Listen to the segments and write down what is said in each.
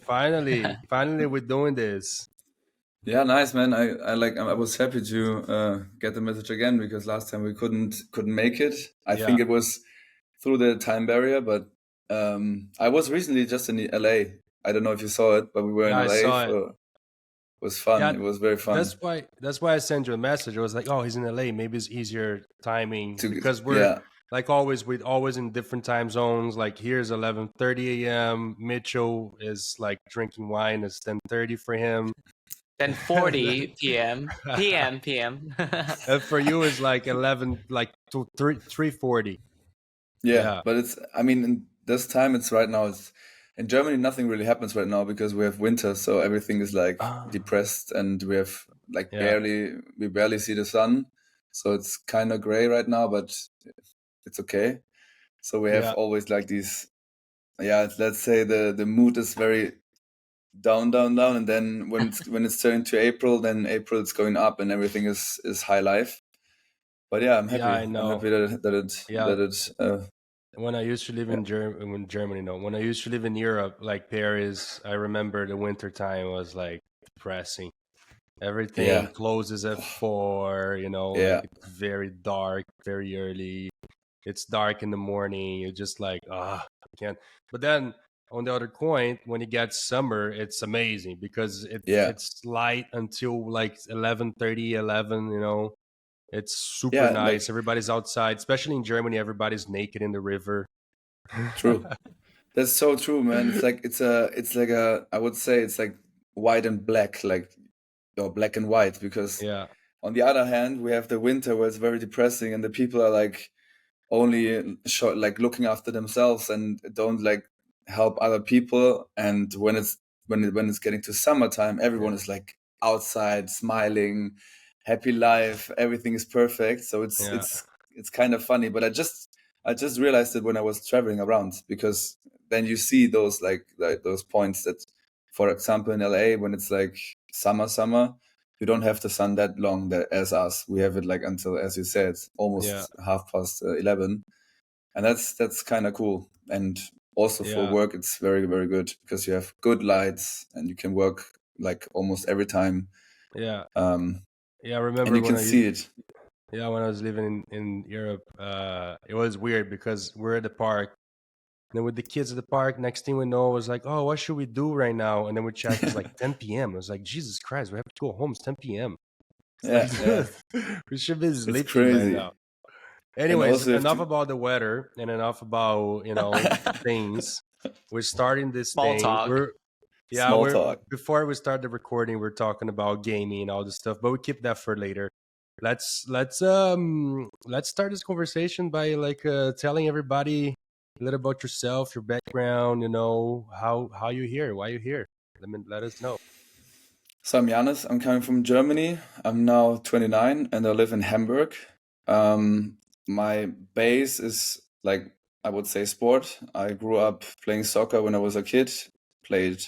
finally, we're doing this. Yeah, nice, man. I was happy to get the message again because last time we couldn't make it. I Yeah, think it was through the time barrier, but I was recently just in LA. I don't know if you saw it, but we were in yeah, I LA saw it. for. It was fun. Yeah, It was very fun that's why I sent you a message. I was like, oh, he's in LA. Maybe it's easier timing to because we're yeah. like always, we're always in different time zones. Like here's 11:30 a.m. Mitchell is like drinking wine. It's 10:30 for him. 10:40 p.m. p.m. And for you is like 11, like 3:40. Yeah, Yeah. but it's, I mean, in this time it's right now, it's in Germany, nothing really happens right now because we have winter, so everything is like Ah, depressed and we have like yeah. we barely see the sun. So it's kind of gray right now, but it's okay. So we have Yeah. always like these, yeah, let's say the mood is very down, down, down. And then when it's turning to April, then April it's going up and everything is high life. But yeah, I'm Yeah, happy. I I'm know. happy Yeah. that it, When I used to live yeah, in Germany, no. When I used to live in Europe, like Paris, I remember the winter time was like depressing. Everything yeah, closes at 4, like yeah. it's very dark, very early. It's dark in the morning. You're just like, I can't. But then on the other coin, when it gets summer, it's amazing because Yeah, it's light until like 11:30, 11. It's super yeah, nice. like Everybody's outside, especially in Germany. Everybody's naked in the river. true. That's so true, man. It's like a, I would say it's like white and black, like or black and white, because Yeah, on the other hand, we have the winter where it's very depressing and the people are like only short, like looking after themselves and don't like help other people. And when it's getting to summertime, everyone yeah, is like outside, smiling, happy life, everything is perfect. So yeah, it's kind of funny. But I just realized it when I was traveling around because then you see those like those points that, for example, in LA when it's like summer, you don't have the sun that long that, as us. We have it like until, as you said, yeah, almost half past 11, and that's kind of cool. And also for yeah, work, it's very very good because you have good lights and you can work like almost every time, yeah, um, yeah. I and remember you can see it. when I was living in Europe, it was weird because we're at the park. And then with the kids at the park, next thing we know, it was like, oh, what should we do right now? And then we check, it's like 10 p.m. I was like, Jesus Christ, we have to go home. It's 10 p.m. It's like, Yeah, yeah, dude, we should be it's sleeping by crazy. now. And Anyways, also you have enough to about the weather and enough about, things. We're starting this Small thing. talk. small We're talk. before we start the recording, we're talking about gaming and all this stuff, but we keep that for later. Let's start this conversation by like telling everybody a little about yourself, your background, how you here, why you here. Let us know. So I'm Janis. I'm coming from Germany. I'm now 29 and I live in Hamburg. My base is like, I would say, sport. I grew up playing soccer when I was a kid. Played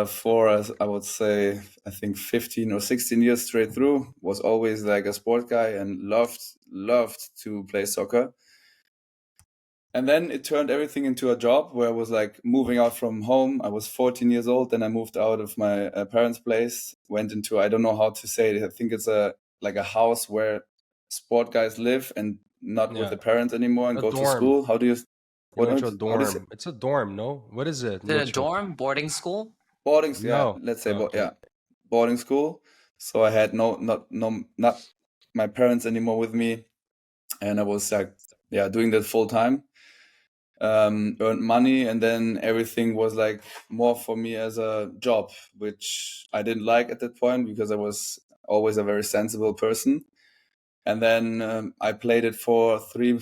for, I would say, I think 15 or 16 years straight through. Was always like a sport guy and loved to play soccer. And then it turned everything into a job where I was like moving out from home. I was 14 years old. Then I moved out of my parents' place, went into, I don't know how to say it. I think it's a like a house where sport guys live and not with Yeah, the parents anymore and a go to dorm. school. How do you, You went to a how do you say? dorm. It's a dorm, no? What is it, Is it a Mitchell? dorm boarding school? Boardings. Yeah. No. Let's say, Okay. yeah, boarding school. So I had not my parents anymore with me. And I was like, yeah, doing that full time. Earned money, and then everything was like more for me as a job, which I didn't like at that point because I was always a very sensible person. And then I played it for 3 or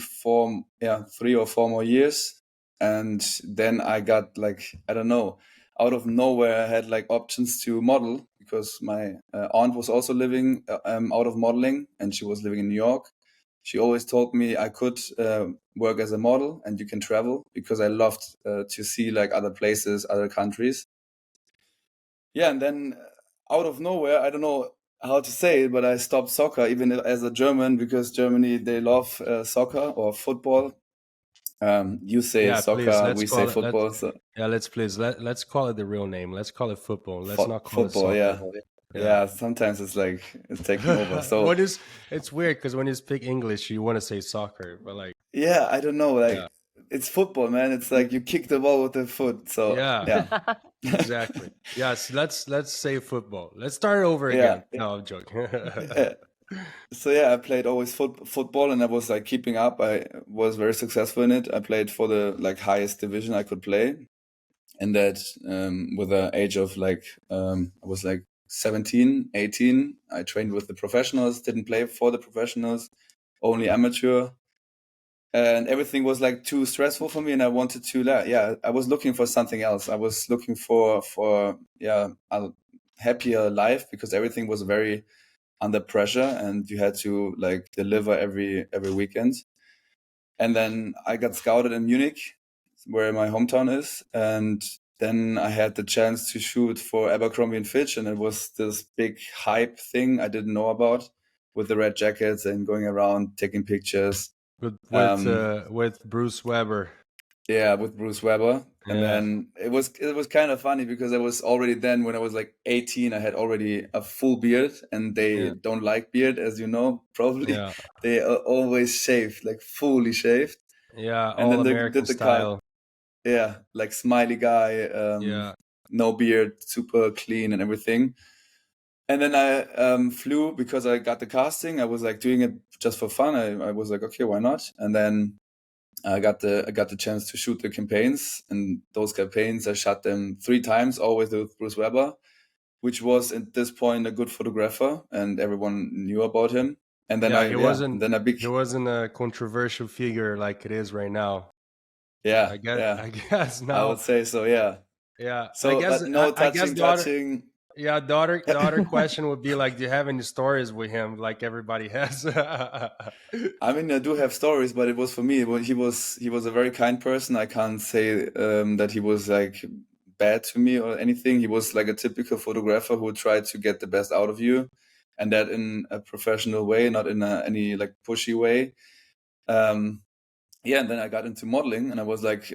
4 more years, and then I got like, I don't know, out of nowhere I had like options to model because my aunt was also living out of modeling, and she was living in New York. She always told me I could work as a model and you can travel because I loved to see like other places, other countries. Yeah, and then out of nowhere, I don't know how to say it, but I stopped soccer even as a German because Germany, they love soccer or football. You say Yeah, please. soccer, Let's we say call it. football. So Let's call it the real name. Let's call it football. Let's not call it football, soccer. yeah. Yeah. Yeah, sometimes it's like it's taking over. So What is? It's weird because when you speak English, you want to say soccer, but like, yeah, I don't know, yeah, like it's football, man. It's like you kick the ball with the foot. So yeah, yeah. exactly. Yes, let's say football. Let's start over Yeah. again. No, I'm joking. Yeah. So yeah, I played always football, and I was like keeping up. I was very successful in it. I played for the like highest division I could play, and that with the age of like I was like 17, 18. I trained with the professionals, didn't play for the professionals, only amateur, and everything was like too stressful for me, and I wanted to yeah, I was looking for something else. I was looking for yeah, a happier life, because everything was very under pressure and you had to like deliver every weekend. And then I got scouted in Munich, where my hometown is, and then I had the chance to shoot for Abercrombie and Fitch, and it was this big hype thing I didn't know about, with the red jackets and going around taking pictures. With Bruce Weber. Yeah, with Bruce Weber. And Yeah, then it was kind of funny, because I was already then, when I was like 18, I had already a full beard, and they yeah, don't like beard, as you know, probably. yeah, They are always shaved, like fully shaved. yeah. And All then they American did the cut. style. Yeah, like smiley guy, Yeah, no beard, super clean and everything. And then I flew, because I got the casting. I was like doing it just for fun. I was like, okay, why not? And then I got the chance to shoot the campaigns, and those campaigns I shot them 3 times, always with Bruce Weber, which was at this point a good photographer, and everyone knew about him. And then yeah. I yeah, and then I big He wasn't a controversial figure like it is right now. yeah, I guess. yeah, I guess I would now. say so, yeah. Yeah. So but no I guess daughter. touching. Yeah, daughter question would be like, do you have any stories with him like everybody has? I mean, I do have stories, but it was for me. He was a very kind person. I can't say that he was like bad to me or anything. He was like a typical photographer who tried to get the best out of you, and that in a professional way, not in any like pushy way. Um, yeah, and then I got into modeling, and I was like,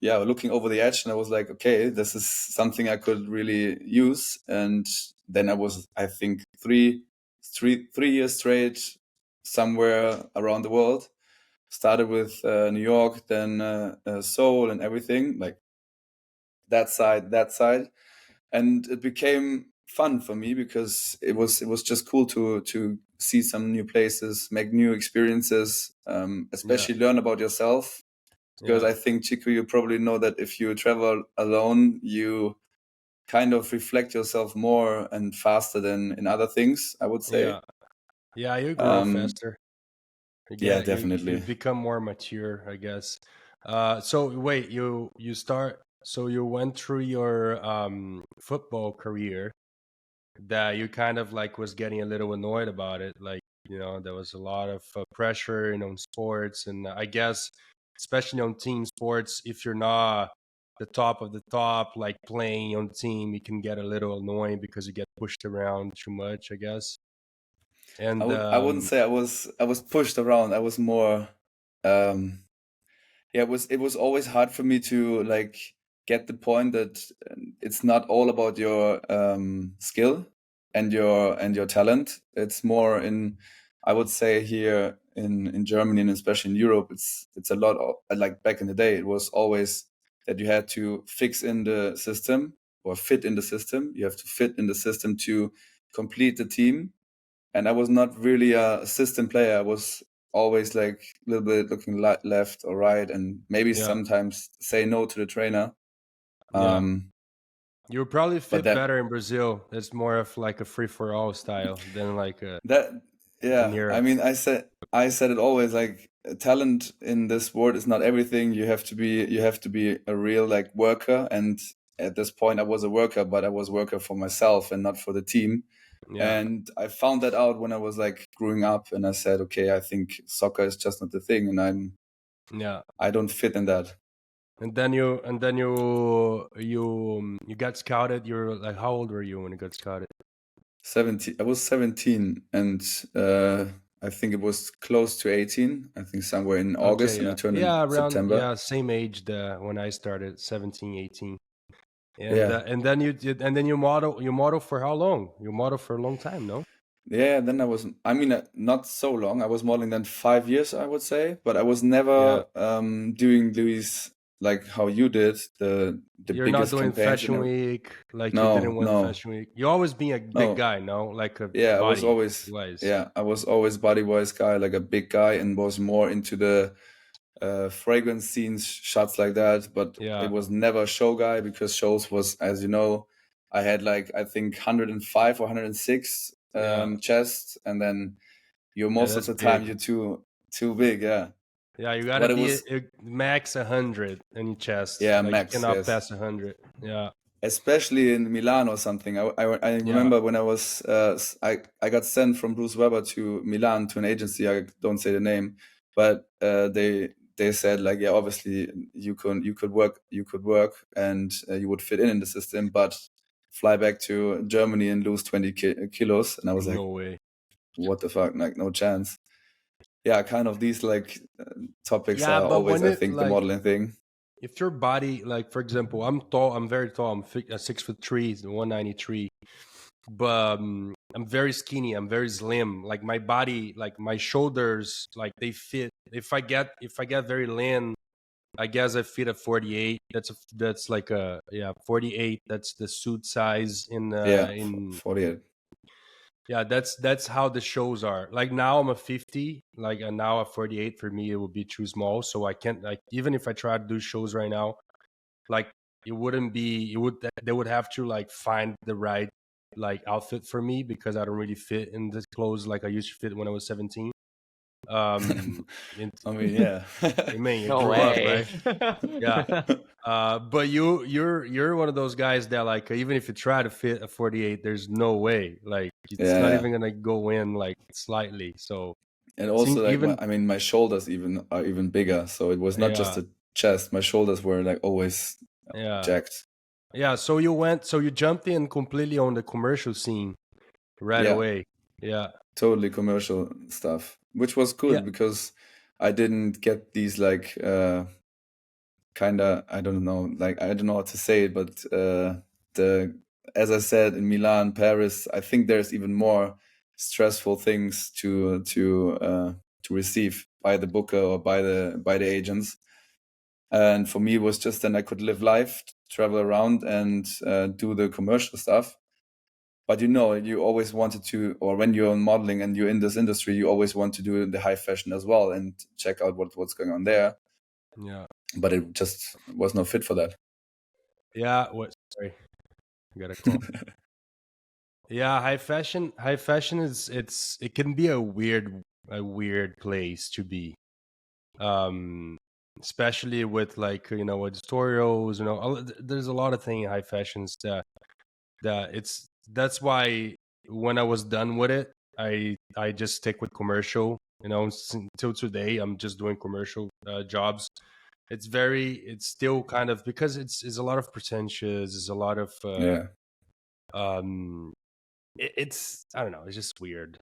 yeah, looking over the edge, and I was like, okay, this is something I could really use. And then I was, I think, 3 years straight somewhere around the world. Started with New York, then Seoul, and everything like that side, and it became fun for me, because it was just cool to see some new places, make new experiences, Yeah, especially learn about yourself. Because yeah, I think, Chico, you probably know that if you travel alone, you kind of reflect yourself more and faster than in other things, I would say. yeah, yeah. You grow Um, faster. yeah, You definitely. become more mature, I guess. So wait, you start. So you went through your football career that you kind of like was getting a little annoyed about it. Like, there was a lot of pressure, on sports, and I guess especially on team sports, if you're not the top of the top, like playing on team, it can get a little annoying because you get pushed around too much, I guess. And I wouldn't say I was pushed around. I was more um yeah, it was always hard for me to like get the point that it's not all about your skill and your talent. It's more in, I would say, here in Germany, and especially in Europe, it's a lot of, like back in the day, it was always that you had to fix in the system or fit in the system. You have to fit in the system to complete the team. And I was not really a system player. I was always like a little bit looking left or right, and maybe yeah, sometimes say no to the trainer. yeah, Um, you would probably but fit that better in Brazil. It's more of like a free for all style than like that in yeah, I Europe. mean, I said it always, like, talent in this sport is not everything. You have to be a real like worker, and at this point I was a worker, but I was worker for myself and not for the team. Yeah, And I found that out when I was like growing up, and I said, okay, I think soccer is just not the thing, and yeah. I don't fit in that. And then you got scouted. You're like, how old were you when you got scouted? 17. I was 17, and I think it was close to 18. I think somewhere in August, Okay, and I yeah. turned in Yeah, around September. same age when I started, 17, 18. Yeah. And then you did, and then you model for how long? You model for a long time, no? Yeah, then I mean, not so long. I was modeling then 5 years, I would say, but I was Yeah. never doing these like how you did, the You're not biggest doing campaigns, Fashion Week, like you No, didn't win no, Fashion Week. You always being a big no. guy, no? Like a Yeah, body wise. I was always body wise guy, like a big guy, and was more into the fragrance scenes, shots like that. But it Yeah. was never a show guy, because shows was, as you know, I had like I think 105 or 106 Yeah. chest, and then you're Yeah, most of that's the time big. you're too big, yeah. Yeah, you gotta But it be was max 100 in your chest. yeah, Like you max, cannot yes. pass 100. Yeah. Especially in Milan or something. I Yeah. remember when I was I got sent from Bruce Weber to Milan to an agency. I don't say the name, but they said like, yeah, obviously you could work and you would fit in the system, but fly back to Germany and lose 20 kilos. And I was like, No way. what the fuck, like no chance. Yeah, kind of these like topics Yeah, are but always, when I it think, the like modeling thing. if your body, like for example, I'm tall, I'm very tall, I'm 6'3", 193, but I'm very skinny, I'm very slim. Like my body, like my shoulders, like they fit. If I get very lean, I guess I fit a 48. That's like a 48. That's the suit size Yeah, in 48. yeah. That's how the shows are. Like now I'm a 50. Like and now a 48 for me it would be too small. So I can't like even if I try to do shows right now, like it wouldn't be. It would they would have to like find the right like outfit for me because I don't really fit in the clothes like I used to fit when I was 17. Um, it, I mean, yeah. I mean, you No grew up, way. right? Yeah. But you're one of those guys that like even if you try to fit a 48, there's no way. Like it's Yeah, not yeah. even gonna go in like slightly. So And since also like even I mean, my shoulders even are even bigger, so it was not just yeah, the chest. My shoulders were like always yeah, jacked. yeah. So you jumped in completely on the commercial scene right Yeah, away. Yeah, totally commercial stuff, which was yeah, good because I didn't get these like kind of, I don't know, like I don't know how to say it, but the as I said, in Milan, Paris, I think there's even more stressful things to receive by the booker or by the agents. And for me, it was just then I could live life, travel around, and do the commercial stuff. But you always wanted to, or when you're modeling and you're in this industry, you always want to do the high fashion as well and check out what's going on there. yeah, But it just was not fit for that. yeah. What? Sorry, I got a call. Yeah, high fashion. High fashion it can be a weird place to be. Um, especially with like editorials. There's a lot of things in high fashions that's why when I was done with it, I just stick with commercial. Until today, I'm just doing commercial jobs. It's still kind of because it's a lot of pretentious. It's a lot of Yeah. um it's I don't know, it's just weird,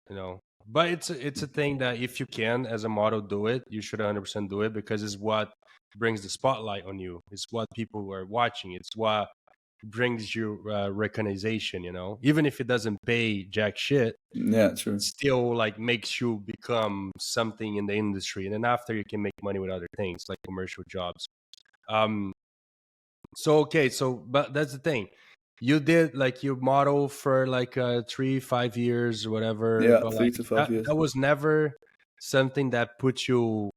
you know. But it's a thing that if you can as a model do it, you should 100% do it because it's what brings the spotlight on you. It's what people are watching. It's what brings you recognition. Even if it doesn't pay jack shit, Yeah, it true. still like makes you become something in the industry, and then after you can make money with other things like commercial jobs. um so okay, but that's the thing. You did like you model for like 3-5 years or whatever, Yeah, but three like to five that years. that was never something that put you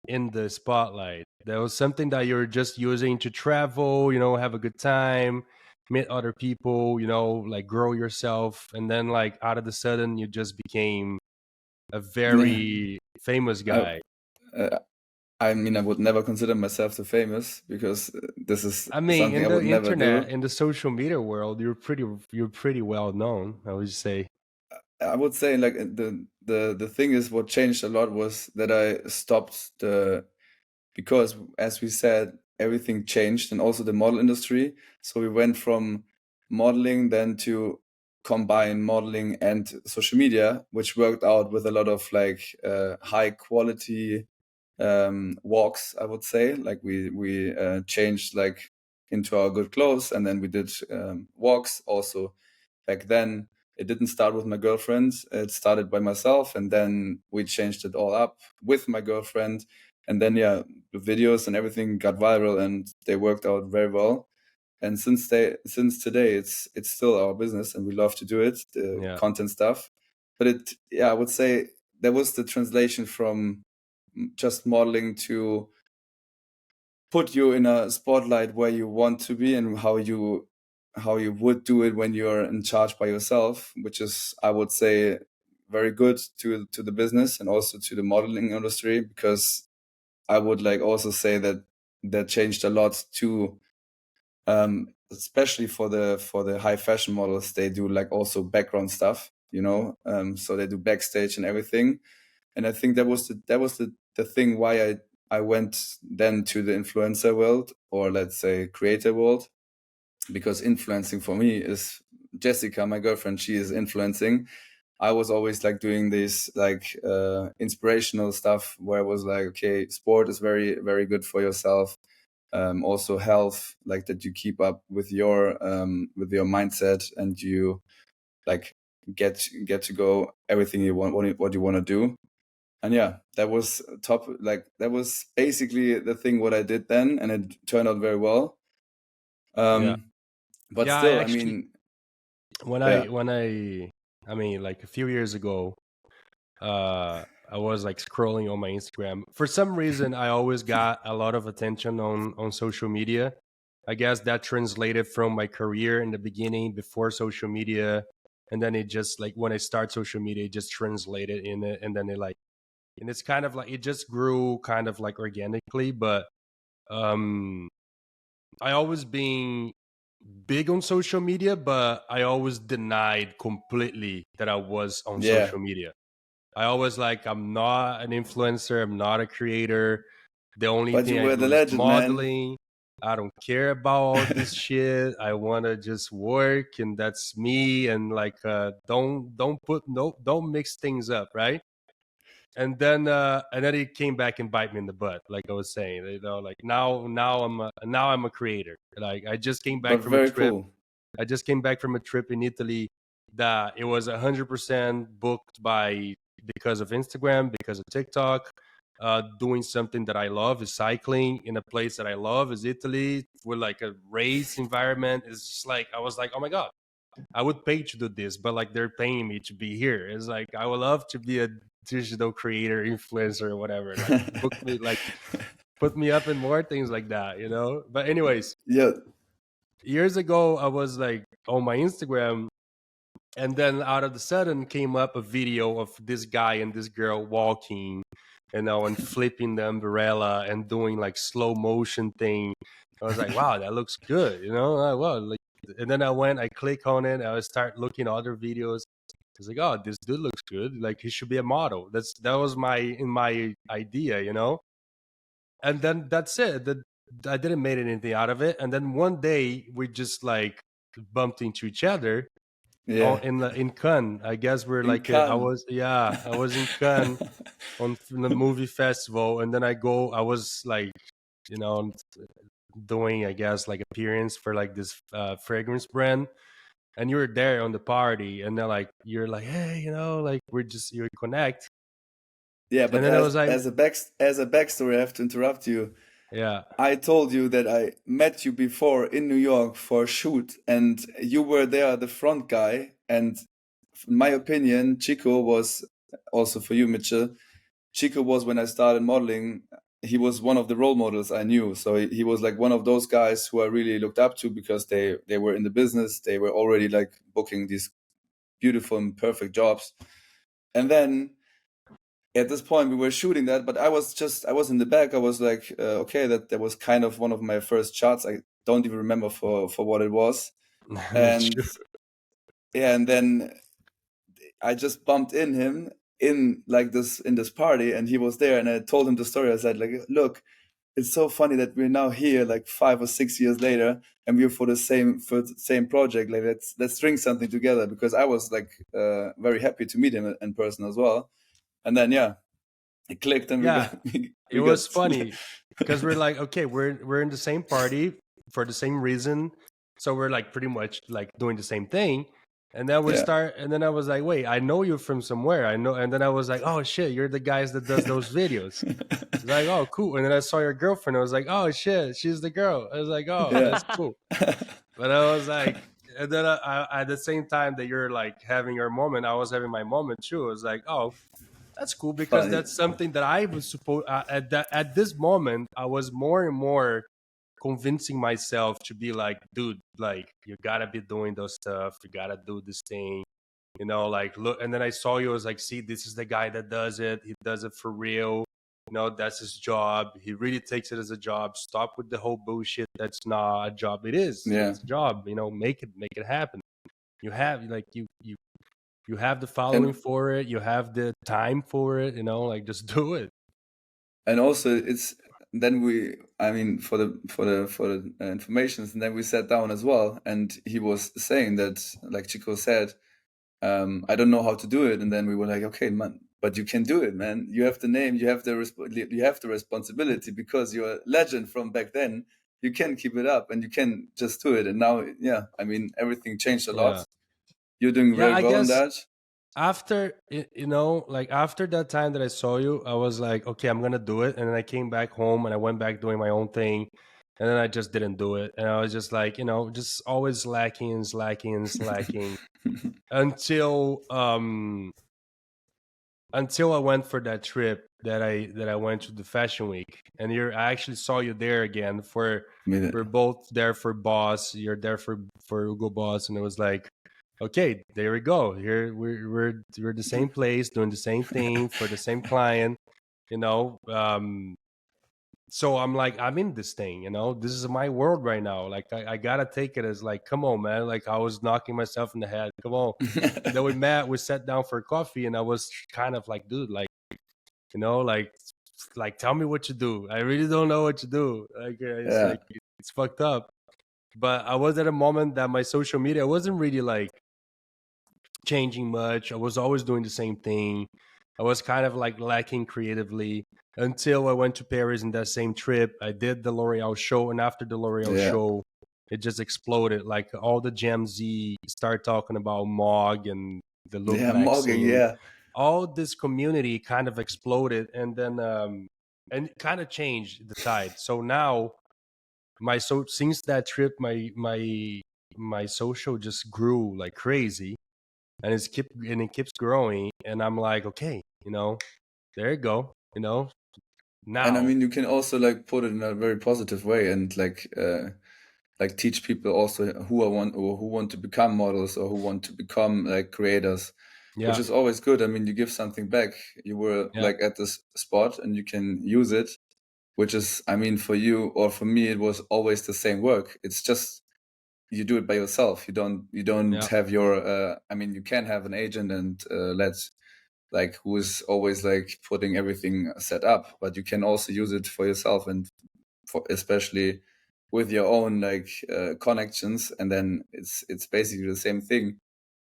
in the spotlight. That was something that you're just using to travel, have a good time, meet other people, like grow yourself, and then like out of the sudden you just became a Yeah. very famous I guy. uh, I mean, I would never consider myself too famous because this is I mean, something in I the would never internet, do. in the social media world, you're pretty well known, I would say. I would say like the thing is what changed a lot was that I stopped because as we said, everything changed, and also the model industry. So we went from modeling then to combine modeling and social media, which worked out with a lot of like high quality walks, I would say. Like we changed like into our good clothes, and then we did walks also. Back then it didn't start with my girlfriend, it started by myself, and then we changed it all up with my girlfriend, and then the videos and everything got viral and they worked out very well. And since today it's still our business and we love to do it, the Yeah. content stuff. But I would say there was the translation from just modeling to put you in a spotlight where you want to be and how you would do it when you're in charge by yourself, which is, I would say, very good to the business and also to the modeling industry, because I would like also say that that changed a lot too, especially for the high fashion models. They do like also background stuff, so they do backstage and everything. And I think that was the thing why I went then to the influencer world, or let's say creator world, because influencing for me is Jessica, my girlfriend. She is influencing. I was always like doing this like inspirational stuff where I was like, okay, sport is very, very good for yourself. Also health, like that you keep up with your mindset, and you like get to go everything you want, what you want to do. And that was top. Like that was basically the thing what I did then, and it turned out very well. Yeah. But Yeah, I still, I actually mean, when yeah, I mean like a few years ago, I was like scrolling on my Instagram. For some reason, I always got a lot of attention on social media. I guess that translated from my career in the beginning before social media, and then it just like when I start social media, it just translated in it, and then it like, and it's kind of like it just grew kind of like organically. But um, I always been big on social media, but I always denied completely that I was on yeah. social media. I always like, I'm not an influencer, I'm not a creator. The only But thing you I were the do is legend, man. modeling. I don't care about all this shit. I want to just work, and that's me. And like, don't mix things up, right? And then it came back and bite me in the butt, like I was saying. Like now I'm a creator. Like I just came back But from a very trip. cool. I just came back from a trip in Italy that it was 100% booked by because of Instagram, because of TikTok. Doing something that I love is cycling in a place that I love is Italy, with like a race environment. It's just like I was like, oh my god, I would pay to do this, but like they're paying me to be here. It's like I would love to be a digital creator, influencer, or whatever. Like book me, like put me up in more things like that, you know. But anyways, Yeah, years ago, I was like on my Instagram, and then out of the sudden came up a video of this guy and this girl walking, and flipping the umbrella and doing like slow motion thing. I was like, wow, that looks good, you know. Well, like, and then I click on it, I start looking at other videos. It's like, oh, this dude looks good. Like he should be a model. That was my idea, you know. And then that's it. That I didn't make anything out of it. And then one day we just like bumped into each other yeah. in Cannes. I guess we're In like Cannes. I was in Cannes on the movie festival, and then I was like, you know, doing I guess like appearance for like this fragrance brand, and you were there on the party, and then like you're like, hey, you know, like you connect, Yeah, and but then I was like, as a backstory, I have to interrupt you. yeah, I told you that I met you before in New York for a shoot, and you were there, the front guy. And in my opinion, Chico was also for you, Mitchell. Chico was, when I started modeling, he was one of the role models I knew. So he was like one of those guys who I really looked up to, because they were in the business. They were already like booking these beautiful and perfect jobs. And then at this point we were shooting that, but I was in the back. I was like, okay, that was kind of one of my first shots. I don't even remember for what it was. me And too. yeah, and then I just bumped in him in like this, in this party, and he was there, and I told him the story. I said like, look, it's so funny that we're now here like 5 or 6 years later, and we're for the same project. Like let's string something together, because I was like very happy to meet him in person as well. And then yeah, it clicked, and we Yeah, got it we got was funny because we're like, okay, we're in the same party for the same reason, so we're like pretty much like doing the same thing. And then we yeah. start, and then I was like, wait, I know you from somewhere. I know, and then I was like, oh shit, you're the guys that does those videos. It's like, oh, cool. And then I saw your girlfriend. I was like, oh shit, she's the girl. I was like, oh, Yeah. that's cool. But I was like, and then at the same time that you're like having your moment, I was having my moment too. I was like, oh, that's cool because Funny. that's something that I was supposed at this moment. I was more and more convincing myself to be like, dude, like you gotta be doing those stuff. You gotta do this thing. Like look. And then I saw you. I was like, see, this is the guy that does it. He does it for real. That's his job. He really takes it as a job. Stop with the whole bullshit. That's not a job. It is. Yeah. It's a job. Make it happen. You have like you have the And following for it. You have the time for it. Like just do it. and also it's then I mean for the informations, and then we sat down as well, and he was saying that, like Chico said, I don't know how to do it. And then we were like, okay, man, but you can do it, man. You have the name, you have the responsibility, because you're a legend from back then. You can keep it up, and you can just do it. And now, yeah, I mean, everything changed a lot. Yeah. You're doing Yeah, very I well in guess that. after like after that time that I saw you, I was like, okay, I'm gonna do it. And then I came back home and I went back doing my own thing. And then I just didn't do it. And I was just like, just always slacking and slacking and slacking until I went for that trip that I went to the Fashion Week. And I actually saw you there again we're both there for Boss. You're there for Hugo Boss. And it was like, okay, there we go. Here we're the same place, doing the same thing for the same client. So I'm like, I'm in this thing. This is my world right now. Like I gotta take it as like, come on, man. Like I was knocking myself in the head. Come on. And then we sat down for coffee, and I was kind of like, dude, like, like tell me what you do. I really don't know what you do. Like it's Yeah. like it's fucked up. But I was at a moment that my social media wasn't really like changing much. I was always doing the same thing. I was kind of like lacking creatively until I went to Paris in that same trip. I did the L'Oreal show, and after the L'Oreal Yeah. show, it just exploded. Like all the Gen Z start talking about Mog and the look Yeah, back Morgan, scene. yeah. All this community kind of exploded, and then and it kind of changed the tide. So now since that trip, my social just grew like crazy, and it keeps growing, and I'm like, okay, there you go, And I now. mean, you can also like put it in a very positive way, and like teach people also who want to become models, or who want to become like creators, which Yeah, is always good. I mean, you give something back. You were yeah, like at this spot, and you can use it, which is, I mean, for you or for me, it was always the same work. It's just you do it by yourself. You don't yeah, have your I mean, you can have an agent, and let's like who is always like putting everything set up, but you can also use it for yourself, and for especially with your own like connections, and then it's basically the same thing,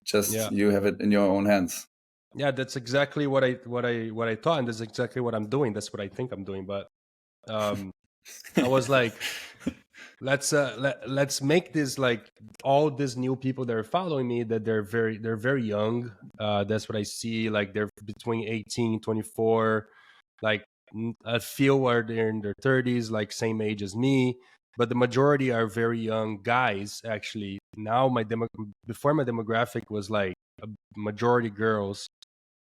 just yeah, you have it in your own hands. yeah. That's exactly what I thought, and that's exactly what I'm doing. That's what I think I'm doing. But I was like, let's make this like all these new people that are following me, that they're very young. That's what I see. Like they're between 18 24. Like a few are there in their 30s, like same age as me, but the majority are very young guys. Actually, now before my demographic was like a majority girls,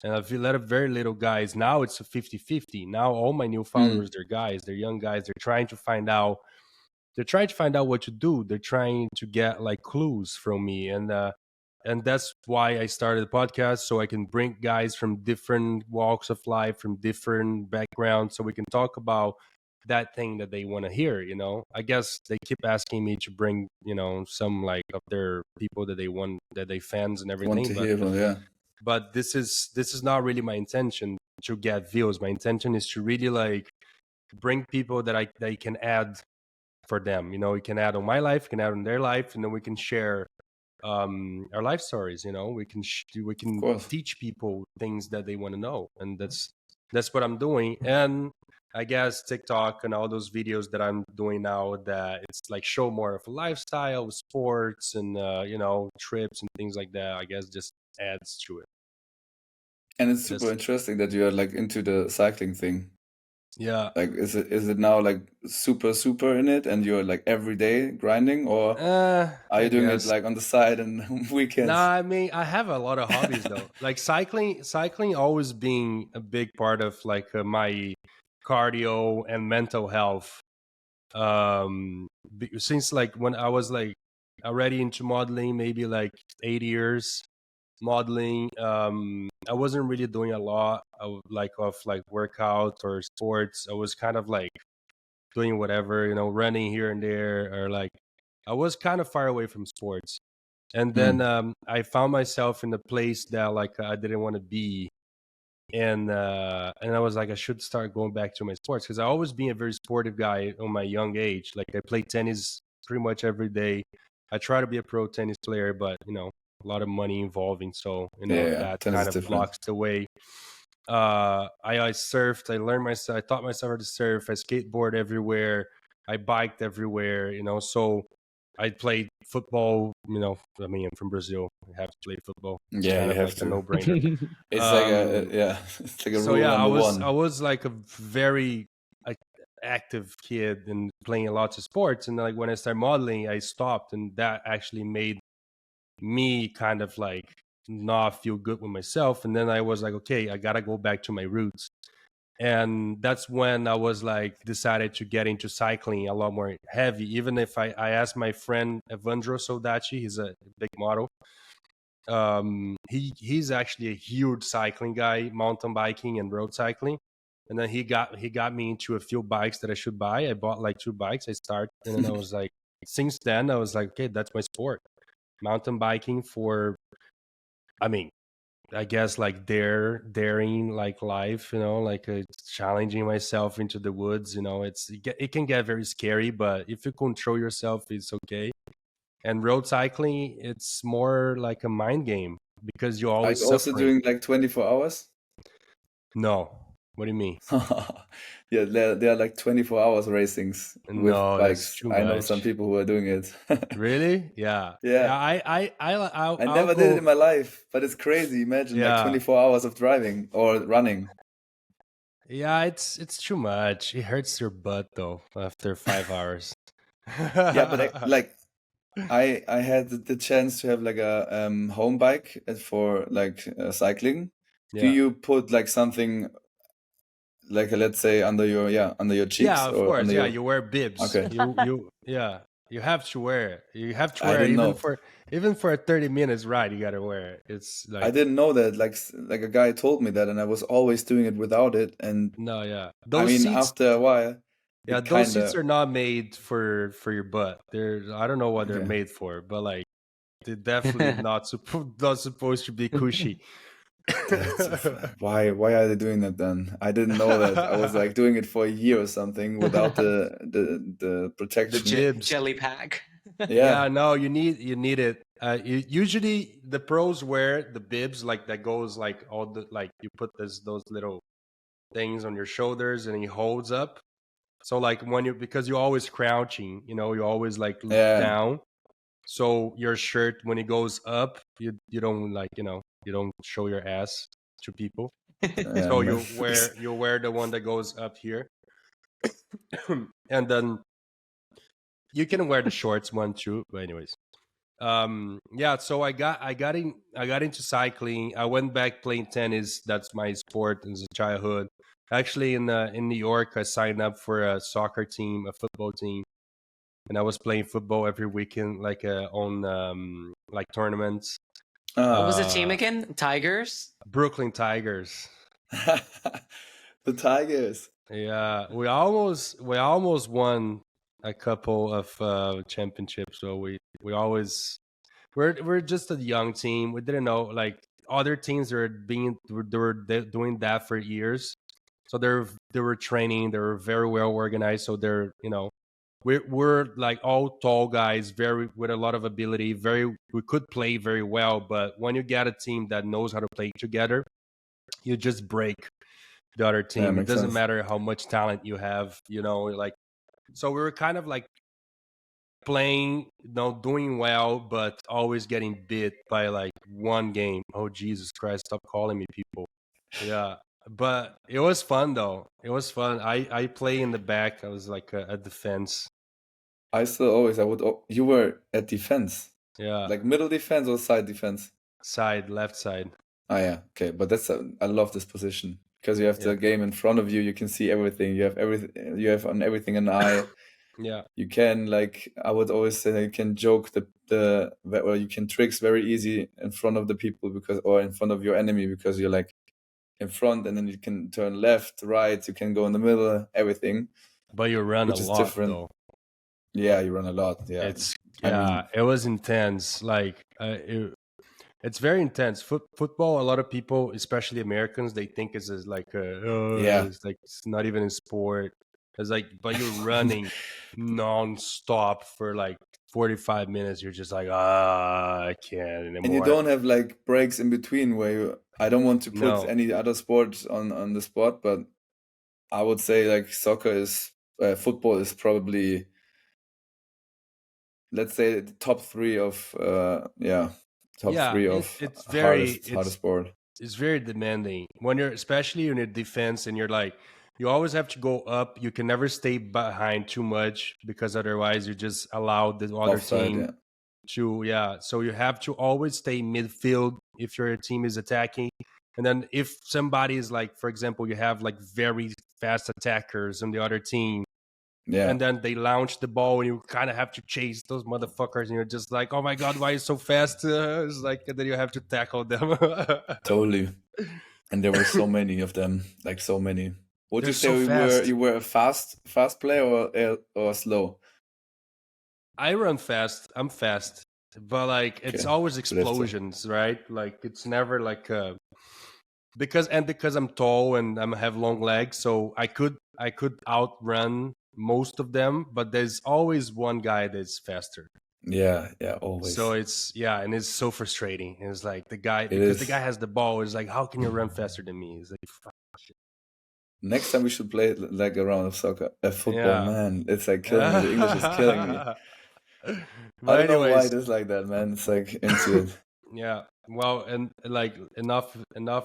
and a lot of very little guys. Now it's a 50-50. Now all my new followers, they're guys, they're young guys. They're trying to find out what to do. They're trying to get like clues from me, and that's why I started the podcast, so I can bring guys from different walks of life, from different backgrounds, so we can talk about that thing that they want to hear. I guess they keep asking me to bring some like of their people that they fans and Want everything, to but hear from, yeah. this is not really my intention to get views. My intention is to really like bring people that you can add for them. You can add on my life, you can add on their life, and then we can share our life stories. We Of can course. teach people things that they want to know, and that's what I'm doing. And I guess TikTok and all those videos that I'm doing now, that it's like show more of a lifestyle, sports, and trips and things like that, I guess just adds to it. And it's super That's interesting that you are like into the cycling thing. Yeah. Like, is it now like super in it, and you're like every day grinding, or are I you doing it guess. like on the side and weekends? Nah, I mean, I have a lot of hobbies though. Like cycling always being a big part of like my cardio and mental health. Since like when I was like already into modeling, maybe like 8 years modeling. I wasn't really doing a lot of workout or sports. I was kind of like doing whatever, running here and there, or like I was kind of far away from sports. And then Mm. I found myself in a place that like I didn't want to be, and I was like, I should start going back to my sports, because I always been a very sportive guy on my young age. Like I play tennis pretty much every day. I try to be a pro tennis player, but a lot of money involving, so Yeah, that tennis is kind of different. blocks the way. I surfed. I learned myself. I taught myself how to surf. I skateboard everywhere. I biked everywhere. So I played football. I mean, I'm from Brazil. I have to play football. It's Yeah, kind you of like have a to. no-brainer. It's like Um, yeah, it's like a so rule yeah, I number was I one. was like a very active kid and playing lots of sports. And like when I started modeling, I stopped, and that actually made me kind of like not feel good with myself. And then I was like, okay, I gotta go back to my roots. And that's when I was like decided to get into cycling a lot more heavy. Even if I asked my friend Evandro Soldaci, he's a big model. He's actually a huge cycling guy, mountain biking and road cycling. And then he got me into a few bikes that I should buy. I bought like 2 bikes. I started, and then I was like, since then I was like, okay, that's my sport. Mountain biking for, I mean, I guess like daring like life, like challenging myself into the woods. It can get very scary, but if you control yourself, it's okay. And road cycling, it's more like a mind game, because you're Are always you also suffering. doing like 24 hours? No, what do you mean? Yeah, there are like 24 hours racings with No, that's bikes. too I know some much. people who are doing it. Really? Yeah, Yeah, yeah. I I'll never did it in my go. life, but it's crazy. Imagine like Yeah, 24 hours of driving or running. yeah. It's too much. It hurts your butt though after 5 hours. Yeah, but I had the chance to have like a home bike for like cycling. Do Yeah. you put like something like let's say under your Yeah, cheeks of or course. under Yeah, your you wear bibs. okay? Yeah, you have to wear it. You have to I wear it didn't know. even for a 30 minutes ride. You gotta wear it. It's I like, didn't know that. Like a guy told me that, and I was always doing it without it. And no, yeah. I Those mean, seats, after a while, yeah, it those kind seats of are not made for your butt. I don't know what they're okay. made for, but like they're definitely not supposed to be cushy. That's so why are they doing that then? I didn't know that. I was like doing it for a year or something without the The protection. Bibs. jelly pack. Yeah, Yeah, no, you need it. Usually the pros wear the bibs, like that goes like all the, like you put those little things on your shoulders and it holds up. So like when you, because you're always crouching, you always like look yeah, down. So your shirt, when it goes up, you don't like, you don't show your ass to people. yeah. So you wear the one that goes up here. And then you can wear the shorts one too. But anyways, yeah. So I got into cycling. I went back playing tennis. That's my sport as a childhood. Actually, in New York, I signed up for a soccer team, a football team, and I was playing football every weekend, like on like tournaments. What Ah, was the team Uh, again? Tigers? Brooklyn Tigers. the Tigers. Yeah, we almost won a couple of championships. So we always, we're just a young team. We didn't know, like other teams are doing that for years. So they were training. They were very well organized. So they're we're like all tall guys, very with a lot of ability. We could play very well, but when you get a team that knows how to play together, you just break the other Yeah, team. It makes doesn't sense. matter how much talent you have, like. So we were kind of like playing, doing well, but always getting beat by like one game. Oh Jesus Christ! Stop calling me people. Yeah, but it was fun though. It was fun. I play in the back. I was like a defense. I still always, you were at defense, Yeah, like middle defense or side defense? side, left side. Ah, yeah, okay. But I love this position because you have Yeah, the game in front of you. You can see everything. You have everything. You have on everything an eye. yeah. You can, like, I would always say, you can joke or you can tricks very easy in front of the people or in front of your enemy, because you're like in front, and then you can turn left, right. You can go in the middle, everything, But you run a which is lot different. though. Yeah, you run a lot. Yeah, It's I yeah. mean, It was intense. Like it's very intense. Football. A lot of people, especially Americans, they think it's like yeah. it's like it's not even a sport. It's like, but you're running non-stop for like 45 minutes. You're just like, I can't And you anymore. don't have like breaks in between where I don't want to put No. any other sport on the spot, but I would say like football is probably, let's say, the top three of top Yeah, three of it's very hardest sport. it's very demanding when you're especially in your defense and you're like you always have to go up. You can never stay behind too much because otherwise you just allow the other Offside, team yeah. to so you have to always stay midfield if your team is attacking. And then if somebody is like, for example, you have like very fast attackers on the other team, Yeah, and then they launch the ball and you kind of have to chase those motherfuckers and you're just like, oh my god, why are you so fast? It's like, and then you have to tackle them. totally. And there were so many of them, like so many. Would They're you so say fast. you were a fast player or slow? I run fast. I'm fast, but like it's Okay, always so that's explosions, right? Like it's never like because I'm tall and I have long legs, so I could outrun most of them, but there's always one guy that's faster. yeah, So always. and it's so frustrating. It's like the guy, It because the guy is. has the ball. It's like, how can you run faster than me? It's like, fuck. Next time we should play like a round of football, Yeah. man. It's like killing me. The English is killing me. I But don't know why anyways, it is like that, man. It's like into it. yeah. Well, and like enough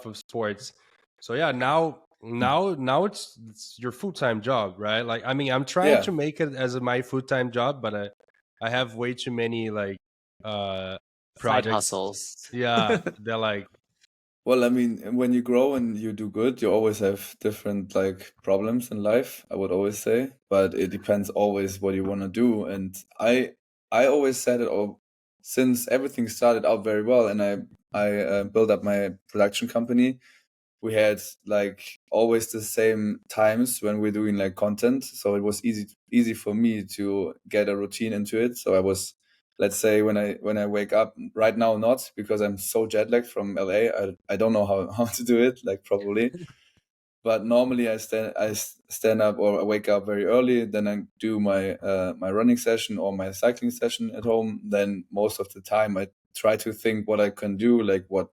of sports. So yeah, now it's your full time job, right? Like, I mean, I'm trying Yeah, to make it as my full time job, but I have way too many like uh Side projects. hustles. Yeah, they're like, well, I mean, when you grow and you do good, you always have different like problems in life, I would always say, but it depends always what you want to do. And I always said it all since everything started out very well, and I built up my production company. We had like always the same times when we're doing like content, so it was easy for me to get a routine into it. So I was, let's say, when I wake up right now, not because I'm so jet lagged from LA. I don't know how how to do it like properly, but normally I stand up or I wake up very early, then I do my running session or my cycling session at home. Then most of the time I try to think what I can do, like what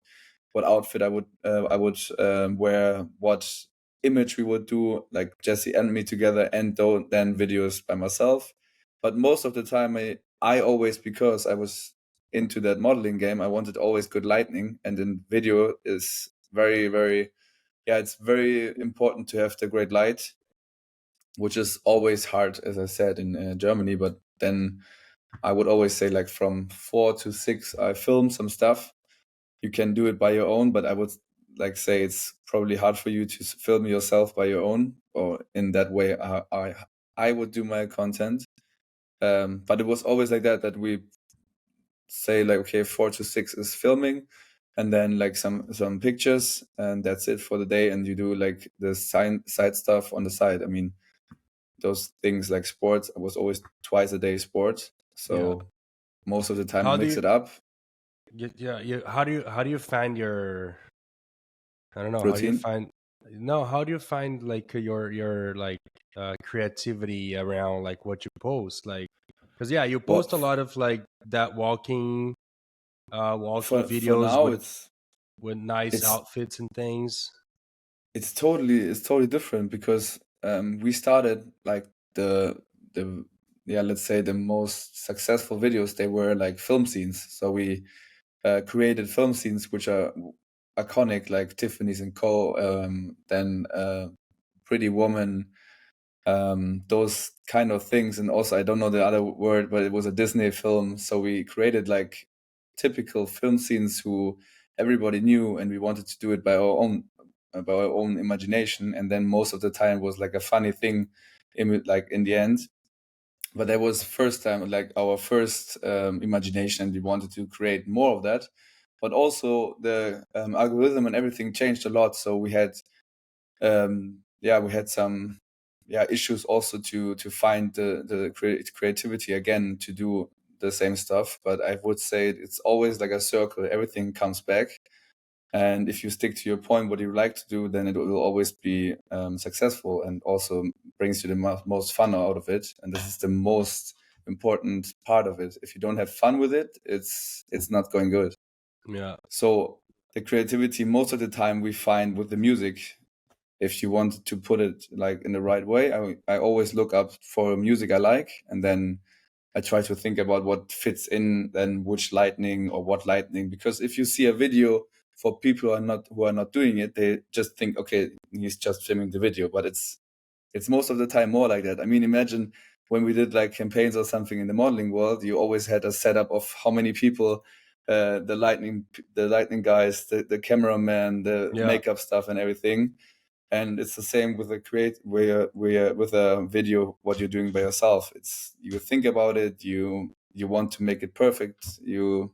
outfit I would wear, what image we would do, like Jesse and me together, and then videos by myself. But most of the time, I always, because I was into that modeling game, I wanted always good lighting, and in video is very very, yeah, it's very important to have the great light, which is always hard, as I said, in Germany. But then I would always say, like, from 4 to 6 I film some stuff. You can do it by your own, but I would like say it's probably hard for you to film yourself by your own, or in that way I would do my content. But it was always like that we say, like, okay, 4 to 6 is filming, and then like some pictures, and that's it for the day. And you do like the side stuff on the side. I mean, those things like sports, I was always twice a day sport, yeah. so most of the time I How do mix you it up. yeah, how do you find your, I don't know, how do you Routine. find no, how do you find like your like creativity around like what you post? Like, because yeah, you Well, post a lot of like that walking for videos now, with nice it's outfits and things. it's totally different because we started like the yeah, let's say the most successful videos, they were like film scenes. So we created film scenes which are iconic, like Tiffany's and Co. Then Pretty Woman, those kind of things. And also, I don't know the other word, but it was a Disney film. So we created like typical film scenes who everybody knew, and we wanted to do it by our own imagination. And then most of the time was like a funny thing, like in the end. But that was first time, like our first imagination, and we wanted to create more of that. But also the algorithm and everything changed a lot, so we had some issues also to find the creativity again to do the same stuff. But I would say it's always like a circle, everything comes back, and if you stick to your point, what you like to do, then it will always be successful, and also brings you the most fun out of it. And this is the most important part of it. If you don't have fun with it, it's not going good. Yeah, So the creativity most of the time we find with the music. If you want to put it like in the right way, I always look up for music I like, and then I try to think about what fits in, then which lightning or what lightning. Because if you see a video, for people who are not doing it, they just think, okay, he's just filming the video. But it's most of the time more like that. I mean, imagine when we did like campaigns or something in the modeling world, you always had a setup of how many people, the lightning guys, the cameraman, the yeah, makeup stuff, and everything. And it's the same with the with a video, what you're doing by yourself. It's, you think about it, you want to make it perfect. You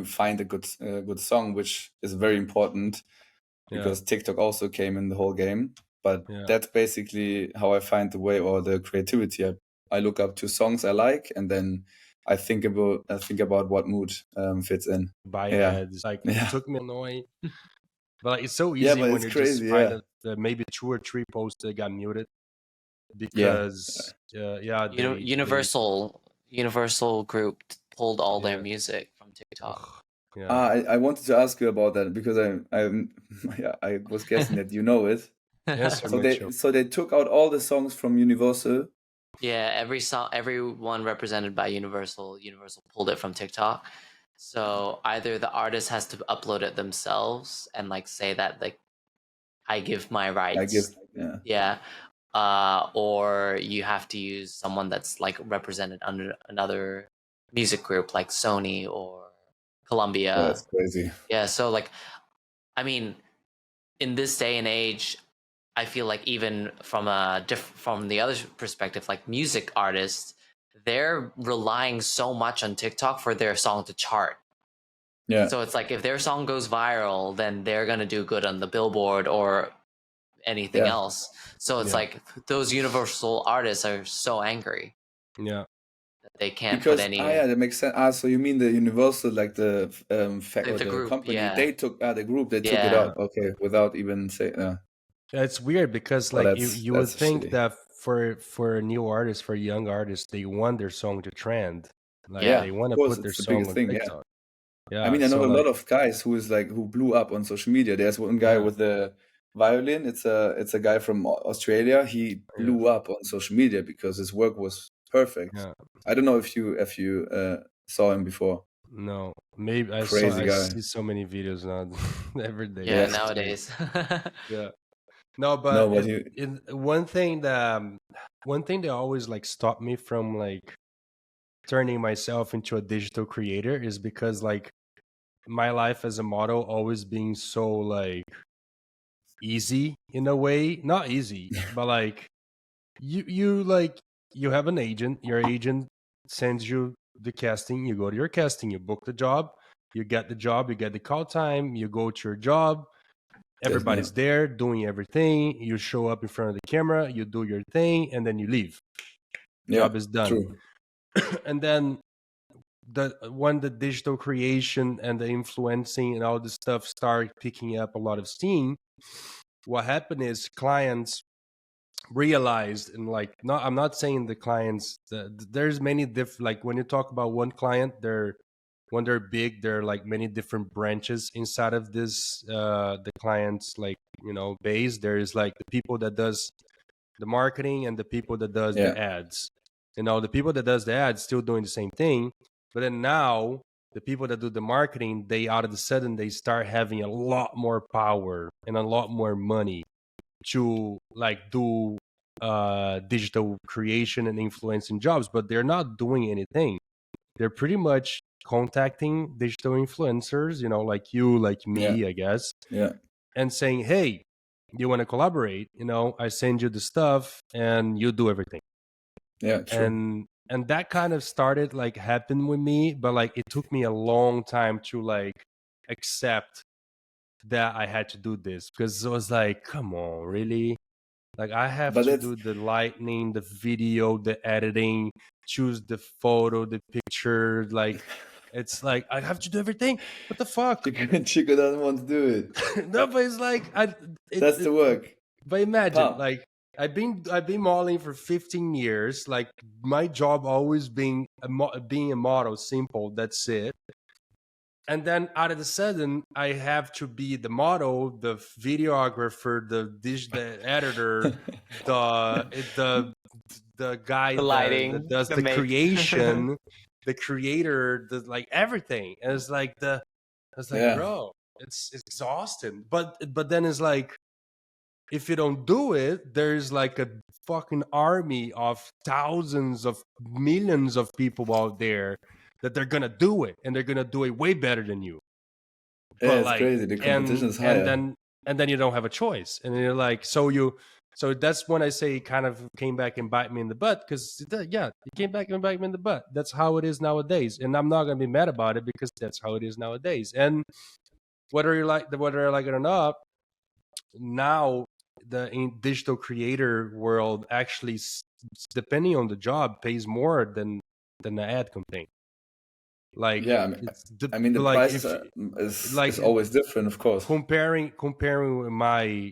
find a good song, which is very important, yeah, because TikTok also came in the whole game. But yeah. that's basically how I find the way, or the creativity. I look up to songs I like, and then I think about what mood fits in. Buy Yeah, ads. Like it yeah, took me annoying, but like, it's so yeah. easy But when it's you just crazy. find Yeah, maybe two or three posts that got muted yeah. because yeah, they Universal Group pulled all their yeah. music from TikTok. Ugh, yeah. I wanted to ask you about that because yeah, I was guessing that you know it. Answer, So Mitchell. they took out all the songs from Universal. Yeah, every song, everyone represented by Universal pulled it from TikTok. So either the artist has to upload it themselves and like say that like I give my I give, rights, yeah, yeah, or you have to use someone that's like represented under another music group like Sony or Columbia. that's crazy. Yeah, so like I mean, in this day and age, I feel like even from from the other perspective, like music artists, they're relying so much on TikTok for their song to chart. Yeah, So it's like if their song goes viral, then they're gonna do good on the Billboard or anything yeah. else. So it's Yeah, like those Universal artists are so angry yeah, that they can't put Because any yeah, that makes sense. So you mean the Universal, like the or the the group. company, Yeah, they took the group, they took it yeah, yeah. out, okay, without even say. Yeah, it's weird because Well, like you would that's think shitty. that for new artists, for young artists, they want their song to trend. Like yeah. Yeah, they of want to course, put their it's the song biggest on thing. Yeah. TikTok. I Yeah, mean, I know so a like lot of guys who blew up on social media. There's one guy yeah, with the violin. It's a guy from Australia. He yeah, blew up on social media because his work was perfect. yeah. I don't know if you saw him before. No, maybe Crazy I guy. see so many videos now every day. Yeah, Yeah. It's crazy. nowadays. Yeah. No, No, but but he. one thing that always like stopped me from like turning myself into a digital creator is because like my life as a model always being so like easy in a way, not easy, but like you like you have an agent, your agent sends you the casting, you go to your casting, you book the job, you get the job, you get the call time, you go to your job, Yeah. everybody's there doing everything, you show up in front of the camera, you do your thing, and then you leave. Yeah. Job is done. True. And then the digital creation and the influencing and all this stuff start picking up a lot of steam, what happened is clients realized, and like, not, I'm not saying the clients, there's many different, like when you talk about one client, when they're big, there are like many different branches inside of this the clients, like, base. There is like the people that does the marketing and the people that does Yeah. the ads. The people that does the ads still doing the same thing, but then now the people that do the marketing, they out of the sudden they start having a lot more power and a lot more money to like do digital creation and influencing jobs, but they're not doing anything. They're pretty much contacting digital influencers, like you, like Yeah. me, I guess, Yeah. and saying, hey, you want to collaborate? I send you the stuff and you do everything. Yeah. True. And that kind of started like happen with me, but like it took me a long time to like accept that I had to do this, because it was like, come on, really? Like I have But to it's do the lighting, the video, the editing, choose the photo, the picture. Like it's like I have to do everything. What the fuck? Chico doesn't want to do it. No, but it's like That's the work. but imagine, Pump. like I've been modeling for 15 years. Like my job always being being a model, simple. That's it. And then out of the sudden, I have to be the model, the videographer, the editor, the guy The that lighting, does the the make. creation, the creator, the like everything. And it's like, Yeah. bro, it's exhausting. But then it's like, if you don't do it, there's like a fucking army of thousands of millions of people out there that they're gonna do it, and they're gonna do it way better than you. Yeah, But it's like, crazy. The and competition is and higher. then you don't have a choice, and you're like, so that's when I say it kind of came back and bite me in the butt, because yeah, it came back and bite me in the butt. That's how it is nowadays, and I'm not gonna be mad about it, because that's how it is nowadays. And whether I like it or not, now the digital creator world actually, depending on the job, pays more than the ad campaign. Like Yeah, it's the like prices if is always different, of course. comparing with my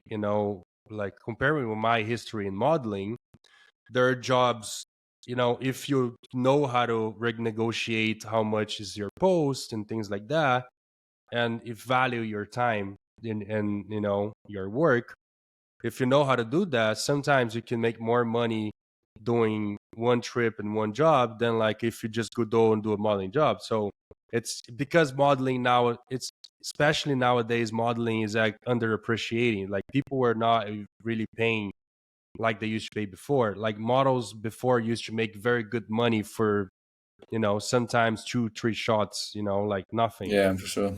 comparing with my history in modeling, there are jobs, if you know how to renegotiate how much is your post and things like that, and if value your time and your work, if you know how to do that, sometimes you can make more money doing one trip and one job than like if you just go and do a modeling job. So it's because modeling now, it's especially nowadays, modeling is like underappreciating. Like people were not really paying like they used to pay before. Like models before used to make very good money for sometimes 2-3 shots, like nothing. Yeah, for sure.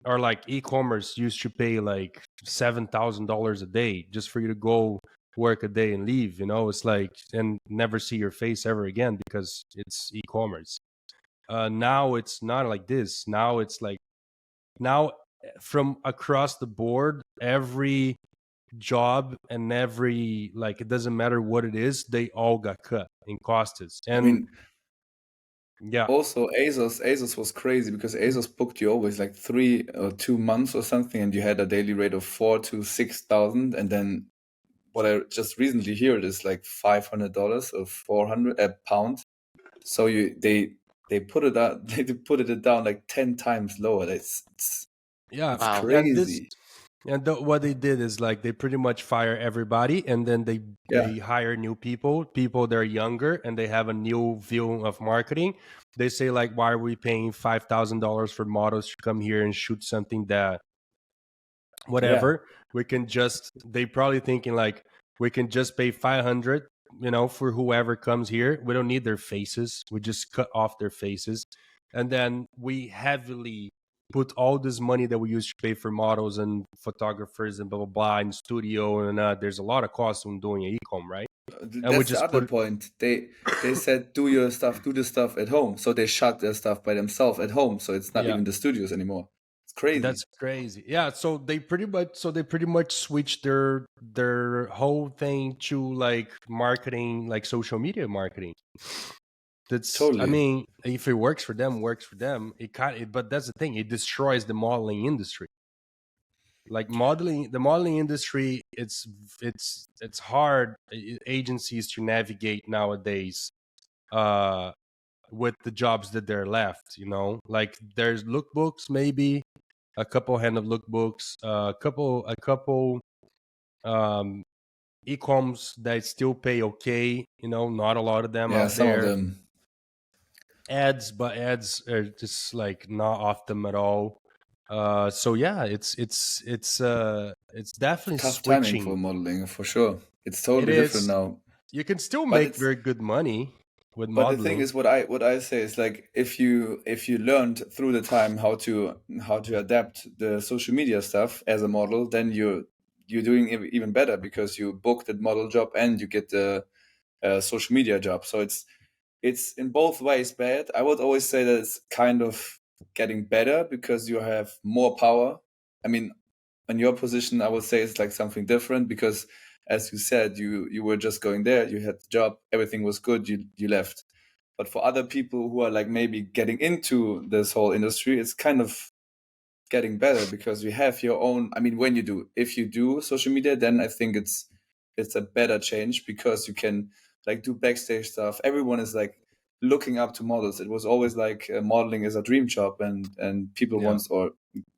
Or like e-commerce used to pay like $7,000 a day just for you to go work a day and leave. It's like, and never see your face ever again because it's e-commerce. Now it's not like this. Now it's like, now from across the board, every job and every, like, it doesn't matter what it is, they all got cut in costs. I And mean, yeah, also ASOS was crazy because ASOS booked you always like 3 or 2 months or something, and you had a daily rate of 4 to 6,000, and then what I just recently heard is like $500 or 400 a pound. So they put it out, they put it down like 10 times lower. It's yeah, it's Wow. and this, crazy. and what they did is like they pretty much fire everybody, and then they Yeah, hire new people that are younger, and they have a new view of marketing. They say like, why are we paying $5,000 for models to come here and shoot something that yeah, whatever we can just, they probably thinking like, we can just pay 500, for whoever comes here. We don't need their faces, we just cut off their faces, and then we heavily put all this money that we used to pay for models and photographers and blah blah blah in studio, and there's a lot of costs when doing an e-com, right? And we that's the just other put, point. They said do your stuff, do the stuff at home. So they shot their stuff by themselves at home. So it's not yeah, even the studios anymore. It's crazy. that's crazy. Yeah, so they pretty much switched their whole thing to like marketing, like social media marketing. That's, I Totally. mean, if it works for them, works for them. It kind of, but that's the thing, it destroys the modeling industry. Like modeling, the modeling industry, it's hard agencies to navigate nowadays with the jobs that they're left. Like there's lookbooks, maybe a couple hand of lookbooks, a couple um e-coms that still pay okay. Not a lot of them Yeah, out some of there. them. Ads, but ads are just like not off them at all. So yeah, it's definitely Tough timing for switching. modeling, for sure. It's It totally different is. now. You can still But make it's very good money with but the thing modeling. is, what I say is, like, if you learned through the time how to adapt the social media stuff as a model, then you're doing even better, because you book the model job and you get the social media job. So it's in both ways bad. I would always say that it's kind of getting better because you have more power. I mean, in your position, I would say it's like something different, because, as you said, you were just going there, you had the job, everything was good, you left. But for other people who are like maybe getting into this whole industry, it's kind of getting better, because you have your own. I mean, if you do social media, then I think it's a better change, because you can like do backstage stuff. Everyone is like looking up to models. It was always like modeling is a dream job, and people Yeah, want, or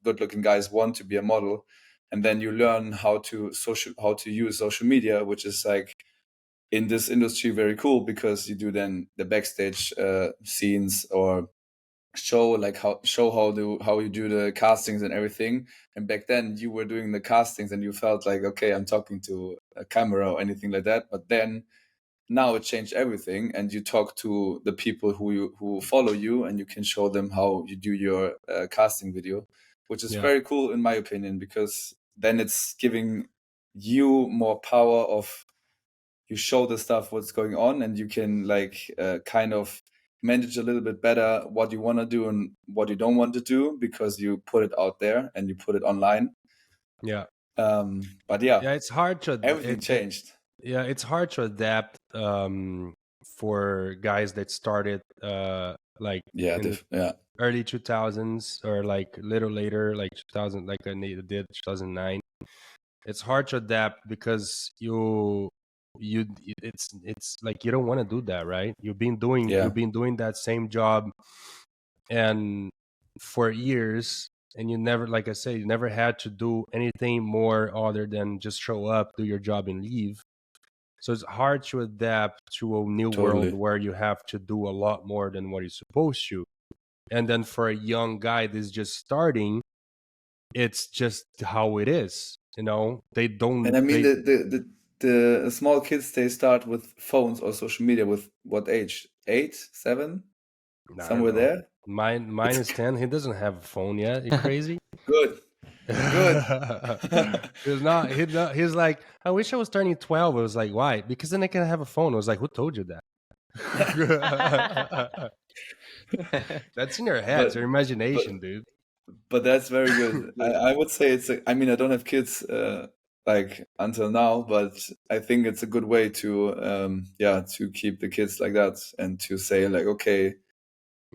good looking guys want to be a model. And then you learn how to use social media, which is like in this industry very cool, because you do then the backstage scenes, or show how you do the castings and everything. And back then you were doing the castings and you felt like, okay, I'm talking to a camera or anything like that. But then now it changed everything, and you talk to the people who follow you, and you can show them how you do your casting video, which is yeah, very cool in my opinion, because then it's giving you more power of, you show the stuff what's going on, and you can like kind of manage a little bit better what you want to do and what you don't want to do, because you put it out there and you put it online. yeah, But yeah, yeah. It's hard to everything changed. yeah, it's hard to adapt for guys that started like Yeah, in the yeah, early 2000s, or like little later, like 2000, like I did 2009. It's hard to adapt because it's like you don't want to do that, right? yeah, you've been doing that same job and for years, and you never, like I say, you never had to do anything more other than just show up, do your job, and leave. So it's hard to adapt to a new world totally. where you have to do a lot more than what you're supposed to. And then for a young guy that's just starting, it's just how it is. They And don't, I mean, the small kids, they start with phones or social media with what age? 8, 7, I don't somewhere know. there. Mine It's is 10. He doesn't have a phone yet. You crazy? good, good. He's not. He's like, I wish I was turning 12. I was like, why? Because then I can have a phone. I was like, who told you that? That's in your head. It's but your but imagination, dude. but that's very good. I would say I mean, I don't have kids like until now, but I think it's a good way to yeah, to keep the kids like that, and to say like, okay,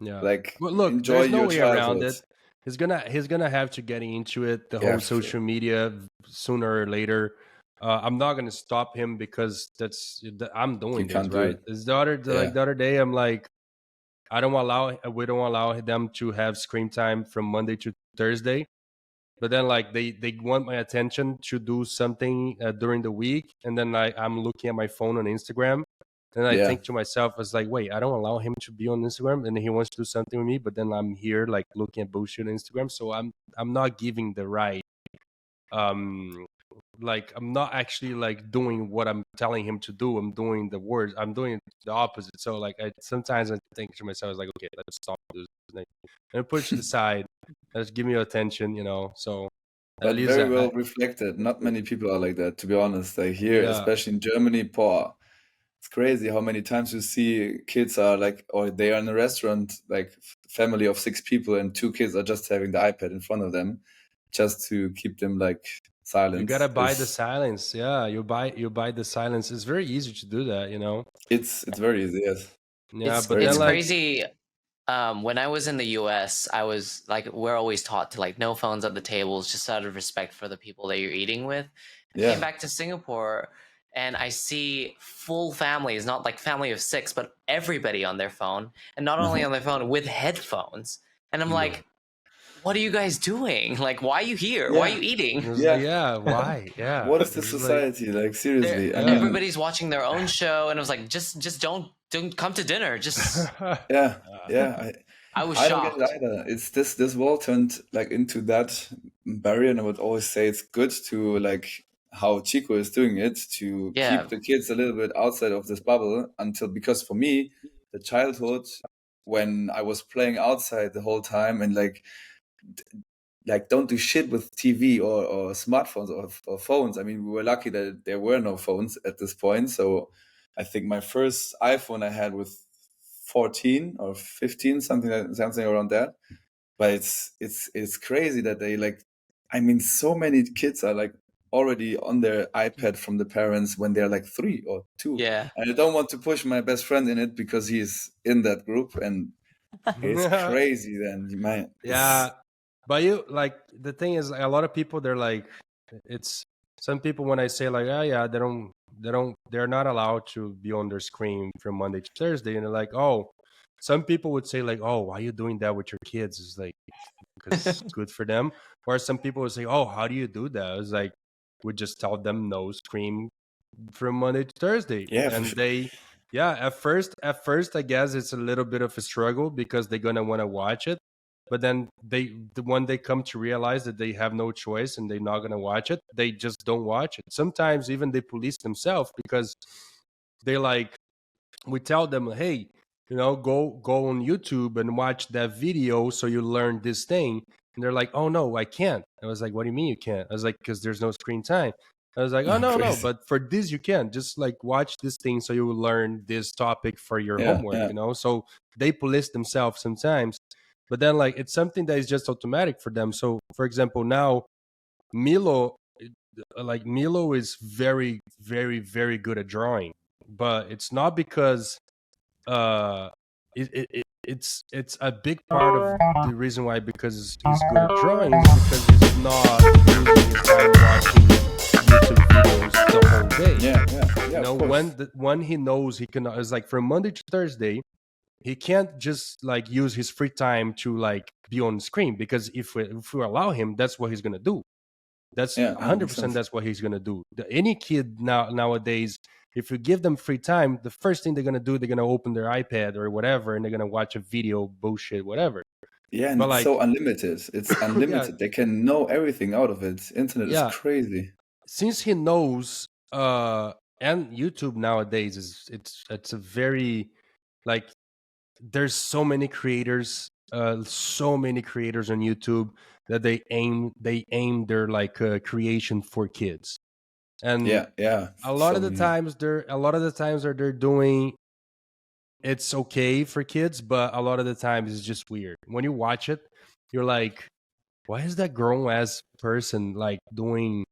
Yeah. like But look, enjoy there's no your way around childhood. it. He's gonna have to get into it, the Yeah, whole social media, sooner or later. I'm not gonna stop him because I'm you doing this, can't do right? it. It's Yeah, the other day, I'm like, we don't allow them to have screen time from Monday to Thursday. But then like they want my attention to do something during the week, and then I'm looking at my phone on Instagram. And I yeah, think to myself, I was like, wait, I don't allow him to be on Instagram, and he wants to do something with me, but then I'm here like looking at bullshit on Instagram. So I'm not giving the right um like I'm not actually like doing what I'm telling him to do. I'm doing the words. I'm doing the opposite. So like sometimes I think to myself, I was like, okay, let's stop this, and push it aside. Let's give me your attention, So at but least very well reflected. Not many people are like that, to be honest. Like here, yeah, especially in Germany, poor. It's crazy how many times you see kids are like, or they are in a restaurant, like family of 6 people, and 2 kids are just having the iPad in front of them, just to keep them like you silent. gotta buy the silence. Yeah, you buy the silence. It's very easy to do that. It's very easy. Yes, Yeah, it's but very then it's easy. like crazy. When I was in the US, I was like, we're always taught to like no phones at the tables, just out of respect for the people that you're eating with. I came Yeah, back to Singapore and I see full families, not like family of six, but everybody on their phone, and not only on their phone with headphones. And I'm Yeah. like, what are you guys doing? Like, why are you here? Why are yeah, you It eating? was like, yeah. yeah, why? Yeah. What is It's this just like, society like? Seriously, I yeah. mean, Everybody's watching their own show, and I was like, just don't come to dinner. Just yeah, Uh, yeah. I was I don't get it shocked. either. It's this world turned like into that barrier, and I would always say it's good to like how Chico is doing it to Yeah, keep the kids a little bit outside of this bubble until, because for me, the childhood when I was playing outside the whole time and like don't do shit with TV or smartphones or phones. I mean, we were lucky that there were no phones at this point. So I think my first iPhone I had with 14 or 15, something around that. But it's crazy that they like. I mean, so many kids are like already on their iPad from the parents when they're like 3 or 2. yeah. And I don't want to push my best friend in it because he's in that group and it's crazy. Then man, yeah. But you like the thing is a lot of people they're like it's some people when I say like, oh yeah, they're not allowed to be on their screen from Monday to Thursday, and they're like, oh, some people would say like, oh, why are you doing that with your kids? It's like because it's good for them. Or some people would say, oh, how do you do that? It's like we just tell them no screen from Monday to Thursday, yeah, for and sure. they, yeah, at first, I guess it's a little bit of a struggle because they're gonna want to watch it, but then when they come to realize that they have no choice and they're not gonna watch it, they just don't watch it. Sometimes even they police themselves because they like we tell them, hey, go on YouTube and watch that video so you learn this thing. And they're like, oh no, I can't. I was like, what do you mean you can't? I was like, because there's no screen time. I was like, oh no, no, Crazy. but for this you can just like watch this thing so you will learn this topic for your Yeah, homework, yeah, So they police themselves sometimes, but then like it's something that is just automatic for them. So for example, now Milo, Milo is very, very, very good at drawing, but it's not because uh it's a big part of the reason why because he's good at drawing is because he's not using his time watching YouTube videos the whole day. yeah, yeah, yeah. Of course. When he knows he can, it's like from Monday to Thursday, he can't just like use his free time to like be on screen because if we allow him, that's what he's gonna do. That's Yeah, yeah, makes 100%. sense. That's what he's gonna do. Any kid nowadays, if you give them free time, the first thing they're gonna do, they're gonna open their iPad or whatever, and they're gonna watch a video, bullshit, whatever. Yeah, and But it's like, so unlimited. It's yeah, unlimited. They can know everything out of it. Internet is yeah. crazy. Since he knows, and YouTube nowadays it's a very like there's so many creators on YouTube that they aim their like creation for kids. And Yeah, yeah. a lot So of the many. times that they're doing it's okay for kids, but a lot of the times it's just weird. When you watch it, you're like, why is that grown ass person like doing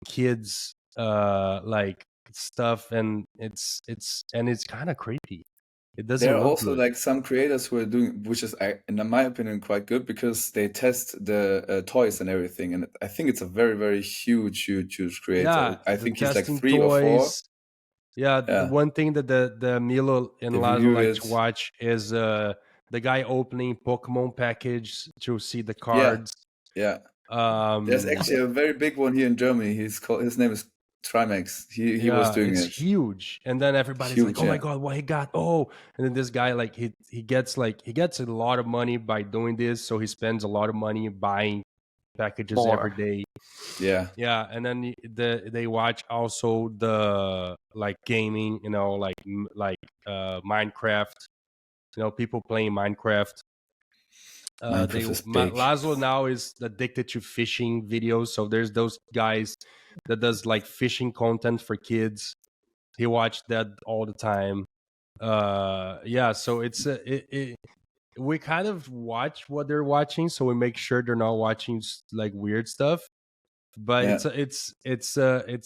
kids like stuff, and it's kind of creepy. It There doesn't are look also good. like some creators who are doing, which is, in my opinion, quite good because they test the toys and everything. And I think it's a very, very huge creator. Yeah, I the think he's like testing 3 or 4. toys. Yeah, the Yeah, one thing that the Milo and they Lazo review like to it. watch is the guy opening Pokemon package to see the Yeah, cards. yeah. There's Um, actually a very big one here in Germany. His name is Trimax. He was yeah, doing it's it. huge, and then everybody's like, Huge, "Oh my yeah. god, what he got!" Oh, and then this guy like he gets a lot of money by doing this, so he spends a lot of money buying packages every More. day. Yeah, Yeah, and then they watch also the like gaming, Minecraft. People playing Minecraft. Minecraft is big. Laszlo now is addicted to fishing videos. So there's those guys that does like fishing content for kids. He watched that all the time. Yeah, so we kind of watch what they're watching, so we make sure they're not watching like weird stuff. But Yeah, it's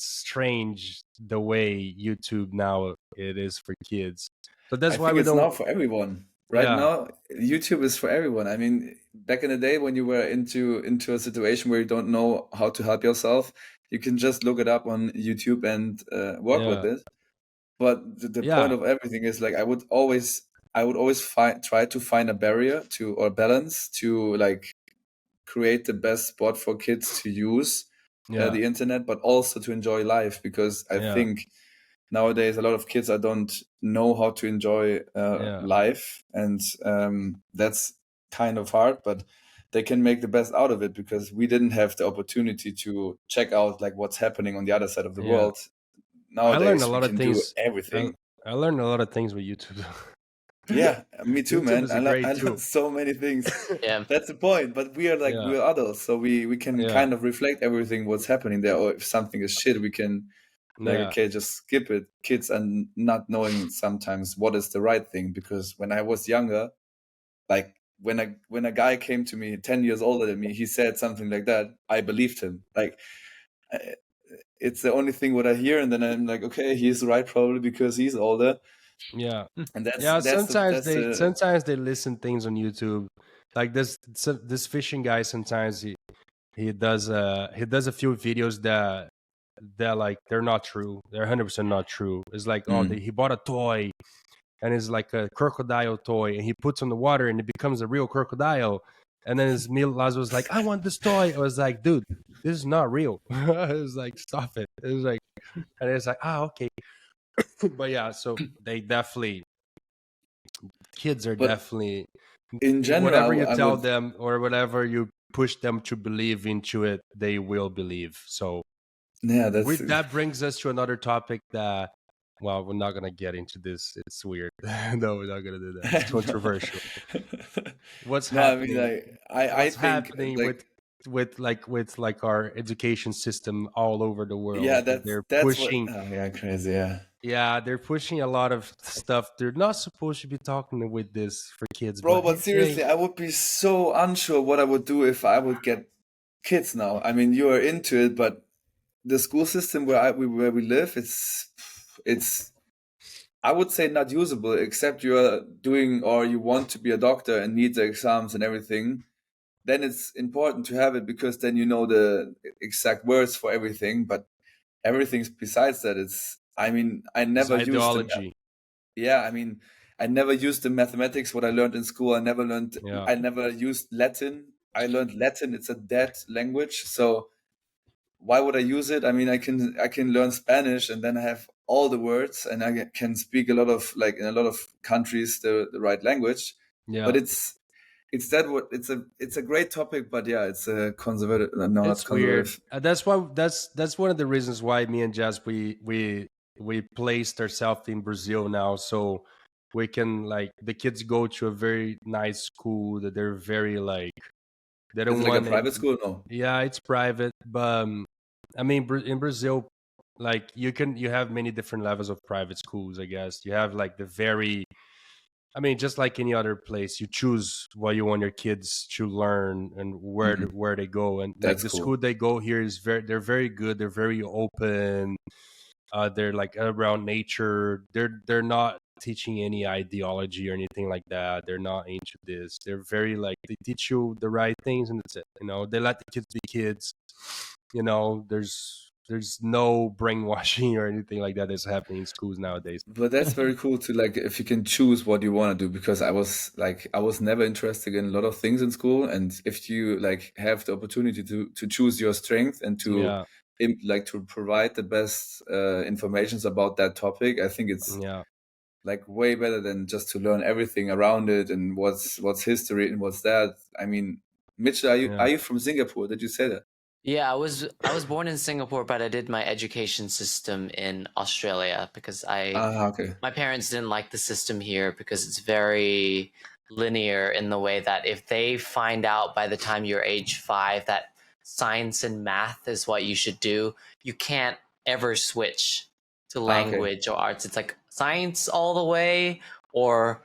strange the way YouTube now it is for kids. So I that's why think we it's don't. now for everyone. right Yeah. now YouTube is for everyone. I mean, back in the day when you were into a situation where you don't know how to help yourself, you can just look it up on YouTube and work with Yeah. it. But the point Yeah. of everything is like I would always try to find a barrier to or balance to like create the best spot for kids to use Yeah. the internet, but also to enjoy life, because I Yeah. think nowadays a lot of kids don't know how to enjoy Yeah. life, and that's kind of hard, but they can make the best out of it because we didn't have the opportunity to check out like what's happening on the other side of the Yeah. world. I learned a Nowadays we lot of can do things. I, everything. I learned a lot of things with YouTube. Yeah, me too, YouTube man. is I, a I great learned tool. so many things. Yeah. That's the point. But we are like Yeah. we're adults, so we can Yeah. kind of reflect everything what's happening there. Or if something is shit, we can like, Yeah. okay, just skip it. Kids are not knowing sometimes what is the right thing, because when I was younger, like when a guy came to me 10 years older than me, he said something like that, I believed him. Like I- it's the only thing what I hear, and then I'm like, okay, he's right probably because he's older, Yeah. and that's Yeah. that's the Sometimes that's they the sometimes they listen things on YouTube. Like this fishing guy. Sometimes he does a few videos that like they're not true. They're 100% not true. It's like, oh, mm. he bought a toy and it's like a crocodile toy, and he puts on the water and it becomes a real crocodile. And then his meal Laz was like, I want this toy. I was like, dude, this is not real. It was like, stop it. It was like, and it's like, okay. But yeah, so they definitely, kids are But definitely, in general, whatever you I tell would them or whatever you push them to believe into it, they will believe. So yeah, that's that brings us to another topic that, well, we're not gonna get into this. It's weird. No, we're not gonna do that. It's no. controversial. What's No, I mean happening? like I What's think happening like with our education system all over the yeah, world? that's They're that's what pushing, oh yeah, crazy, yeah. yeah, they're pushing a lot of stuff. They're not supposed to be talking with this for kids, Bro, but but hey, seriously, I would be so unsure what I would do if I would get kids now. I mean, you are into it, but the school system where we live, it's I would say not usable, except you are doing or you want to be a doctor and need the exams and everything. Then it's important to have it because then you know the exact words for everything. But everything besides that, it's I mean, I it's never used them. ideology. Yeah, I mean, I never used the mathematics what I learned in school. Yeah, I never used Latin. I learned Latin. It's a dead language. So why would I use it? I mean, I can learn Spanish and then I have all the words and I can speak a lot of like in a lot of countries the right language. But yeah. it's that what it's a great topic, but yeah, it's a conservative. No, not It's weird. conservative. That's why that's one of the reasons why me and Jazz we placed ourselves in Brazil now, so we can, like, the kids go to a very nice school that they're very like, they Is don't it like a want any. private school? No. Yeah, it's private, but I mean, in Brazil, like, you have many different levels of private schools. I guess you have like the very, I mean, just like any other place, you choose what you want your kids to learn and Mm, where they go. And like that's the cool. school they go here is they're very good. They're very open. They're like around nature. They're not teaching any ideology or anything like that. They're not into this. They're very like, they teach you the right things and that's it. They let the kids be kids. There's no brainwashing or anything like that that's happening in schools nowadays. But that's very cool to like if you can choose what you want to do, because I was never interested in a lot of things in school, and if you like have the opportunity to choose your strength and to Yeah, like to provide the best informations about that topic, I think it's yeah, like way better than just to learn everything around it and what's history and what's that. I mean, Mitchell, are you yeah. are you from Singapore? Did you say that? Yeah, I was born in Singapore, but I did my education system in Australia because I Ah, okay. my parents didn't like the system here because it's very linear in the way that if they find out by the time you're age 5 that science and math is what you should do, you can't ever switch to Ah, okay. language or arts. It's like science all the way or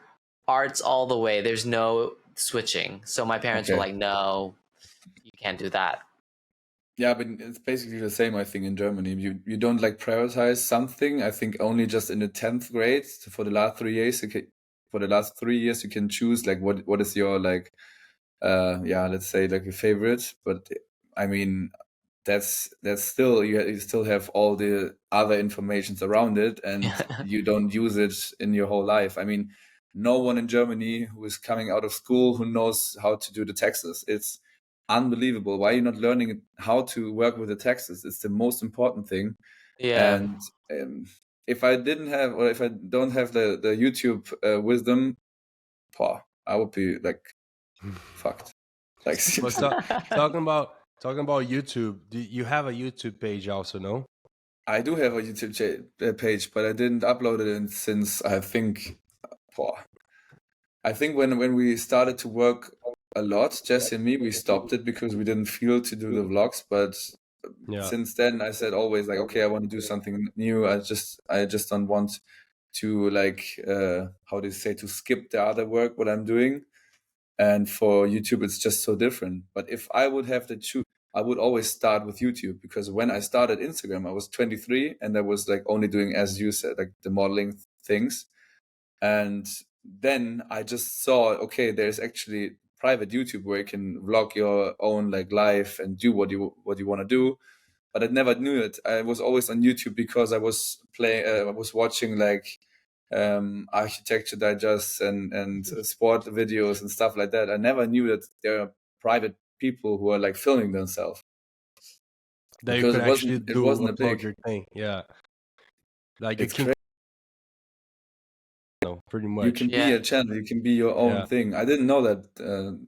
arts all the way. There's no switching. So my parents were Okay. like, "No, you can't do that." Yeah, but it's basically the same, I think, in Germany. You don't like prioritize something. I think only just in the 10th grade for the last 3 years. Okay, for the last 3 years, you can choose like what is your like let's say like your favorite. But I mean, that's still you still have all the other informations around it, and you don't use it in your whole life. I mean, no one in Germany who is coming out of school who knows how to do the taxes. It's unbelievable. Why are you not learning how to work with the taxes? It's the most important thing. Yeah. And if I didn't have, or if I don't have the YouTube wisdom, I would be like fucked. Like Well, seriously. talking about YouTube. Do you have a YouTube page also? No. I do have a YouTube page, but I didn't upload it since I think, I think when we started to work a lot, Jesse and me, we stopped it because we didn't feel to do the vlogs. But Yeah. since then, I said always like, okay, I want to do something new. I just don't want to like how do you say, to skip the other work what I'm doing. And for YouTube, it's just so different. But if I would have to choose, I would always start with YouTube, because when I started Instagram, I was 23 and I was like only doing, as you said, like the modeling things. And then I just saw, okay, there's actually private YouTube where you can vlog your own like life and do what you want to do. But I never knew it. I was always on YouTube because I was I was watching like architecture digests and sport videos and stuff like that. I never knew that there are private people who are like filming themselves, That you because could actually it do wasn't a upload big. your thing. Yeah. Like you It's can, crazy. pretty You much. can be Yeah. a channel. You can be your own Yeah. thing. I didn't know that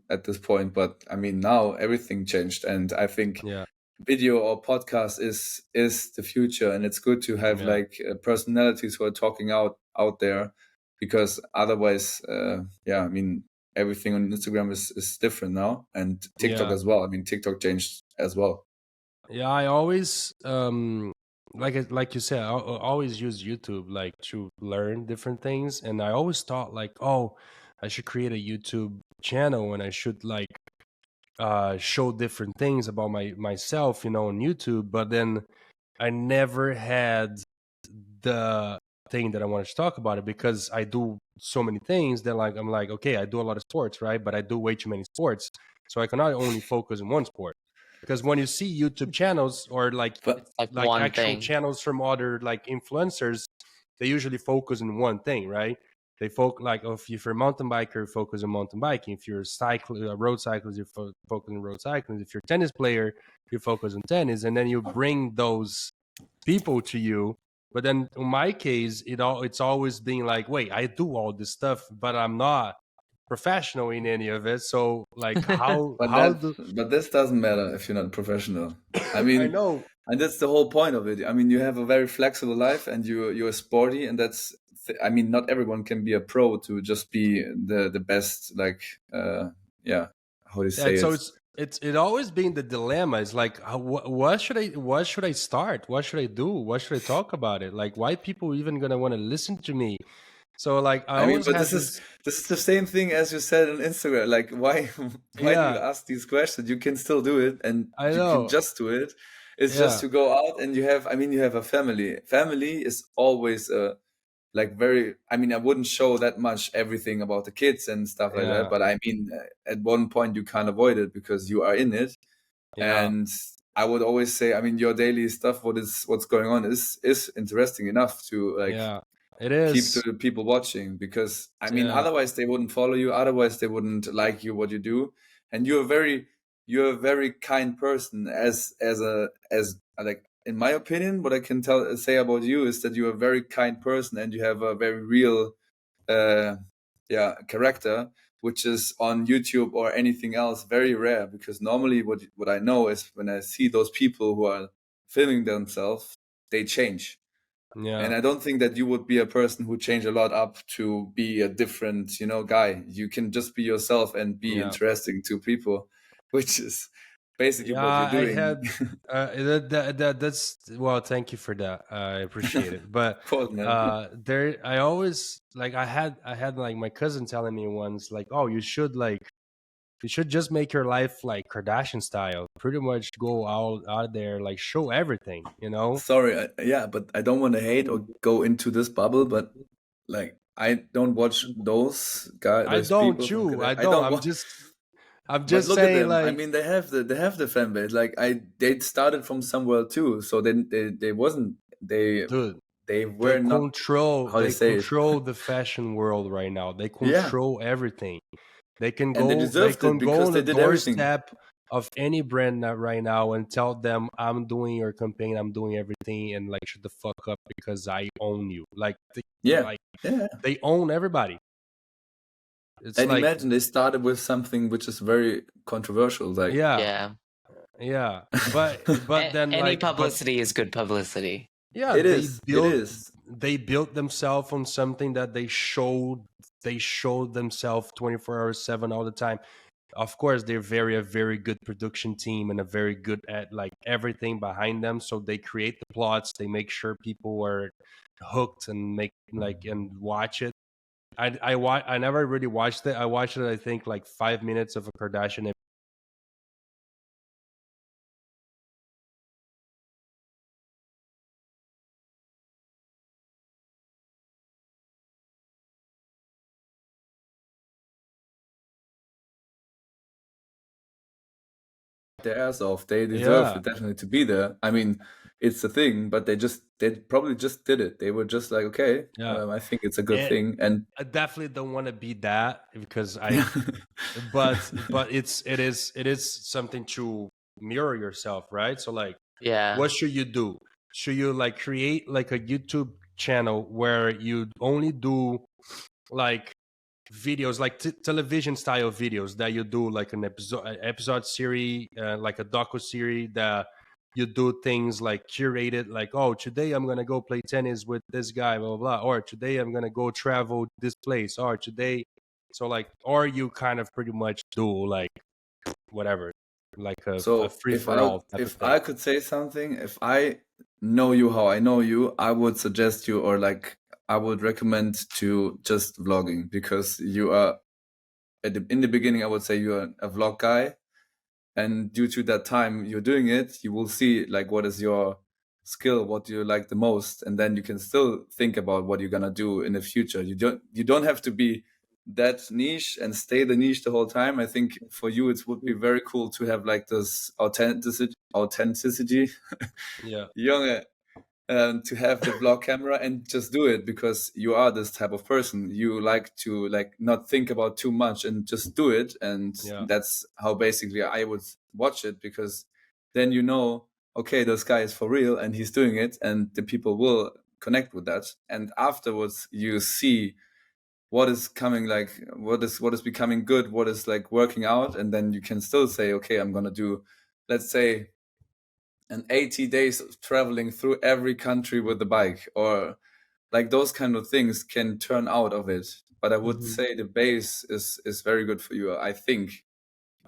at this point, but I mean now everything changed, and I think Yeah. video or podcast is the future, and it's good to have Yeah. like personalities who are talking out there, because otherwise I mean, everything on Instagram is different now, and TikTok Yeah. as well. I mean, TikTok changed as well. Yeah, I always like you said, I always use YouTube like to learn different things, and I always thought like, oh, I should create a YouTube channel and I should like show different things about myself, on YouTube. But then I never had the thing that I wanted to talk about it, because I do so many things that like I'm like, okay, I do a lot of sports, right? But I do way too many sports, so I cannot only focus on one sport. Because when you see YouTube channels or like But It's like one actual thing. channels from other like influencers, they usually focus on one thing, right? They focus like, if you're a mountain biker, focus on mountain biking. If you're a road cyclist, you focus on road cycling. If you're a tennis player, you focus on tennis, and then you bring those people to you. But then in my case, it's always being like, wait, I do all this stuff, but I'm not professional in any of it. So like, how but how that do but this doesn't matter if you're not professional. I I mean, know? and that's the whole point of it. I mean, you have a very flexible life, and you're sporty, and that's. I mean, not everyone can be a pro to just be the best. Like, yeah, how do you say And so it? it's always been the dilemma. It's like, what should I start? What should I do? What should I talk about it? Like, why people even gonna want to listen to me? So like, I I mean, always but had this this. is the same thing as you said on Instagram. Like, why why do you Yeah, ask these questions? You can still do it, and I you can know. just do it. It's just Yeah, to go out, and you have. I mean, you have a family. Family is always like very. I mean, I wouldn't show that much everything about the kids and stuff like that. yeah, But I mean, at one point you can't avoid it because you are in it. yeah, And I would always say, I mean, your daily stuff, what's going on is interesting enough to like yeah. It keep is. the people watching, because I mean, Yeah, otherwise they wouldn't follow you, otherwise they wouldn't like you what you do. And you're a very kind person, as like, in my opinion, what I can say about you is that you're a very kind person, and you have a very real uh character, which is on YouTube or anything else very rare. Because normally what I know is, when I see those people who are filming themselves, they change. And yeah, I don't think that you would be a person who change a lot up to be a different, guy. You can just be yourself and be yeah. interesting to people, which is basically Yeah, what you're I doing. had that's well, thank you for that. I appreciate it. But Of course, man. there I always like I had like my cousin telling me once like, "Oh, you should just make your life like Kardashian style. Pretty much go out there like show everything, you know?" Sorry, yeah, but I don't want to hate or go into this bubble, but like, I don't watch I those don't people from chew. Quebec. I I don't. don't watch. I'm But just look at saying, them. I like, mean, they have the fan base. Like they started from somewhere too. So then they wasn't dude, they were not, how they they say it. control the fashion world right now. They Yeah, control everything. and they They deserved it can go because on they the did everything. doorstep of any brand right now and tell them, I'm doing your campaign, I'm doing everything, and like shut the fuck up because I own you. Yeah, Like yeah. they own everybody. It's And like, imagine they started with something which is very controversial. Like, yeah, Yeah. yeah. But then Any like but publicity is good publicity. yeah, it is, it is. they built themselves on something that they showed themselves 24 hours 7 all the time. Of course, they're a very good production team and a very good at like everything behind them. So they create the plots, they make sure people are hooked and make like and watch it. I never really watched it. I watched it, I think, like 5 minutes of a Kardashian. Their ass off. They deserve Yeah, it definitely to be there. I mean, it's the thing, but they probably just did it. They were just like, okay, yeah. I think it's a good thing. And I definitely don't want to be that because yeah, but it is something to mirror yourself, right? So like, Yeah. what should you do? Should you like create like a YouTube channel where you only do like videos, like television style videos that you do like an episode series, like a docu series that you do things like curated, like, oh, today I'm gonna go play tennis with this guy, blah blah blah, or today I'm gonna go travel this place, or today, so like, or you kind of pretty much do like whatever, like a so free for all type of if thing. I could say something, if I know you how I know you, I would suggest you, or like I would recommend to just vlogging, because you are in the beginning I would say you're a vlog guy, and due to that time you're doing it, you will see like what is your skill, what do you like the most, and then you can still think about what you're gonna do in the future. You don't have to be that niche and stay the niche the whole time. I think for you it would be very cool to have like this authenticity. Yeah, Junge, to have the vlog camera and just do it, because you are this type of person. You like to like not think about too much and just do it, and yeah, that's how basically I would watch it, because then you know, okay, this guy is for real and he's doing it, and the people will connect with that. And afterwards you see what is coming, like what is becoming good, what is like working out, and then you can still say, okay, I'm gonna do, let's say, and 80 days of traveling through every country with the bike, or like those kind of things can turn out of it. But I would hmm. say the base is very good for you, I think,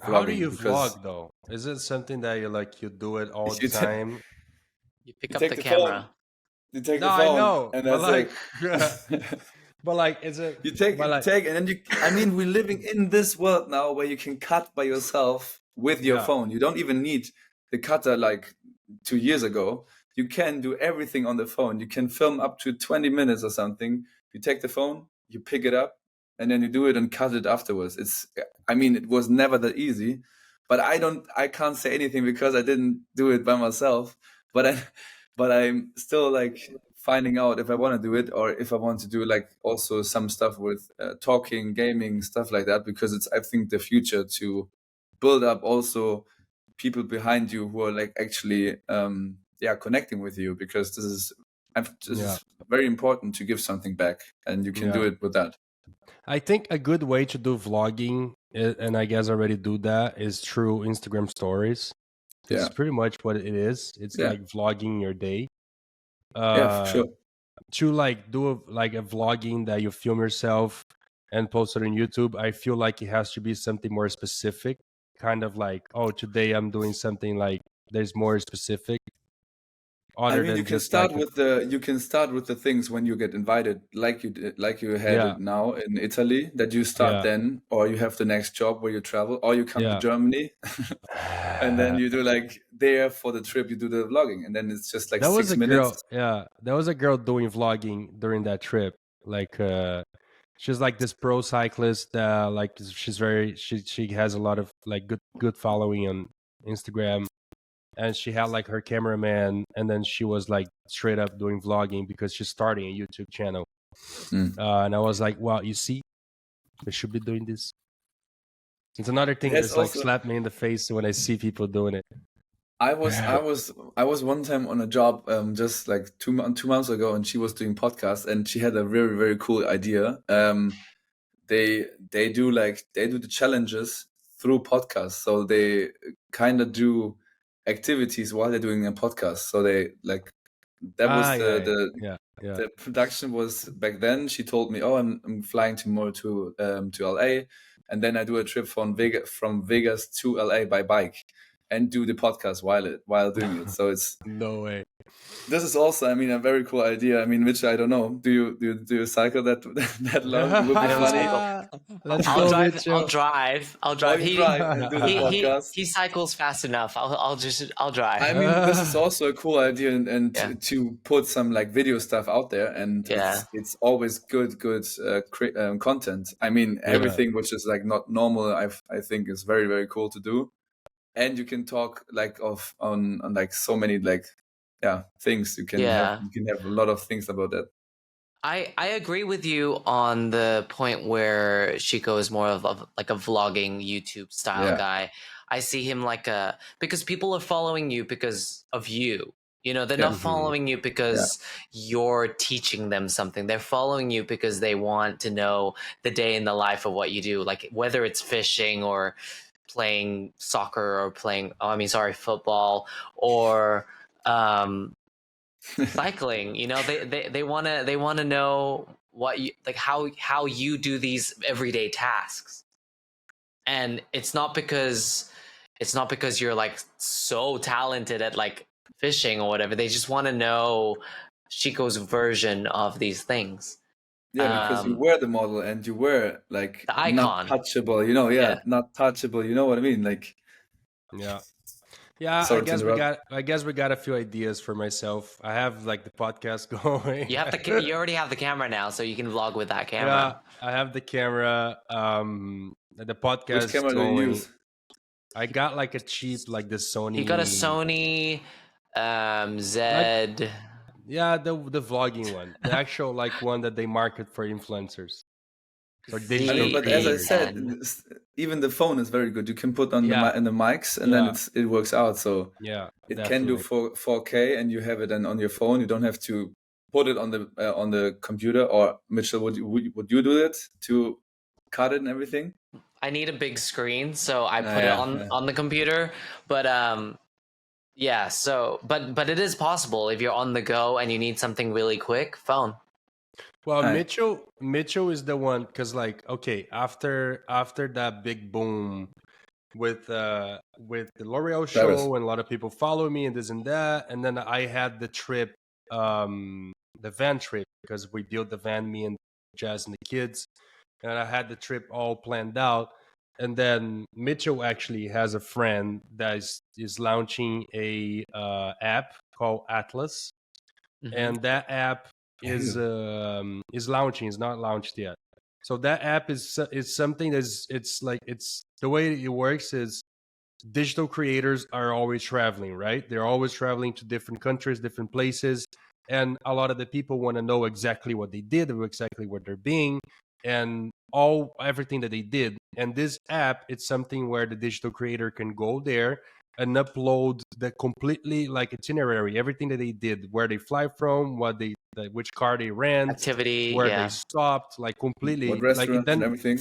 How do vlogging, you because vlog though? Is it something that you like, you do it all the you, ta- time? You pick you up take the the phone, camera. you take No, the I phone, know, and but that's like, it. but like, is it? You take But you like, take, and then you, I mean, we're living in this world now where you can cut by yourself with your yeah, phone. You don't even need the cutter like 2 years ago. You can do everything on the phone. You can film up to 20 minutes or something. You take the phone, you pick it up, and then you do it and cut it afterwards. It's, I mean, it was never that easy, but I can't say anything because I didn't do it by myself. But but I'm still like finding out if I want to do it, or if I want to do like also some stuff with talking, gaming, stuff like that, because it's, I think, the future to build up also people behind you who are like actually yeah, connecting with you, because this yeah, is very important to give something back, and you can do yeah. it with that. I think a good way to do vlogging, and I guess already do that, is through Instagram stories. It's Yeah, pretty much what it is. It's yeah, like vlogging your day. yeah, for Uh, sure. to like do like a vlogging that you film yourself and post it on YouTube, I feel like it has to be something more specific. Kind of like, oh, today I'm doing something like, there's more specific, I other mean, than just like, you can start with the things when you get invited, like you did, like you had yeah, it now in Italy, that you start yeah, then, or you have the next job where you travel, or you come to yeah. Germany, and then you do like there for the trip, you do the vlogging, and then it's just like That was a 6 girl. minutes. Yeah, there was a girl doing vlogging during that trip. Like, She's like this pro cyclist. Like she has a lot of like good following on Instagram, and she had like her cameraman, and then she was like straight up doing vlogging because she's starting a YouTube channel. And I was like, wow, you see, we should be doing this. It's another thing There's that's like also slapped me in the face when I see people doing it. I was one time on a job just like 2 months ago, and she was doing podcasts, and she had a very very cool idea. They do the challenges through podcasts, so they kind of do activities while they're doing a podcast. So they like that was Yeah. the production was back then. She told me, "Oh, I'm flying tomorrow to LA, and then I do a trip from Vegas to LA by bike, and do the podcast while doing it." So it's No way. this is also, I mean, a very cool idea. I mean, which I don't know. Do you cycle that that long? It would be I don't funny. cycle. Let's I'll go, drive. Mitchell. I'll drive. I'll Oh, drive. you drive and do the podcast. He cycles fast enough. I'll drive. I mean, this is also a cool idea, and Yeah. to put some like video stuff out there, and Yeah. it's always good content. I mean, everything which is like not normal, I think is very very cool to do, and you can talk like on like so many like things. You can Yeah. have a lot of things about that. I agree with you on the point where Chico is more of like a vlogging YouTube style Yeah. guy. I see him like because people are following you because of you. You know, they're Yeah. not following you because you're teaching them something. They're following you because they want to know the day in the life of what you do, like whether it's fishing or playing soccer or football or cycling. You know, they want to know what you like, how you do these everyday tasks. And it's not because you're like so talented at like fishing or whatever. They just want to know Chico's version of these things. Yeah, because you were the model and you were like The not icon. touchable, Yeah. not touchable. You know what I mean? Like, Yeah. sorry I to guess interrupt. I guess we got a few ideas for myself. I have like the podcast going. You have you already have the camera now, so you can vlog with that camera. Yeah, I have the camera. The podcast Which camera do you going. use? I got like a cheap, like the Sony. He got a Sony Z. Yeah, the vlogging one, the actual like one that they market for influencers. For I know, digital but as I said, creators. even the phone is very good. You can put on Yeah. the mics, and then Yeah. it works out. So Yeah, it can do definitely. 4K, and you have it then on your phone. You don't have to put it on the computer. Or Mitchell, would you do it to cut it and everything? I need a big screen, so I put it Yeah. on the computer. But yeah. So but it is possible if you're on the go and you need something really quick. Phone. Well, Right. Mitchell is the one because like okay, after that big boom with the L'Oreal show Travis. and a lot of people follow me and this and that, and then I had the trip, the van trip because we built the van, me and Jazz and the kids, and I had the trip all planned out. And then Mitchell actually has a friend that is launching a app called Atlas, and that app is launching. It's not launched yet. So that app is something that's it's the way it works is digital creators are always traveling, right? They're always traveling to different countries, different places, and a lot of the people want to know exactly what they did, or exactly what they're being, and everything that they did. And this app, it's something where the digital creator can go there and upload the completely like itinerary, everything that they did, where they fly from, which car they rent, Activity. where they Yeah. stopped, like completely, What like restaurants and then everything?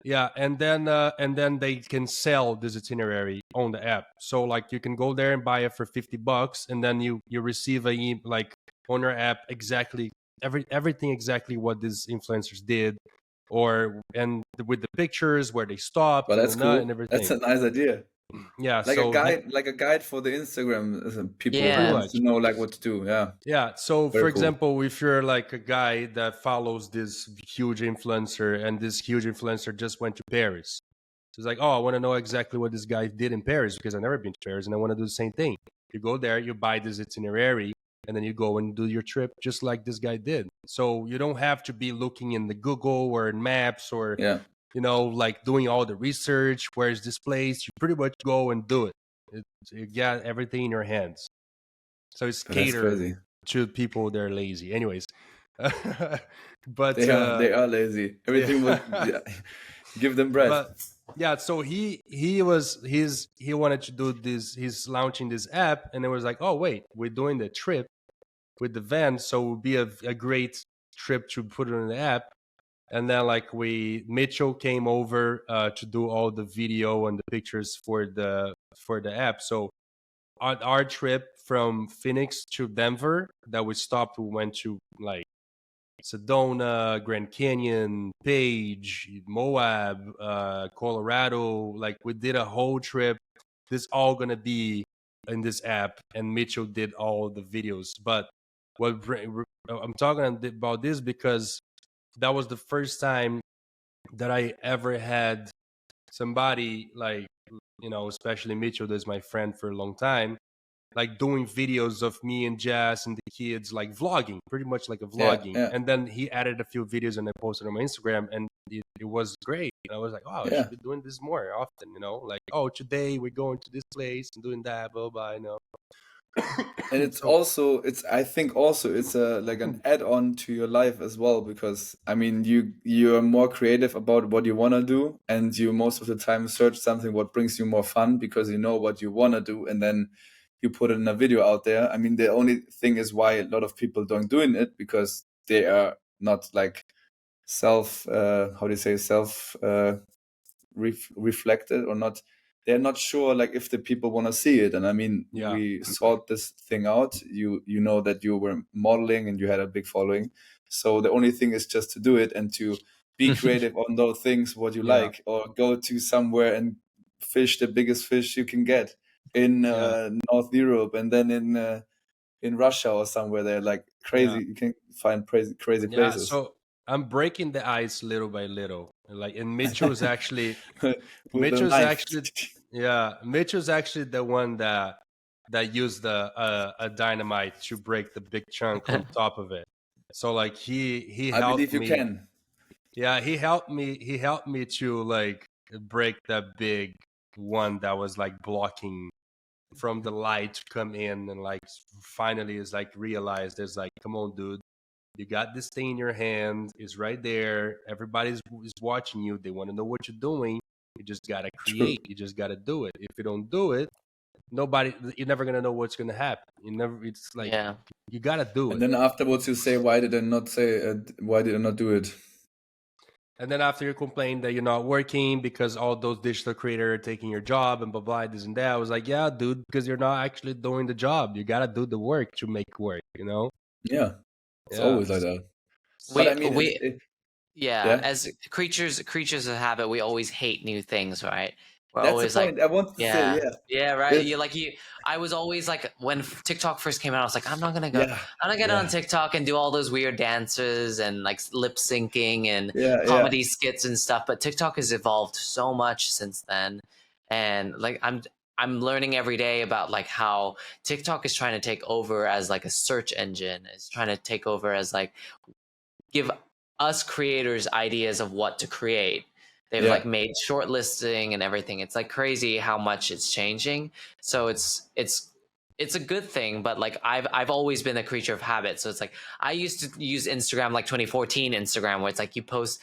yeah, and then they can sell this itinerary on the app. So like you can go there and buy it for $50, and then you receive like on your app exactly everything exactly what these influencers did, and with the pictures where they stopped Well, that's cool. and That's everything. a nice idea. Yeah, Like a so guide, like a guide for the Instagram people who Yeah. wants to know like what to do. Yeah. yeah. So, Very for cool. example, if you're like a guy that follows this huge influencer, and this huge influencer just went to Paris, so it's like, oh, I want to know exactly what this guy did in Paris because I've never been to Paris, and I want to do the same thing. You go there, you buy this itinerary, and then you go and do your trip just like this guy did. So you don't have to be looking in the Google or in maps or Yeah. like doing all the research. Where's this place? You pretty much go and do it. You got everything in your hands. So it's But that's catered crazy. to people that are lazy. Anyways, but They are lazy. Everything was yeah. give them bread. But yeah, so he wanted to do this. He's launching this app, and it was like, oh wait, we're doing the trip with the van, so it would be a great trip to put it in the app. And then like Mitchell came over to do all the video and the pictures for the app. So on our trip from Phoenix to Denver that we stopped, we went to like Sedona, Grand Canyon, Page, Moab, Colorado. Like we did a whole trip. This all gonna be in this app, and Mitchell did all the videos. But I'm talking about this because that was the first time that I ever had somebody like, especially Mitchell, that's my friend for a long time, like doing videos of me and Jazz and the kids, like vlogging, pretty much like a Yeah, vlogging. yeah, And then he added a few videos and I posted on my Instagram, and it was great. I was like, wow, I yeah. should be doing this more often, like, oh, today we're going to this place and doing that, blah, blah, And it's So, also I think also it's a like an add-on to your life as well, because I mean you are more creative about what you want to do, and you most of the time search something what brings you more fun because you know what you want to do, and then you put it in a video out there. I mean, the only thing is why a lot of people don't doing it, because they are not like self how do you say self reflected, or not, they're not sure like if the people want to see it. And I mean, yeah, we sought this thing out. You know that you were modeling and you had a big following, so the only thing is just to do it and to be creative on those things what you yeah, like, or go to somewhere and fish the biggest fish you can get in yeah, North Europe, and then in Russia or somewhere there, like yeah, crazy, you can find crazy yeah. places. So I'm breaking the ice little by little. Like, and Mitchell's actually, With a Mitchell's knife. actually, yeah, Mitchell's actually the one that used a dynamite to break the big chunk on top of it. So like he I helped believe you me. can. Yeah, he helped me. He helped me to like break that big one that was like blocking from the light to come in, and like finally is like realized there's like, come on, dude, you got this thing in your hand. It's right there. Everybody's is watching you. They want to know what you're doing. You just gotta True. create. You just gotta do it. If you don't do it, you're never gonna know what's gonna happen. You never. It's like Yeah. you gotta do And it. then afterwards you say, why did I not say? Why did I not do it? And then after you complain that you're not working because all those digital creators are taking your job and blah blah this and that, I was like, yeah, dude, because you're not actually doing the job. You gotta do the work to make work. Yeah, it's Yeah. always like that. But We I mean, we yeah, yeah, as creatures of habit, we always hate new things, right? We're that's the always like, point. I want to say, yeah, yeah, yeah, right. this, You like you. I was always like, when TikTok first came out, I was like, yeah, I'm not gonna get on yeah, TikTok and do all those weird dances and like lip syncing and yeah, yeah, comedy skits and stuff. But TikTok has evolved so much since then, and like I'm learning every day about like how TikTok is trying to take over as like a search engine. It's trying to take over as like give us creators ideas of what to create. They've yeah, like made shortlisting and everything. It's like crazy how much it's changing. So it's a good thing, but like I've always been a creature of habit. So it's like I used to use Instagram like 2014 Instagram, where it's like you post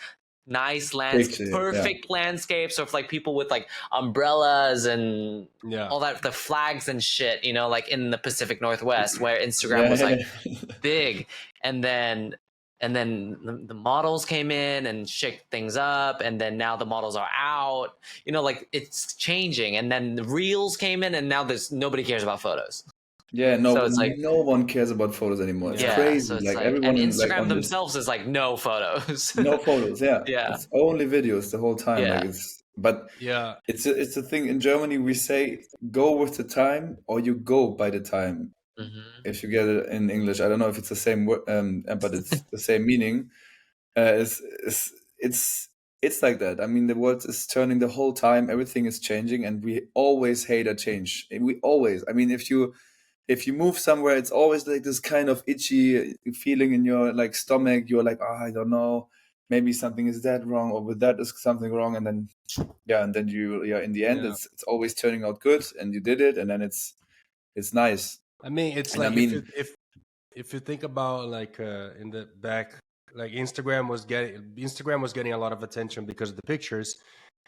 nice picture, yeah, perfect landscapes of like people with like umbrellas and Yeah. all that, the flags and shit, like in the Pacific Northwest, where Instagram was like yeah, big. And then the models came in and shook things up, and then now the models are out, like it's changing. And then the reels came in, and now there's nobody cares about photos. yeah. No, So it's like, no one cares about photos anymore. It's Yeah. yeah, so crazy. it's Like like, and everyone like Instagram on this, themselves is like no photos. no photos. Yeah, Yeah, it's only videos the whole time. Like yeah. it's, but Yeah. it's a thing in Germany. We say go with the time, or you go by the time. Hmm. If you get it in English, I don't know if it's the same word, but it's the same meaning. It's it's like that. I mean, the world is turning the whole time. Everything is changing, and we always hate a change. We always. I mean, if you if you move somewhere, it's always like this kind of itchy feeling in your like stomach. You're like, oh, I don't know, maybe something is that wrong, or with that is something wrong, and then and then in the end, Yeah. it's always turning out good, and you did it, and then it's nice. I mean, it's And I like mean, if you think about like in the back, like Instagram was getting a lot of attention because of the pictures,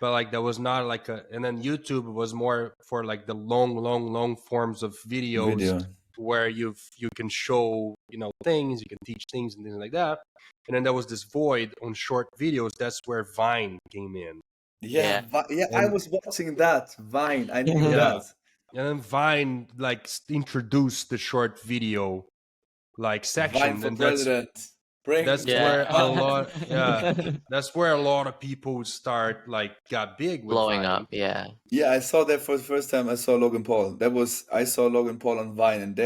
but like there was not like and then YouTube was more for like the long forms of videos video. where you can show things, you can teach things and things like that. And then there was this void on short videos. That's where Vine came in. Yeah, yeah. I And was watching that Vine. I knew yeah, that. and then Vine like introduced the short video like Vine section, for and president. Bring that's Vine where a Yeah. lot that's where a lot of people start like got big with Blowing Vine. up. Yeah. Yeah, I saw that for the first time. I saw Logan Paul. I saw Logan Paul on Vine, and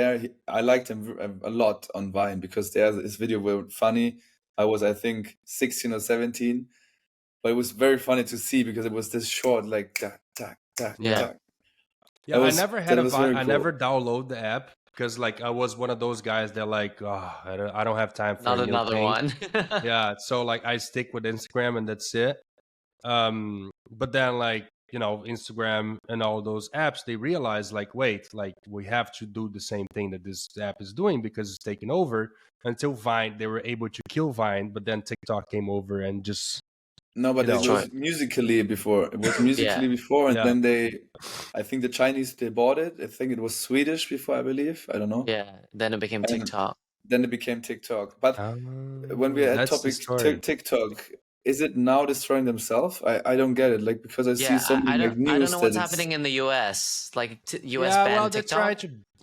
I liked him a lot on Vine because his video were funny. I was, I think, 16 or 17, but it was very funny to see because it was this short, like tack, tack, tack, Yeah. tack. Yeah, I never had that a was Vine. very I cool. never download the app because like I was one of those guys that like, oh, I don't have time for Not a new another thing. one. Yeah, so like I stick with Instagram and that's it. But then like Instagram and all those apps, they realize like, wait, like we have to do the same thing that this app is doing because it's taken over. Until Vine, they were able to kill Vine, but then TikTok came over and just No, but it Destroy was it. Musically before. It was Musically Yeah. before, and Yeah. then I think the Chinese, they bought it. I think it was Swedish before, I believe. I don't know. Yeah. Then it became And TikTok. then it became TikTok. But when we're at that's the topic story. TikTok, is it now destroying themselves? I don't get it. Like, because I see Yeah, so many like I don't news know that what's it's happening in the US. Like US Yeah, banned well, TikTok.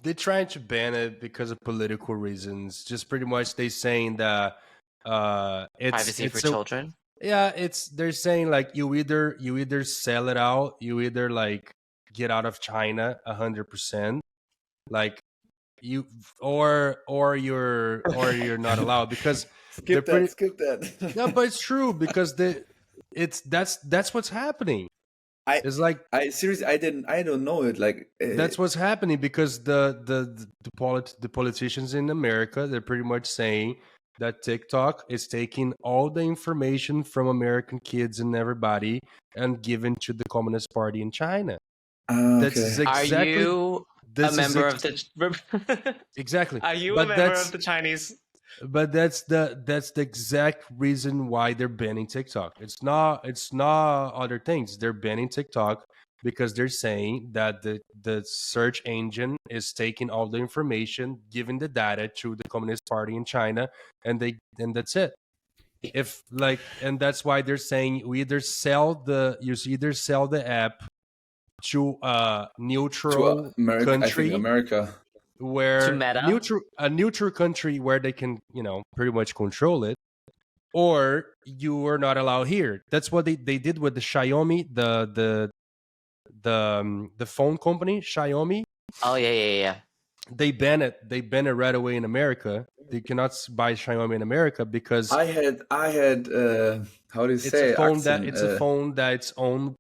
they're trying to ban it because of political reasons. Just pretty much they saying that Privacy for children. yeah, they're saying like you either sell it out, you either like get out of China 100%, like you or you're not allowed because they're pretty. skip that. No, but it's true because that's what's happening. I It's like I seriously, I don't know it. Like, that's what's happening because the politicians in America, they're pretty much saying that TikTok is taking all the information from American kids and everybody and giving to the Communist Party in China. That's okay. Are exactly you a this is member of the exactly. Are you a But member that's of the Chinese? but that's the exact reason why they're banning TikTok. It's not other things. They're banning TikTok because they're saying that the search engine is taking all the information, giving the data to the Communist Party in China, and that's it. If like, and that's why they're saying you either sell the app to a neutral To America, I think country America. where To Meta? a neutral country where they can pretty much control it, or you are not allowed here. That's what they did with the Xiaomi, the phone company Xiaomi. Oh yeah. They ban it right away in America. They cannot buy Xiaomi in America because I had how do you it's say, a phone that Aktien, that's owned.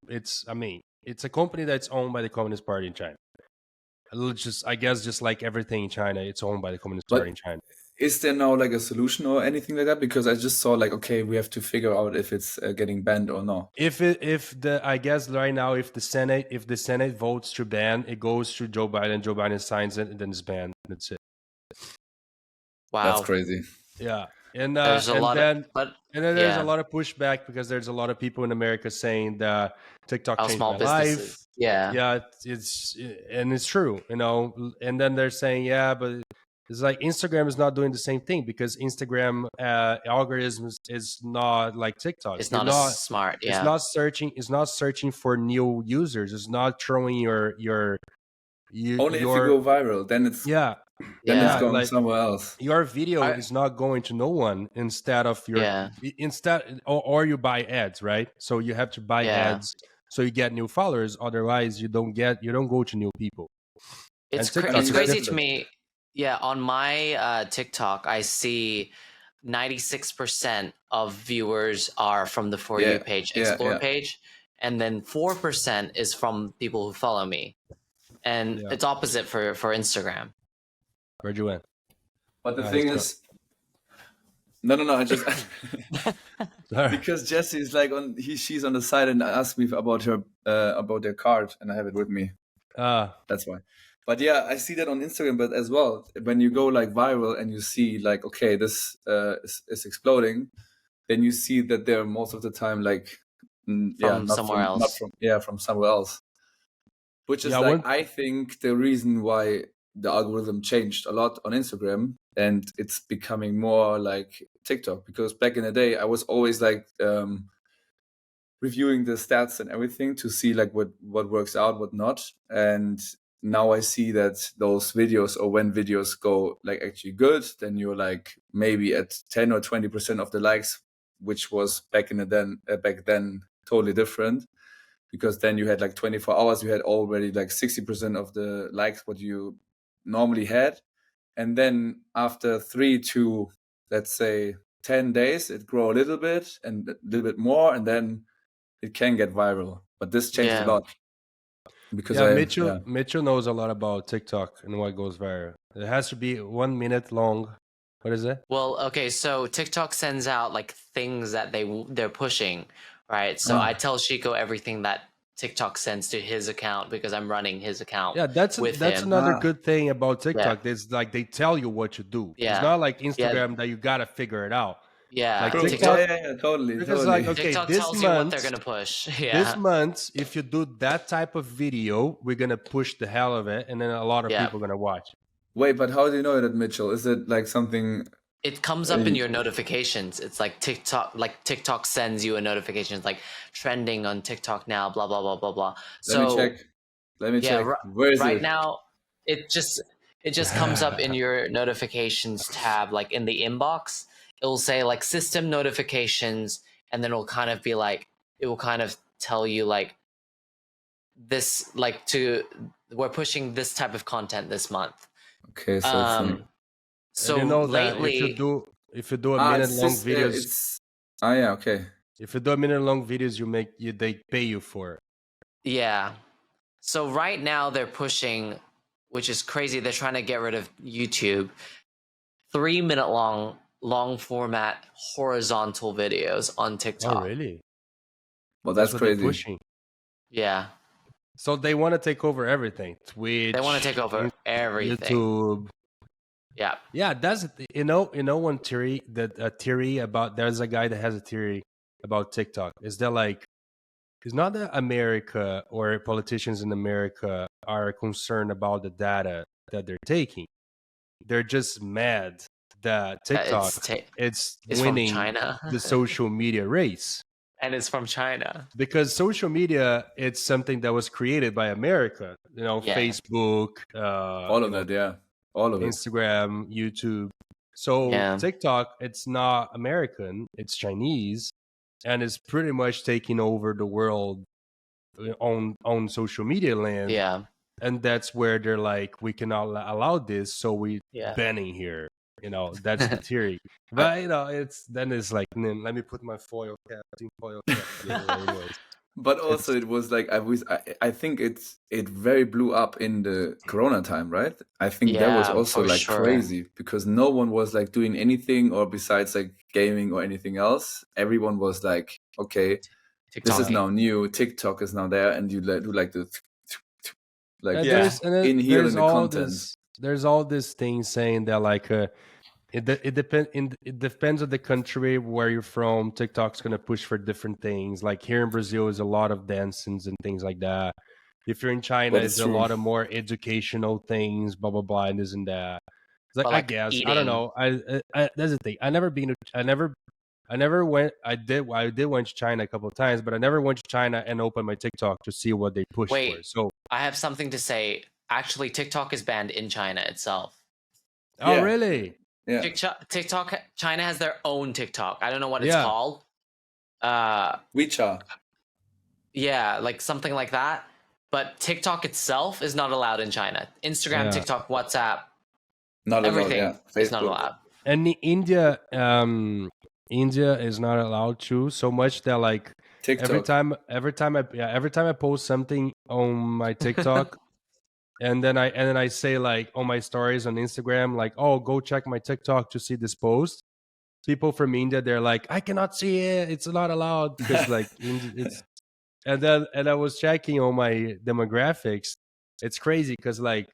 It's a company that's owned by the Communist Party in China. I guess just like everything in China, it's owned by the Communist Party in China. Is there now like a solution or anything like that? Because I just saw like, okay, we have to figure out if it's getting banned or not. I guess right now if the Senate votes to ban, it goes to Joe Biden. Joe Biden signs it, and then it's banned. That's it. Wow. That's crazy. Yeah, and There's a and lot then of, but and then there's yeah. a lot of pushback because there's a lot of people in America saying that TikTok changed small my life. businesses. Yeah. Yeah, it's true, And then they're saying, yeah, but it's like Instagram is not doing the same thing because Instagram algorithm is not like TikTok. It's not as smart. Yeah. It's not searching for new users. It's not showing your Only if you go viral, then it's yeah. then Yeah. it's going like, somewhere else. Your video is not going to no one instead of your Yeah. or you buy ads, right? So you have to buy Yeah. ads so you get new followers. Otherwise, you don't go to new people. It's TikTok it's is crazy different. to me. Yeah, on my TikTok, I see 96% of viewers are from the For You page, Explore page, and then 4% is from people who follow me. And it's opposite for Instagram. Where'd you went? But the Ah, thing is, no. I just Sorry. because Jesse is like she's on the side and asked me about her about their card, and I have it with me. That's why. But yeah, I see that on Instagram, but as well, when you go like viral and you see like, okay, this is exploding, then you see that they're most of the time like, From somewhere else. from somewhere else. Which is I think the reason why the algorithm changed a lot on Instagram and it's becoming more like TikTok. Because back in the day, I was always like reviewing the stats and everything to see like what works out, what not. And now I see that those videos, or when videos go like actually good, then you're like maybe at 10 or 20% of the likes, which was back then totally different. Because then you had like 24 hours, you had already like 60% of the likes what you normally had. And then after 3 to, let's say, 10 days, it grow a little bit and a little bit more, and then it can get viral. But this changed a lot. Because Mitchell knows a lot about TikTok and what goes viral. It has to be 1 minute long. What is it? Well, okay, so TikTok sends out like things that they're pushing, right? So I tell Chico everything that TikTok sends to his account because I'm running his account. Yeah, that's another good thing about TikTok. Yeah. It's like they tell you what to do. Yeah. It's not like Instagram that you gotta figure it out. Yeah, like TikTok, totally. Because like, okay, TikTok this tells month, you what they're gonna push. Yeah. This month, if you do that type of video, we're gonna push the hell of it, and then a lot of people are gonna watch. Wait, but how do you know that, Mitchell? Is it like something? It comes up in your notifications. It's like TikTok sends you a notification. It's like trending on TikTok now, blah blah blah blah blah. Let me check. Where is right it? now, it just comes up in your notifications tab, like in the inbox. It will say like system notifications, and then it'll kind of be like, it will kind of tell you like this, like we're pushing this type of content this month. Okay, so so you know lately, that if you do a minute long videos, okay. If you do a minute long videos, they pay you for it. Yeah. So right now they're pushing, which is crazy. They're trying to get rid of YouTube. 3-minute long format horizontal videos on TikTok. Oh, really? Well, that's crazy. Pushing. Yeah. So they want to take over everything. Twitch. They want to take over everything. YouTube. Yeah. Yeah, that's one theory about. There's a guy that has a theory about TikTok. Is that like, it's not that America or politicians in America are concerned about the data that they're taking. They're just mad that TikTok it's winning from China. the social media race. And it's from China. Because social media, it's something that was created by America. Facebook, all of that, all of Instagram, YouTube. So TikTok, it's not American, it's Chinese, and it's pretty much taking over the world on social media land. Yeah. And that's where they're like, we cannot allow this, so we banning here. That's the theory. But it's like, let me put my foil cap. But also it was like I think it very blew up in the Corona time, right? I think that was also like crazy because no one was like doing anything or besides like gaming or anything else. Everyone was like, okay, TikTok. This is now new. TikTok is now there, and you do like the inhaling the content. There's all these things saying that like it depends on the country where you're from. TikTok's gonna push for different things. Like here in Brazil is a lot of dancings and things like that. If you're in China, it's a lot of more educational things, blah blah blah, and this and that. Like, I guess eating. I don't know. I that's the thing. I never went. I did went to China a couple of times, but I never went to China and opened my TikTok to see what they push for. So I have something to say. Actually, TikTok is banned in China itself. Oh, really? Yeah. TikTok, China has their own TikTok. I don't know what it's called. WeChat. Yeah, like something like that. But TikTok itself is not allowed in China. Instagram, TikTok, WhatsApp, everything is not allowed. And India is not allowed to, so much that like TikTok. every time I post something on my TikTok, and then I say like on my stories on Instagram, like, oh, go check my TikTok to see this post. People from India, they're like, I cannot see it. It's not allowed because like it's. And I was checking on my demographics. It's crazy because like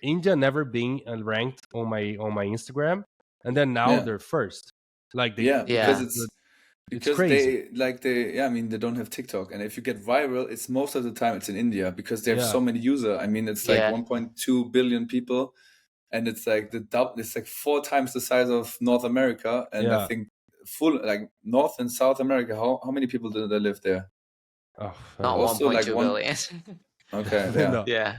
India never been ranked on my Instagram, and then now Yeah. they're first. Like Yeah, because Yeah. it's because crazy. they yeah, I mean, they don't have TikTok, and if you get viral, it's most of the time it's in India because they have Yeah, so many users. I mean, it's like Yeah. 1.2 billion people, and it's like it's like 4 times the size of North America, and I yeah. think full like North and South America. How many people do they live there? Oh, Not Also, like 1.2 one. billion. Okay, yeah, no, Yeah.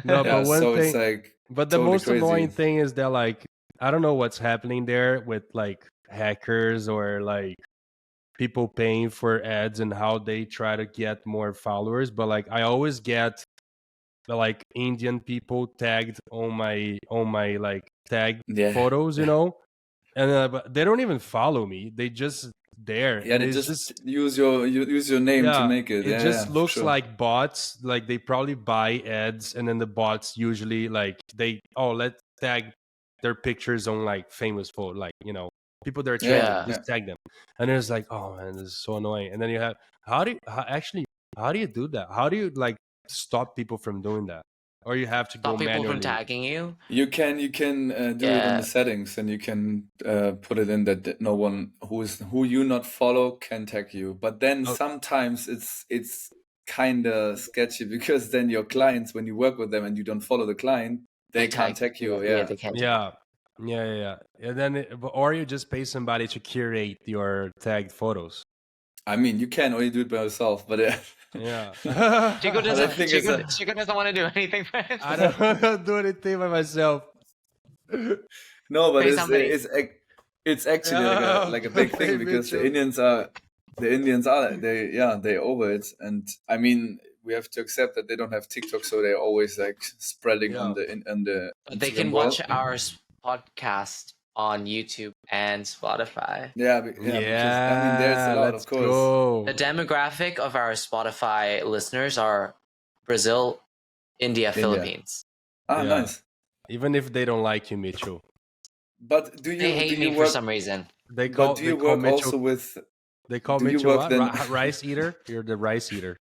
no. But yeah. one So it's thing, like but the totally most annoying crazy. thing is that like I don't know what's happening there with like hackers or like people paying for ads and how they try to get more followers. But like I always get like Indian people tagged on my like tag Yeah, photos, you yeah, know, and but they don't even follow me. They just there, yeah. and They it's just just use your name to yeah. make it. It Yeah, yeah, just for looks sure. like bots. Like they probably buy ads, and then the bots usually like they let's tag their pictures on like famous photo, like you know people that are Yeah, trending. Yeah. yeah. Just tag them, and it's like oh man, this is so annoying. And then you have how do you do that? How do you like stop people from doing that? Or you have to go Stop people from manually. tagging you. You can do it on the Yeah. settings, and you can put it in that no one who you not follow can tag you. But then Oh, sometimes it's kind of sketchy because then your clients, when you work with them and you don't follow the client, They they can't tag. tag Yeah. you. Yeah. Yeah, They can't tag. yeah. Yeah, yeah, yeah. And then, or you just pay somebody to curate your tagged photos. I mean you can, or you do it by yourself. But Yeah. Chico but I doesn't. think it's a Chico doesn't want to do anything for I himself. don't do anything by myself. no, but Pay somebody. it's actually Yeah, like a big hey thing because Mitchell. the Indians are they over it, and I mean we have to accept that they don't have TikTok, so they're always like spreading Yeah, on the But they Instagram can watch world. our podcast on YouTube and Spotify. Yeah, yeah, because I mean there's a yeah. lot, Let's of course. The go. demographic of our Spotify listeners are Brazil, India, India. Philippines. Ah, Yeah, nice. even if they don't like you, Mitchell, But They do hate you me for work? some reason. But do they you call work Mitchell also with? they call Do you Mitchell work what? then? Rice eater. You're the rice eater.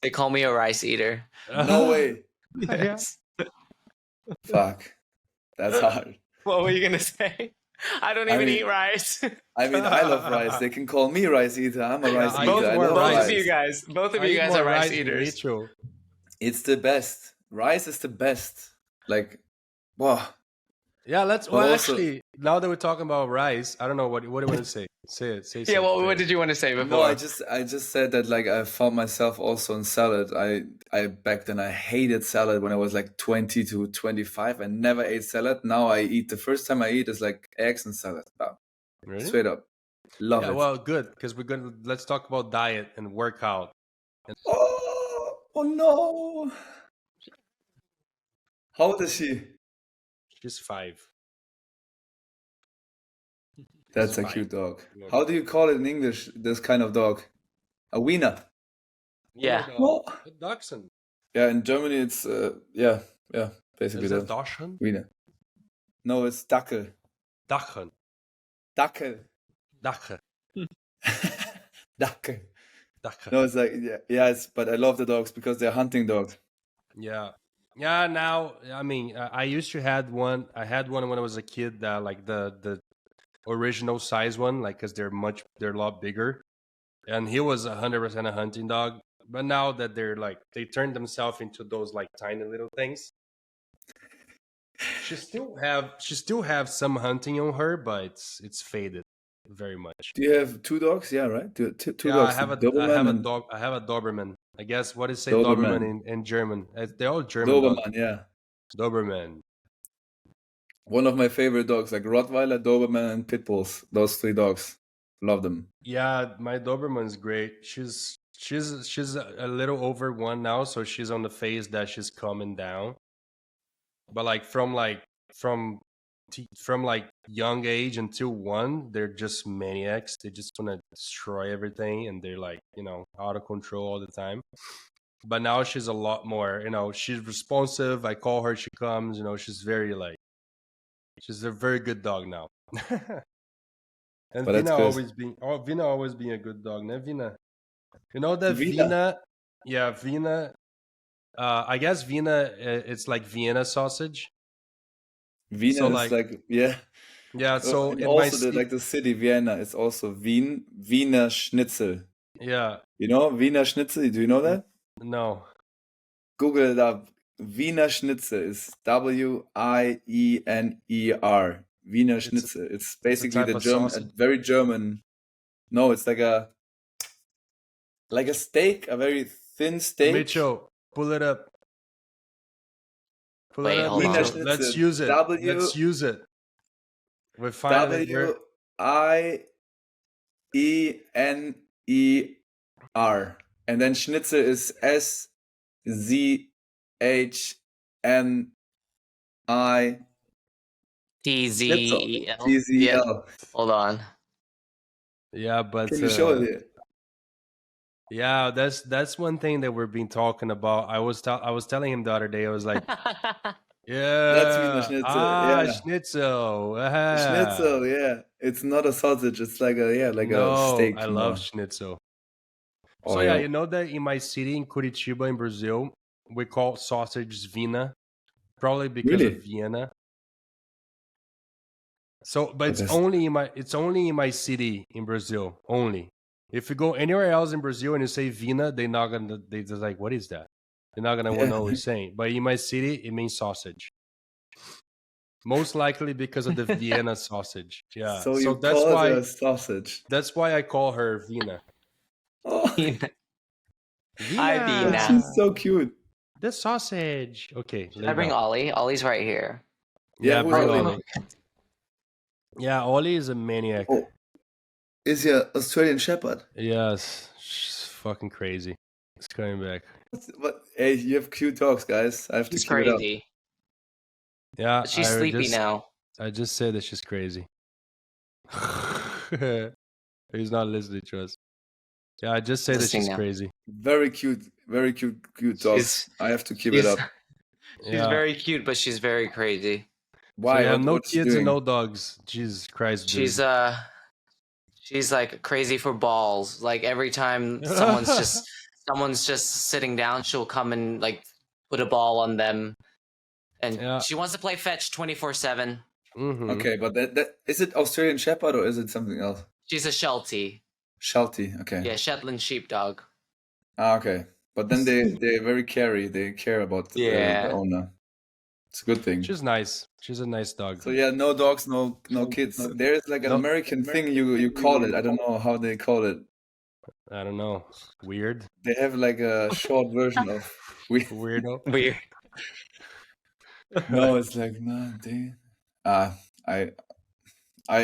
They call me a rice eater. No way. Yeah. Yes. Fuck, that's hard. What were you gonna say? I don't I even eat mean, rice. I love rice. They can call me rice eater. I'm a Yeah, rice I eater. eat I more love Both rice. of you rice. guys. Both of I you eat guys more are rice rice than eaters. Mitchell. It's the best. Rice is the best. Like, wow. Yeah, let's. But Well, also, actually, now that we're talking about rice, I don't know what do you want to say. Say it. Say Yeah. something. What did you want to say no, I before? just said that like I found myself also in salad. I back then I hated salad when I was like 20 to 25. I never ate salad. Now I eat. The first time I eat is like eggs and salad. Wow. Really? Straight up. Love Yeah. it. Well, good because we're gonna let's talk about diet and workout. And Oh no. How old is she? she's 5. She's That's a 5. cute dog. Little How do dog. you call it in English, this kind of dog? A wiener. Wiener Yeah. dog. What? A dachshund. Yeah, in Germany it's yeah, basically Is that that. dachshund? Wiener. No, it's Dackel. Dachshund. Dackel. Dachshund. Dackel. Dachshund. No, it's like yeah, but I love the dogs because they're hunting dogs. Yeah. Yeah. Now, I mean, I used to had one. I had one when I was a kid. That like the original size one, like because they're a lot bigger. And he was 100% a hunting dog. But now that they're like they turned themselves into those like tiny little things. She still have some hunting on her, but it's faded very much. Do you have two dogs? Yeah, right. Two Yeah, dogs, Doberman and I have a Doberman. I guess what is say Doberman Doberman. in German? They're all German dogs. Doberman, yeah. Doberman. One of my favorite dogs, like Rottweiler, Doberman, and Pit Bulls. Those three dogs, love them. Yeah, my Doberman's great. She's a little over 1 now, so she's on the phase that she's coming down. But from from like young age until 1, they're just maniacs. They just want to destroy everything, and they're like out of control all the time. but now she's a lot more. She's responsive. I call her, she comes. She's very she's a very good dog now. And But that's good. Vina always being a good dog, ne Vina? You know that Vina. Vina. I guess Vina, it's like Vienna sausage. Vienna So is yeah. So And in my also the city Vienna is also Wiener Schnitzel. yeah, Wiener Schnitzel, do you know that? no, Google it up. Wiener Schnitzel is Wiener. Wiener it's Schnitzel. It's it's a basically type the of German, a sausage. very German. No, it's like a steak, a very thin steak. Mitchell, pull it up. Wait, hold Wiener on. Schnitzel. Let's use it. Let's use it. We're finally Wiener. And then Schnitzel is SZHNI. TZEL. TZL. Yeah. Hold on. Yeah, but Can you show it here? yeah, that's one thing that we've been talking about. I was telling him the other day. I was like, yeah, That's Wiener Schnitzel. Yeah. schnitzel. Schnitzel, yeah. It's not a sausage. It's like a steak. I love schnitzel. Oh, So yeah. you know that in my city, in Curitiba, in Brazil, we call sausage Vina, probably because Really? of Vienna. So, but But it's only in my city in Brazil only. If you go anywhere else in Brazil and you say Vina, they just like, what is that? They're not gonna know what we're saying. But in my city, it means sausage. Most likely because of the Vienna sausage. Yeah. So So you that's call it why a sausage. that's why I call her Vina. Oh, Hi, Vina. Vina. she's so cute. The sausage. Okay. Should I bring Ollie? Ollie's right here. Yeah, bring Ollie? Ollie. Yeah, Ollie is a maniac. Oh, is he an Australian Shepherd? Yes, she's fucking crazy. It's coming back. But hey, you have cute dogs, guys. I have She's to keep it up. crazy. Yeah, She's sleepy now. I just said that she's crazy. He's not listening to us. Yeah, I just say that she's crazy. Very cute dogs. I have to keep it up. She's very cute, but she's very crazy. Why? So you have no What's she kids and doing? no dogs. Jesus Christ, dude. She's like crazy for balls. Like every time someone's just sitting down, she'll come and like put a ball on them, and she wants to play fetch 24/7. Okay, but that is it Australian Shepherd or is it something else? She's a Sheltie. Sheltie, okay. Yeah, Shetland sheepdog. Ah, okay. But then they're very they care about the owner. It's a good thing. She's nice. She's a nice dog. So yeah, no dogs, no kids. There is like an American thing you call it. I don't know how they call it. I don't know. Weird. They have like a short version of weirdo. Weird. No, it's like no. I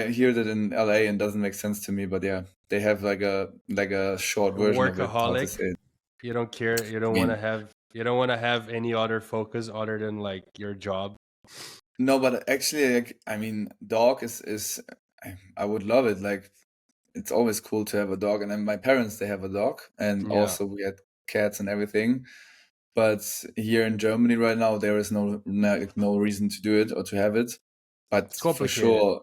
hear that in LA and doesn't make sense to me, but yeah, they have like a short version of it. How to say it. You don't care. You don't want to have. You don't want to have any other focus other than like your job. No, but actually, I mean, dog is. I would love it. Like, it's always cool to have a dog, and then my parents they have a dog, and also we had cats and everything. But here in Germany right now, there is no reason to do it or to have it. But for sure,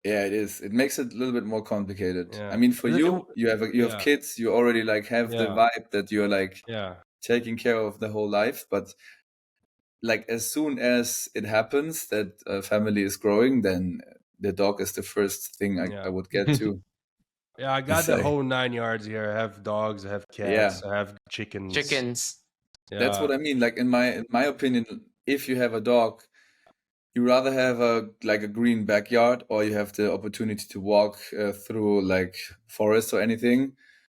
yeah, it is. It makes it a little bit more complicated. Yeah. I mean, for you have kids. You already like have the vibe that you're like taking care of the whole life. But like as soon as it happens that a family is growing, then the dog is the first thing I would get to. Yeah, I got the whole 9 yards here. I have dogs. I have cats. I have chickens. Yeah. That's what I mean. Like in my opinion, if you have a dog, you rather have a green backyard, or you have the opportunity to walk through like forest or anything.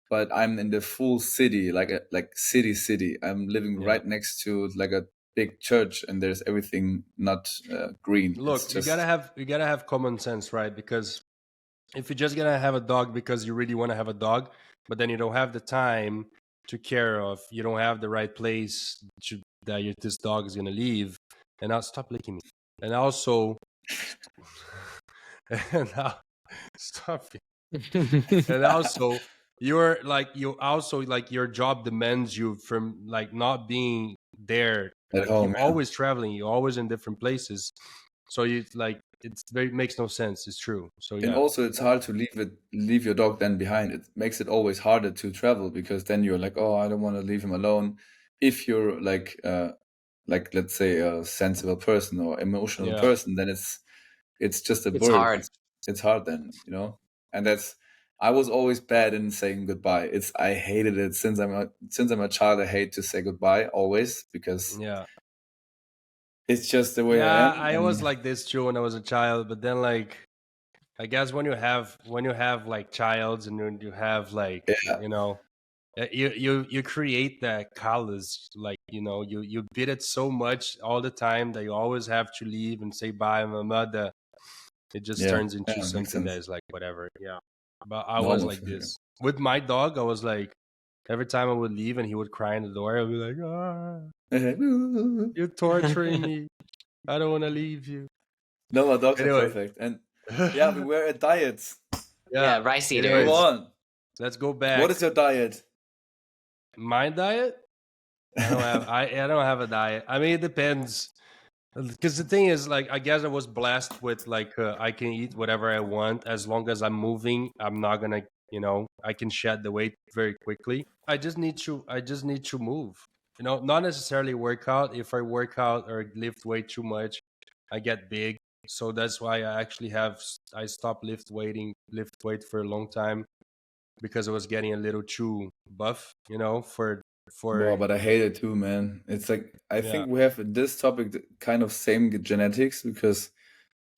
But I'm in the full city, like city. I'm living right next to like a big church, and there's everything not green. Look, you gotta have common sense, right? Because if you're just gonna have a dog because you really want to have a dog, but then you don't have the time to care of, you don't have the right place that this dog is gonna live, and I'll stop licking me. And also, stop it. And also, you're like, you also like your job demands you from like not being there, At like you home, yeah. always traveling, you're always in different places, so you like it's very makes no sense. It's true. So And yeah, also, it's hard to leave your dog then behind. It makes it always harder to travel because then you're like, oh, I don't want to leave him alone. If you're like let's say a sensible person or emotional yeah, person, then it's just a It's bird. hard. It's hard then, you know. And that's I was always bad in saying goodbye. I hated it since I'm a child. I hate to say goodbye always because yeah. it's just the way I Yeah, am. I was And like this too when I was a child, but then like I guess when you have like childs and when you have like, yeah, you know, you create that callous, like, you know, you beat it so much all the time that you always have to leave and say bye mama, that it just yeah, turns into yeah, makes something that sense. is like whatever. Yeah, but I was Normal like for sure. this with my dog. I was like, every time I would leave and he would cry in the door, I'd be like, you're torturing me, I don't want to leave you. No, my dogs are Anyway. perfect. And yeah, we were at diets. Yeah, Yeah. rice Come Anyways, eaters. on. let's go What back. is your diet? My diet? I don't have a diet. I mean, it depends. Because the thing is, like, I guess I was blessed with like I can eat whatever I want as long as I'm moving. I'm not gonna, you know, I can shed the weight very quickly. I just need to move. You know, not necessarily work out. If I work out or lift weight too much, I get big. So that's why I stopped lift weight for a long time, because I was getting a little too buff, you know, Wow, for but I hate it too, man. It's like I yeah, think we have in this topic kind of same genetics because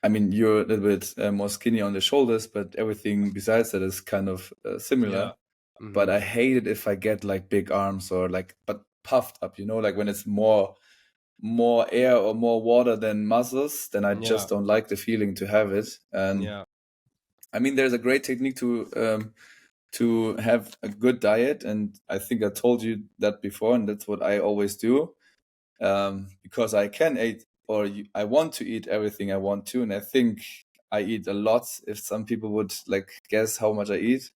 I mean you're a little bit more skinny on the shoulders, but everything besides that is kind of yeah, similar. But hmm, I hate it if I get like big arms or like but puffed up, you know, like when it's more air or more water than muscles, then I yeah, just don't like the feeling to have it. And yeah, I mean, there's a great technique to have a good diet, and I think I told you that before, and that's what I always do because I can eat I want to eat everything I want to, and I think I eat a lot. If some people would like guess how much I eat,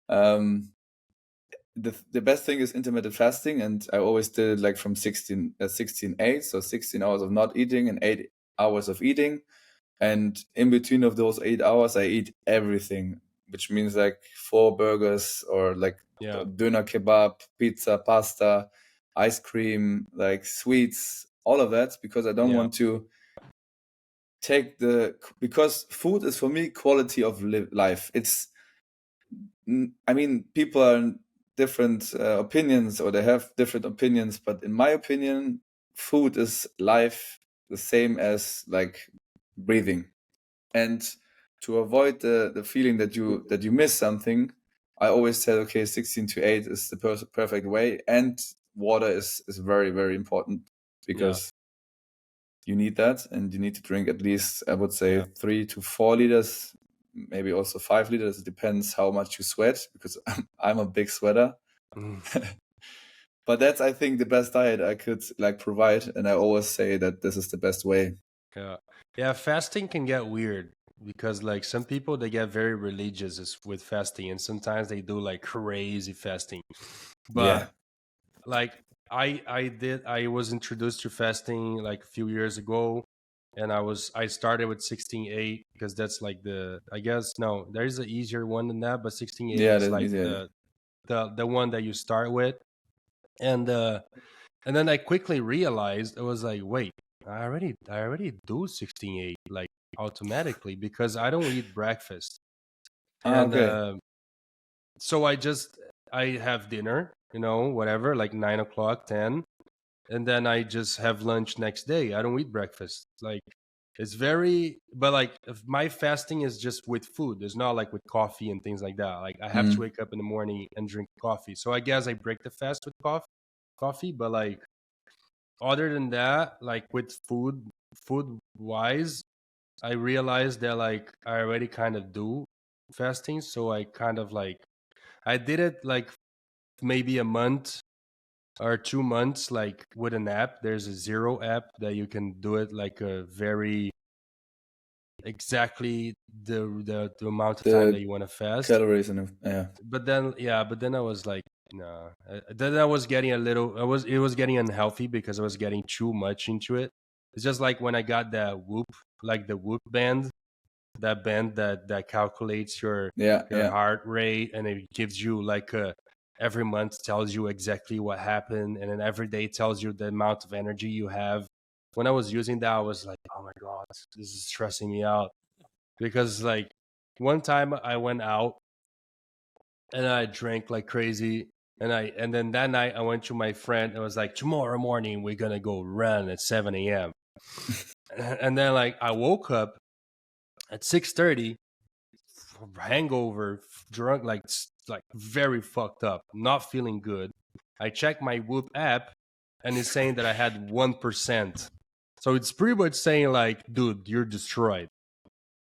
um, the best thing is intermittent fasting, and I always did it like from 16 8, so 16 hours of not eating and 8 hours of eating, and in between of those 8 hours I eat everything, which means like 4 burgers or like yeah, doner kebab, pizza, pasta, ice cream, like sweets, all of that, because I don't yeah, want to because food is for me quality of life. I mean, people are in different opinions or they have different opinions, but in my opinion, food is life, the same as like breathing. And to avoid the feeling that you miss something, I always said, okay, 16 to 8 is the perfect way, and water is very very important yeah, because you need that, and you need to drink at least, I would say, yeah, 3 to 4 liters, maybe also 5 liters. It depends how much you sweat because I'm a big sweater. mm, But that's, I think, the best diet I could like provide, and I always say that this is the best way. yeah, yeah. Fasting can get weird because like some people they get very religious with fasting, and sometimes they do like crazy fasting. Yeah. But like I was introduced to fasting like a few years ago, and I started with 16/8 because that's like the, I guess, no, there is an easier one than that, but 16/8 Yeah, is that's like easy. the one that you start with. And then I quickly realized, I was like, wait, I already do 16/8 like automatically because I don't eat breakfast. Ah, And okay. so I have dinner, you know, whatever, like 9 o'clock, 10, and then I just have lunch next day. I don't eat breakfast. Like it's very, but like if my fasting is just with food. It's not like with coffee and things like that. Like I have to Mm. wake up in the morning and drink coffee. So I guess I break the fast with coffee, but like other than that, like with food wise, I realized that like I already kind of do fasting. So I kind of like, I did it like maybe a month or 2 months, like with an app. There's a Zero app that you can do it like a very exactly the amount of time that The you want to fast. calories and yeah. But then I was like, no. Then I was getting it was getting unhealthy because I was getting too much into it. It's just like when I got that Whoop, like the Whoop band, that band that calculates your Yeah. heart rate, and it gives you like every month tells you exactly what happened, and then every day tells you the amount of energy you have. When I was using that, I was like, oh my god, this is stressing me out, because like one time I went out and I drank like crazy. And then that night I went to my friend and was like, tomorrow morning we're gonna go run at 7 a.m. And then like I woke up at 6:30, hangover, drunk, like very fucked up, not feeling good. I checked my Whoop app and it's saying that I had 1%. So it's pretty much saying like, dude, you're destroyed.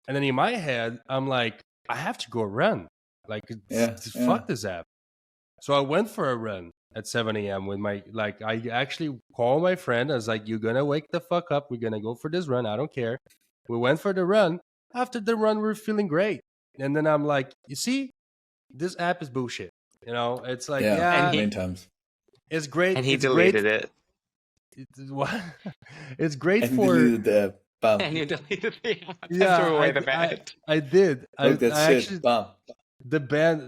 And then in my head, I'm like, I have to go run. Like, fuck this app. So I went for a run at 7 a.m. with I actually called my friend. I was like, you're going to wake the fuck up. We're going to go for this run. I don't care. We went for the run. After the run, we're feeling great. And then I'm like, you see, this app is bullshit. You know, it's like, And many times. it's great. And he It's deleted great. it. It's great And for. deleted the app. Bam. And you deleted the app and Yeah, threw away the band. I did. Look that I shit. actually, Bam.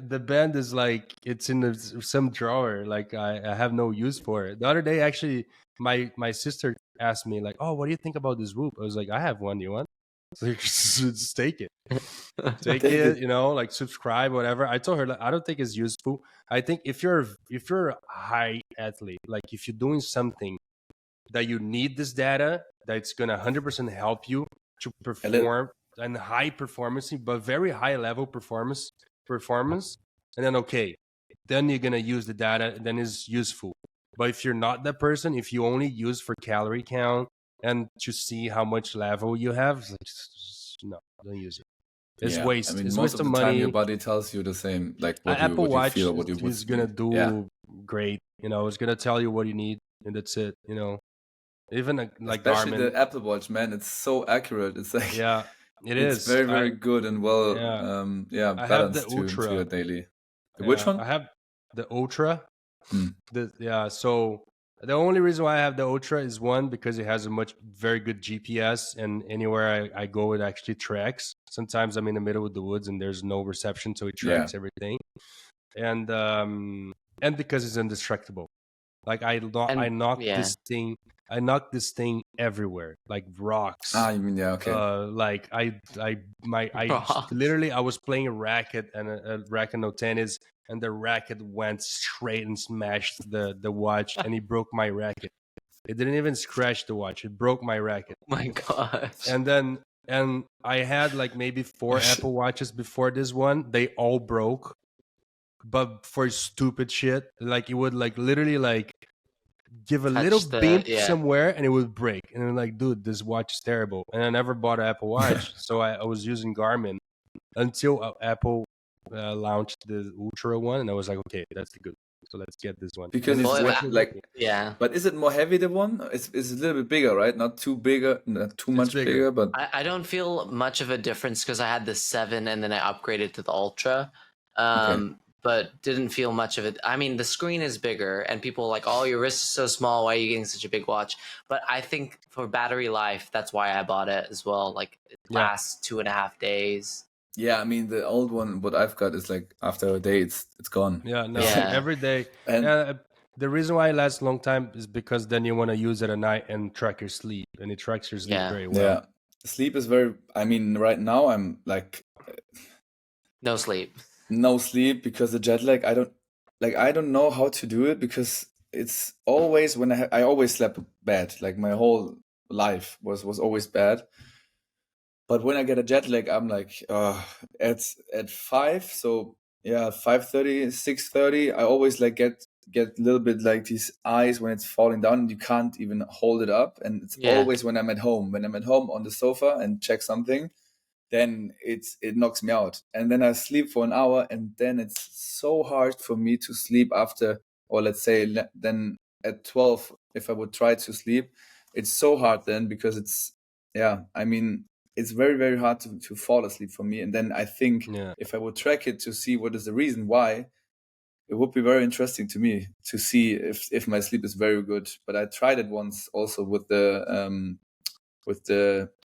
the band is like, it's in some drawer. Like I have no use for it. The other day, actually, my sister asked me like, oh, what do you think about this Whoop? I was like, I have one. You want? Like, just take it. Take it, you know, like subscribe, whatever. I told her like, I don't think it's useful. I think if you're a high athlete, like if you're doing something that you need this data, that's gonna 100% help you to perform and high performance, but very high level performance, and then okay, then you're gonna use the data, and then it's useful. But if you're not that person, if you only use for calorie count and to see how much level you have, it's like, no, don't use it. It's waste. I mean, it's most waste of of the money. time your body tells you the same, like what Apple you Watch feel, what you is gonna do great. You know, it's gonna tell you what you need, and that's it. You know, even like especially Garmin. the Apple Watch, man, it's so accurate. It's like it's very, very good and well I have the balanced to Ultra. your daily. Which one? I have the Ultra. Hmm. So the only reason why I have the Ultra is one, because it has a very good GPS, and anywhere I go, it actually tracks. Sometimes I'm in the middle of the woods and there's no reception, so it tracks everything. And because it's indestructible. Like I knock this thing everywhere, like rocks. You mean okay. Like I literally I was playing a racket and a racket no tennis, and the racket went straight and smashed the watch, and it broke my racket. It didn't even scratch the watch; it broke my racket. My gosh. And I had like maybe 4 Apple Watches before this one. They all broke, but for stupid shit. Like it would like literally like give a little bump somewhere and it would break. And I'm like, dude, this watch is terrible. And I never bought an Apple Watch, so I was using Garmin until Apple launched the Ultra one, and I was like, okay, that's the good. So let's get this one. Because it's but is it more heavy, the one? It's a little bit bigger, right? Not too bigger, not too much bigger, but I don't feel much of a difference because I had the 7 and then I upgraded to the Ultra. But didn't feel much of it. I mean, the screen is bigger, and people are like, oh, your wrist is so small. Why are you getting such a big watch? But I think for battery life, that's why I bought it as well. Like, it lasts 2.5 days. Yeah, I mean, the old one, what I've got is like after a day, it's gone. Every day. And the reason why it lasts a long time is because then you want to use it at night and track your sleep, and it tracks your sleep very well. Yeah, sleep is very. I mean, right now I'm like no sleep because the jet lag. I don't know how to do it, because it's always when I always slept bad. Like my whole life was always bad. But when I get a jet lag, I'm like, at 5, so 5:30, 6:30, I always like get a little bit like these eyes when it's falling down and you can't even hold it up. And it's always when I'm at home. When I'm at home on the sofa and check something, then it knocks me out. And then I sleep for an hour, and then it's so hard for me to sleep after, or let's say then at 12, if I would try to sleep, it's so hard then, because it's, I mean, it's very, very hard to fall asleep for me. And then I think Yeah. if I would track it to see what is the reason why, it would be very interesting to me to see if my sleep is very good. But I tried it once also with the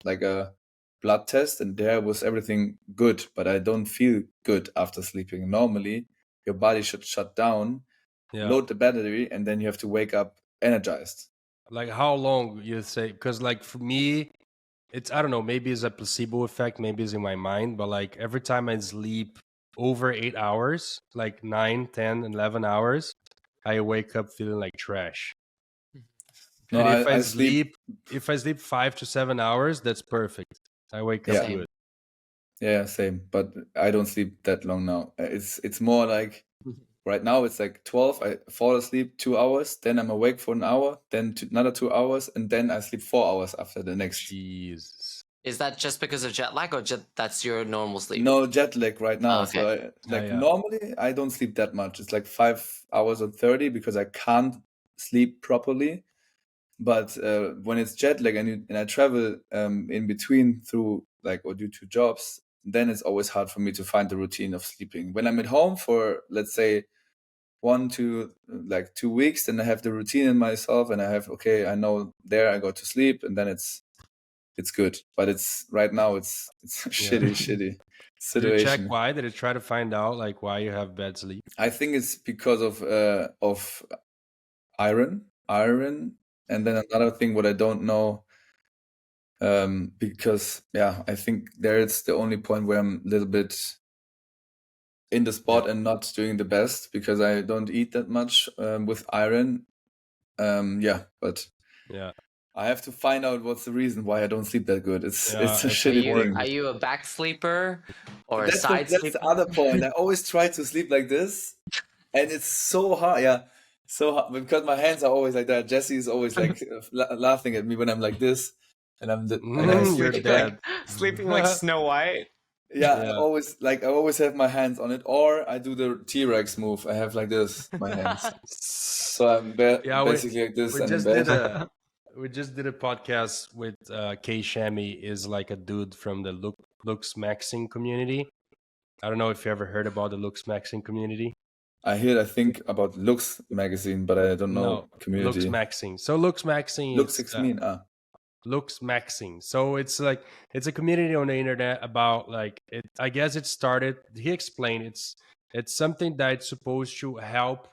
like a blood test, and there was everything good, but I don't feel good after sleeping. Normally, your body should shut down, Yeah. load the battery, and then you have to wake up energized. Like how long you say? Because like for me, it's I don't know. Maybe it's a placebo effect. Maybe it's in my mind. But like every time I sleep over 8 hours, like 9, 10, 11 hours, I wake up feeling like trash. No, And I sleep. if I sleep 5 to 7 hours, that's perfect. I wake Yeah. up good. Yeah, same. But I don't sleep that long now. It's more like right now it's like 12. I fall asleep 2 hours, then I'm awake for an hour, then another 2 hours, and then I sleep 4 hours after the next. Jesus. Is that just because of jet lag, or that's your normal sleep? No, jet lag right now. Oh, okay. So Yeah. normally I don't sleep that much. It's like 5 hours or 30 because I can't sleep properly. But when it's jet lag and I travel in between through like or due to jobs, then it's always hard for me to find the routine of sleeping. When I'm at home for, let's say, 1 to 2 weeks, then I have the routine in myself, and I have, okay, I know there I go to sleep, and then it's good. But it's right now it's shitty Did situation. you check why? Did you try to find out like why you have bad sleep? I think it's because of iron, and then another thing what I don't know, because I think there it's the only point where I'm a little bit in the spot and not doing the best because I don't eat that much with iron. But Yeah. I have to find out what's the reason why I don't sleep that good. It's a it's shitty thing. Are you a back sleeper or a That's side that's sleeper? the other point. I always try to sleep like this, and it's so hard. Yeah, so hard because my hands are always like that. Jesse is always like laughing at me when I'm like this, and and I You're sleep dead. Sleeping like Snow White. Yeah, Yeah. I always have my hands on it, or I do the T-Rex move. I have like this my hands, so I'm basically like this. We just did a podcast with K Shami, is like a dude from the Lux Maxing community. I don't know if you ever heard about the Lux Maxing community. I think about Lux magazine, but I don't know community. Lux Maxing. So Lux Maxing Lux mean Lux Maxing. So it's like it's a community on the internet about like it. I guess it started. He explained it's something that's supposed to help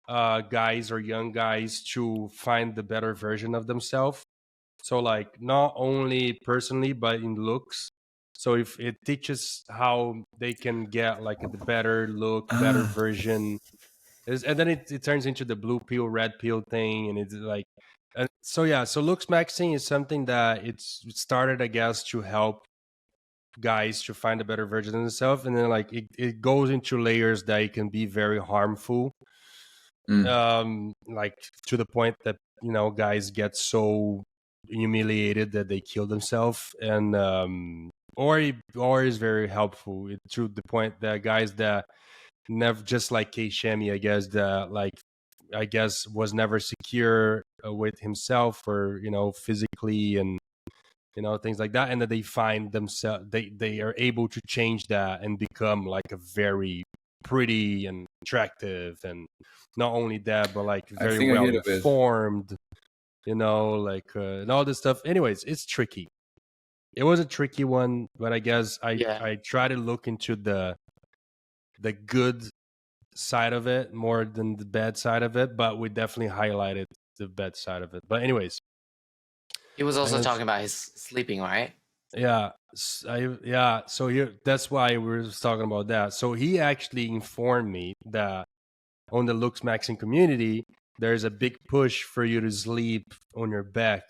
guys or young guys to find the better version of themselves. So like not only personally but in looks. So if it teaches how they can get like the better look, better version, and then it turns into the blue pill, red pill thing, and it's like, so looks maxing is something that it started, I guess, to help guys to find a better version of themselves, and then like it goes into layers that it can be very harmful. Like to the point that guys get so humiliated that they kill themselves, and or is very helpful to the point that guys that never, just like K Shami, I guess, that like I guess was never secure with himself or physically and things like that, and that they find themselves, they are able to change that and become like a very pretty and attractive, and not only that but like very well informed, like and all this stuff. Anyways, it's tricky. It was a tricky one, but I guess I try to look into the good side of it more than the bad side of it, but we definitely highlighted the bad side of it. But anyways, he was also talking about his sleeping, right? Yeah, so that's why we were talking about that. So he actually informed me that on the Lux Maxing community, there's a big push for you to sleep on your back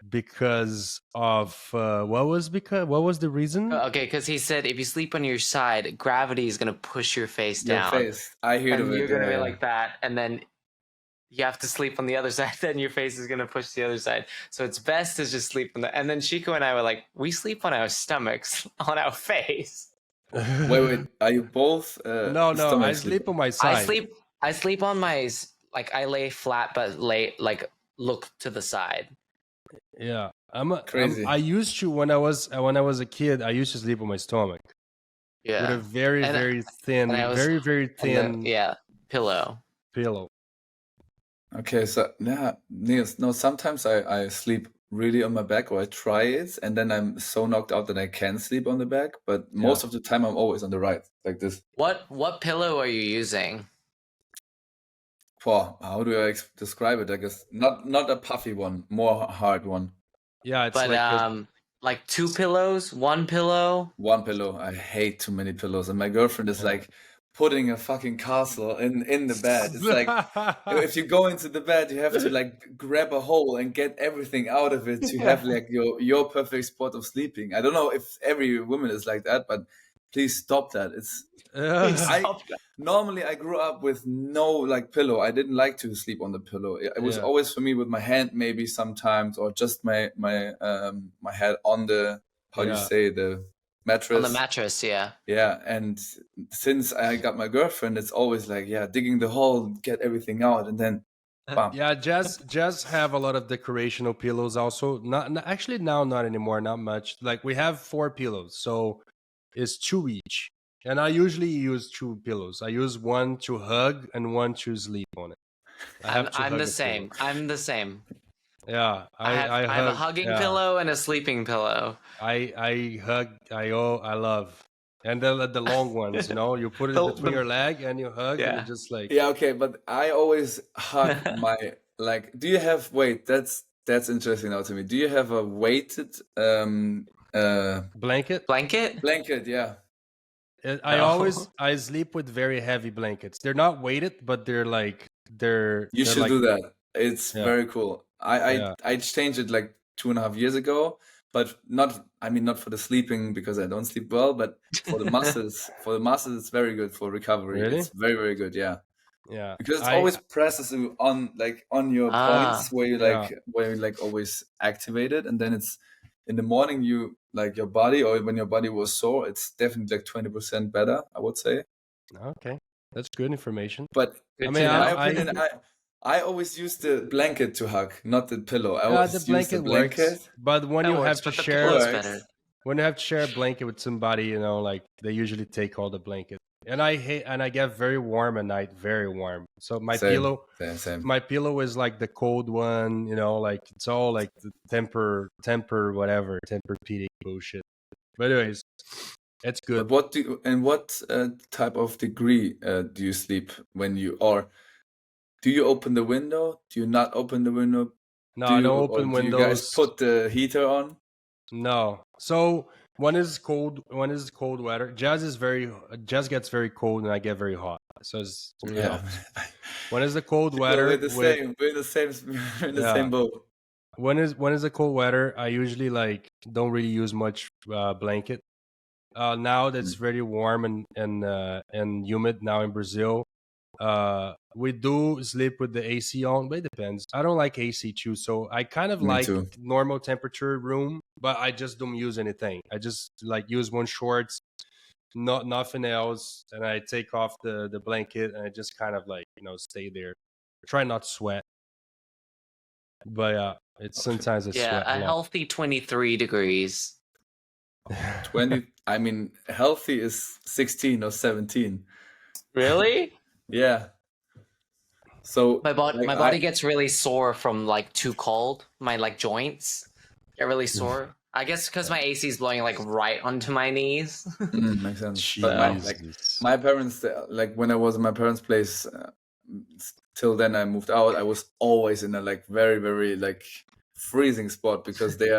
because of what was the reason? Okay, because he said if you sleep on your side, gravity is gonna push your face down. Your face. I hear and you're gonna be like that, and then you have to sleep on the other side, then your face is gonna push the other side. So it's best to just sleep on the. And then Chico and I were like, we sleep on our stomachs, on our face. Wait, are you both? No, I sleep on my side. I sleep on I lay flat, but look to the side. Yeah, Crazy. I used to when I was a kid. I used to sleep on my stomach Yeah. with a very And- very thin, and I was- very thin pillow. pillow. Okay, so yeah, Niels, no, sometimes I sleep really on my back, or I try it, and then I'm so knocked out that I can sleep on the back, but most of the time I'm always on the right, like this. What pillow are you using? Wow, how do I describe it? I guess not a puffy one, more hard one. Yeah, it's But like two pillows, one pillow. One pillow. I hate too many pillows, and my girlfriend is like putting a fucking castle in the bed. It's like if you go into the bed, you have to like grab a hole and get everything out of it to have like your perfect spot of sleeping. I don't know if every woman is like that, but please stop that. Normally I grew up with no like pillow. I didn't like to sleep on the pillow. It was always for me with my hand maybe sometimes, or just my head on the how do you say, the mattress. On the mattress, yeah. Yeah, and since I got my girlfriend, it's always like, yeah, digging the hole, get everything out, and then bam. Yeah, just have a lot of decorational pillows also. Not actually now, not anymore, not much. Like we have 4 pillows, so it's 2 each. And I usually use 2 pillows. I use one to hug and one to sleep on it. I'm the same. I'm the same. Yeah, I have a hugging pillow and a sleeping pillow. I hug. I love. And the long ones, you know, you put it between your leg and you hug, and you just like. Yeah, okay, but I always hug my like. Do you have That's interesting now to me. Do you have a weighted blanket? Blanket, yeah. I sleep with very heavy blankets. They're not weighted, but they're like You should like, do that. It's very cool. I changed it like 2.5 years ago, but not for the sleeping, because I don't sleep well, but for the muscles. For the muscles, it's very good for recovery. Really? It's very, very good. Yeah. Yeah. Because it always presses you on your points where you always activate it, and then it's in the morning you like your body, or when your body was sore, it's definitely like 20% better, I would say. Okay, that's good information. But in my opinion, I always use the blanket to hug, not the pillow. I always the blanket use the blanket. Works, but when you have to share, when you have to share a blanket with somebody, you know, like they usually take all the blanket. And I get very warm at night, very warm. So my pillow is like the cold one, you know, like it's all like the temper Tempur-Pedic bullshit. But anyways, it's good. But what type of degree do you sleep when you do you open the window? Do you not open the window? No, I don't open windows. Do you guys put the heater on? No. So when is cold weather, Jazz gets very cold and I get very hot. So it's when is the cold weather? We're in the same boat. When is the cold weather? I usually like don't really use much blanket. Now that's very warm and humid now in Brazil. We do sleep with the AC on, but it depends. I don't like AC too, so I kind of like normal temperature room, but I just don't use anything. I just like use one shorts, nothing else, and I take off the blanket and I just kind of like, you know, stay there. Try not to sweat. But it's sometimes I sweat a lot. Healthy 23 degrees. 20. I mean, healthy is 16 or 17. Really? Yeah. So my body gets really sore from like too cold. My like joints get really sore. I guess because my AC is blowing like right onto my knees. Makes sense. But my parents, like when I was in my parents' place, till then I moved out. I was always in a like very, very like freezing spot, because they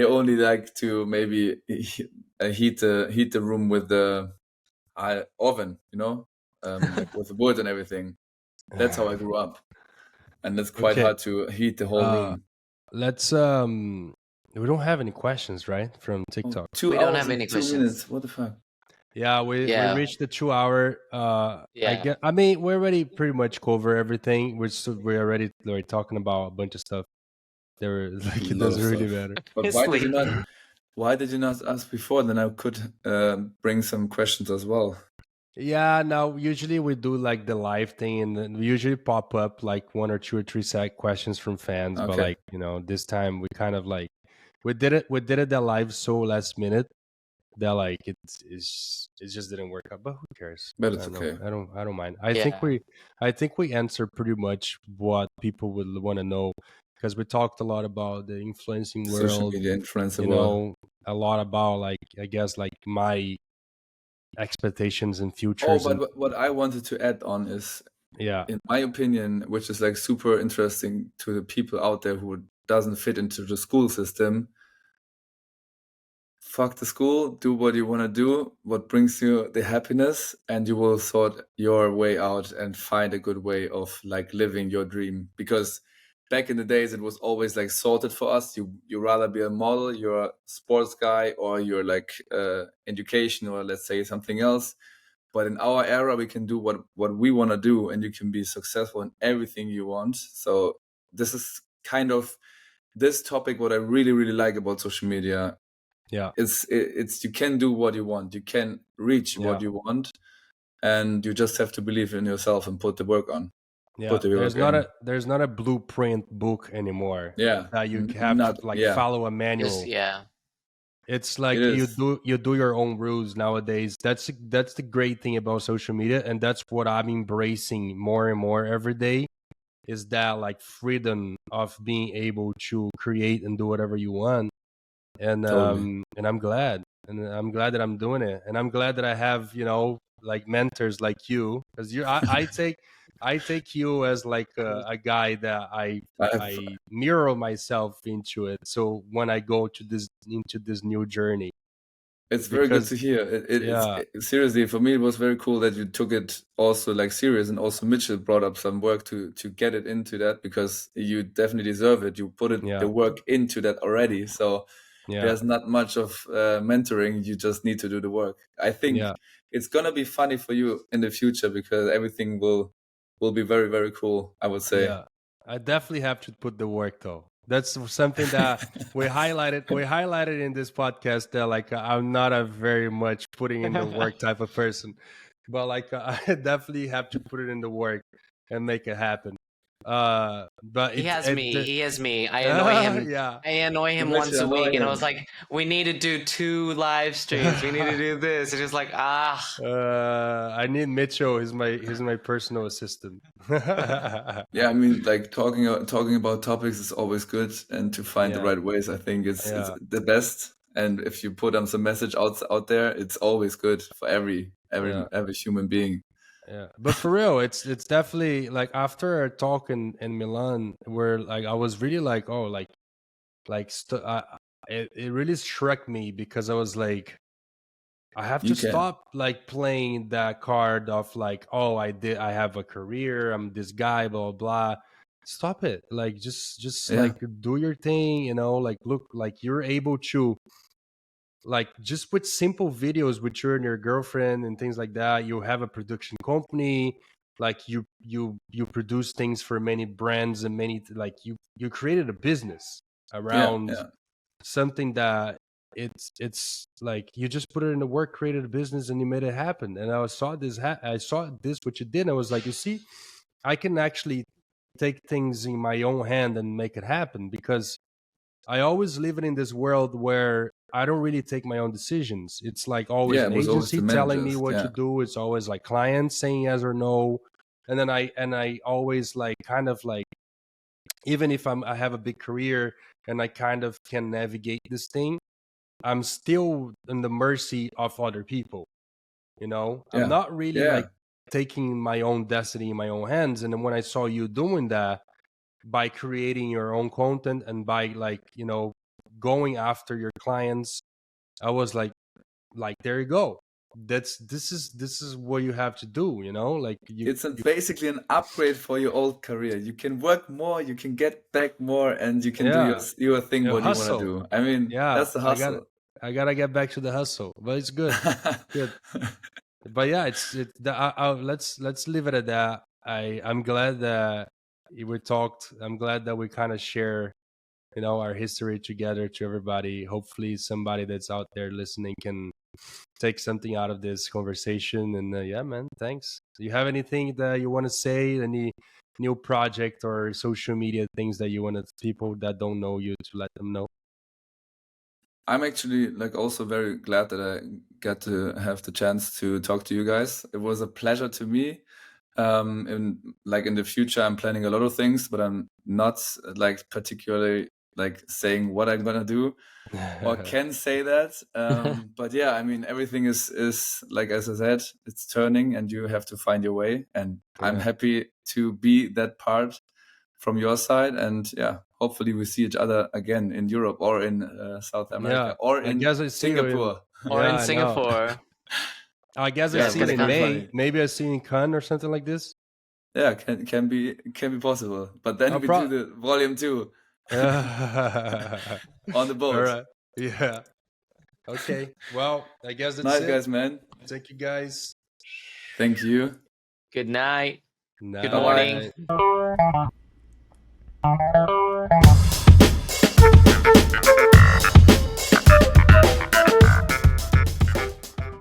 only like to maybe heat the room with the oven, you know, like with the wood and everything. That's how I grew up, and it's quite hard to heat the whole room. Let's we don't have any questions, right, from TikTok? We don't have any 2 questions. minutes. What the fuck? Yeah, we reached the 2 hour. I mean, we already pretty much cover everything. We're already talking about a bunch of stuff. There, like, it doesn't really matter. But why did you not ask before? Then I could bring some questions as well. Yeah, now usually we do like the live thing, and then we usually pop up like one or two or three questions from fans. But Okay, like this time we kind of like we did it that live so last minute that like it just didn't work out. But who cares? but I it's don't know. okay. I don't mind. Yeah. I think we answer pretty much what people would want to know, because we talked a lot about the influencing Social world. media influencer You world. know, a lot about like I guess like my expectations and Oh, futures but and what I wanted to add on is, yeah. in my opinion, which is like super interesting to the people out there who doesn't fit into the school system. Fuck the school, do what you want to do, what brings you the happiness, and you will sort your way out and find a good way of like living your dream. Because back in the days, it was always like sorted for us. You rather be a model, you're a sports guy, or you're like education, or let's say something else. But in our era, we can do what we want to do, and you can be successful in everything you want. So this is kind of this topic what I really really like about social media. Yeah. It's you can do what you want, you can reach what Yeah. you want, and you just have to believe in yourself and put the work on, Yeah. put the There's work not in. a blueprint book anymore Yeah, that you have to not like yeah, follow a Just manual. yeah. It's it like is you do your own rules nowadays. That's the great thing about social media, and that's what I'm embracing more and more every day, is that like freedom of being able to create and do whatever you want. totally. And I'm glad that I'm doing it, and I'm glad that I have like mentors like you, because I take you as like a guy that I have I mirror myself into it, so when I go to this into this new journey, It's very good because to hear. yeah, Seriously, for me, it was very cool that you took it also like serious, and also Mitchell brought up some work to get it into that, because you definitely deserve it. You put it the yeah, work into that already, so yeah, there's not much of mentoring. You just need to do the work. I think yeah, it's gonna be funny for you in the future, because everything will be very very cool, I would say. yeah. I definitely have to put the work though. That's something that we highlighted in this podcast, that like I'm not a very much putting in the work type of person, but like I definitely have to put it in the work and make it happen. But He has me. it He has me. I annoy him. yeah. I annoy him once Mitchell, a annoy week, and I was him. like, "We need to do 2 live streams. We need to do this." And it's like, I need Mitchell. He's my personal assistant. Yeah, I mean, like talking about topics is always good, and to find the Yeah, right ways, I think it's yeah, the best. And if you put some message out there, it's always good for yeah. every human being. Yeah, but for real, it's definitely like after our talk in Milan, where like I was really like, oh, it really struck me, because I was like, I have to You can, stop like playing that card of like, oh, I have a career, I'm this guy, blah blah blah. Stop it, like just yeah, like do your thing, like look, like you're able to like just with simple videos with you and your girlfriend and things like that. You have a production company, like you produce things for many brands and many, like you created a business yeah, around yeah. something that it's like you just put it in the work, created a business, and you made it happen. And I saw this what you did, and I was like, you see, I can actually take things in my own hand and make it happen, because I always live in this world where I don't really take my own decisions. It's like always Yeah, an it was always agency the telling me managers. what to Yeah, do. It's always like clients saying yes or no. And then I always like kind of like, even if I have a big career and I kind of can navigate this thing, I'm still in the mercy of other people. I'm yeah, not really like yeah. taking my own destiny in my own hands. And then when I saw you doing that, by creating your own content and by like going after your clients, I was like there you go. This is what you have to do, like It's you basically an upgrade for your old career. You can work more, you can get back more, and you can do yeah, your thing what you want to hustle. do. I mean, Yeah, that's the I got hustle. I gotta get back to the hustle, but it's good. Good. But yeah, let's leave it at that. I'm glad that we talked. I'm glad that we kind of share our history together to everybody. Hopefully somebody that's out there listening can take something out of this conversation. And yeah, man, thanks. Do you have anything that you want to say? Any new project or social media things that you want to people that don't know you to let them know? I'm actually like also very glad that I got to have the chance to talk to you guys. It was a pleasure to me. In like in the future, I'm planning a lot of things, but I'm not like particularly like saying what I'm gonna do or can say that. But yeah, I mean everything is like as I said, it's turning, and you have to find your way. And I'm Yeah. happy to be that part from your side. And yeah, hopefully we see each other again in Europe or in South America or I in guess I see you in, Singapore. Or yeah, in I know. Singapore. I guess I Yeah, Yeah, see it gotta in be come. May. funny. Maybe I see you in Cannes or something like this. Yeah, can be possible. But then I'll we do pro. the volume 2 All on the boat. right. Yeah. Okay. Well, I guess that's Nice it. guys, man. Thank you, guys. Thank you. Good night. Night. Good Bye-bye. morning.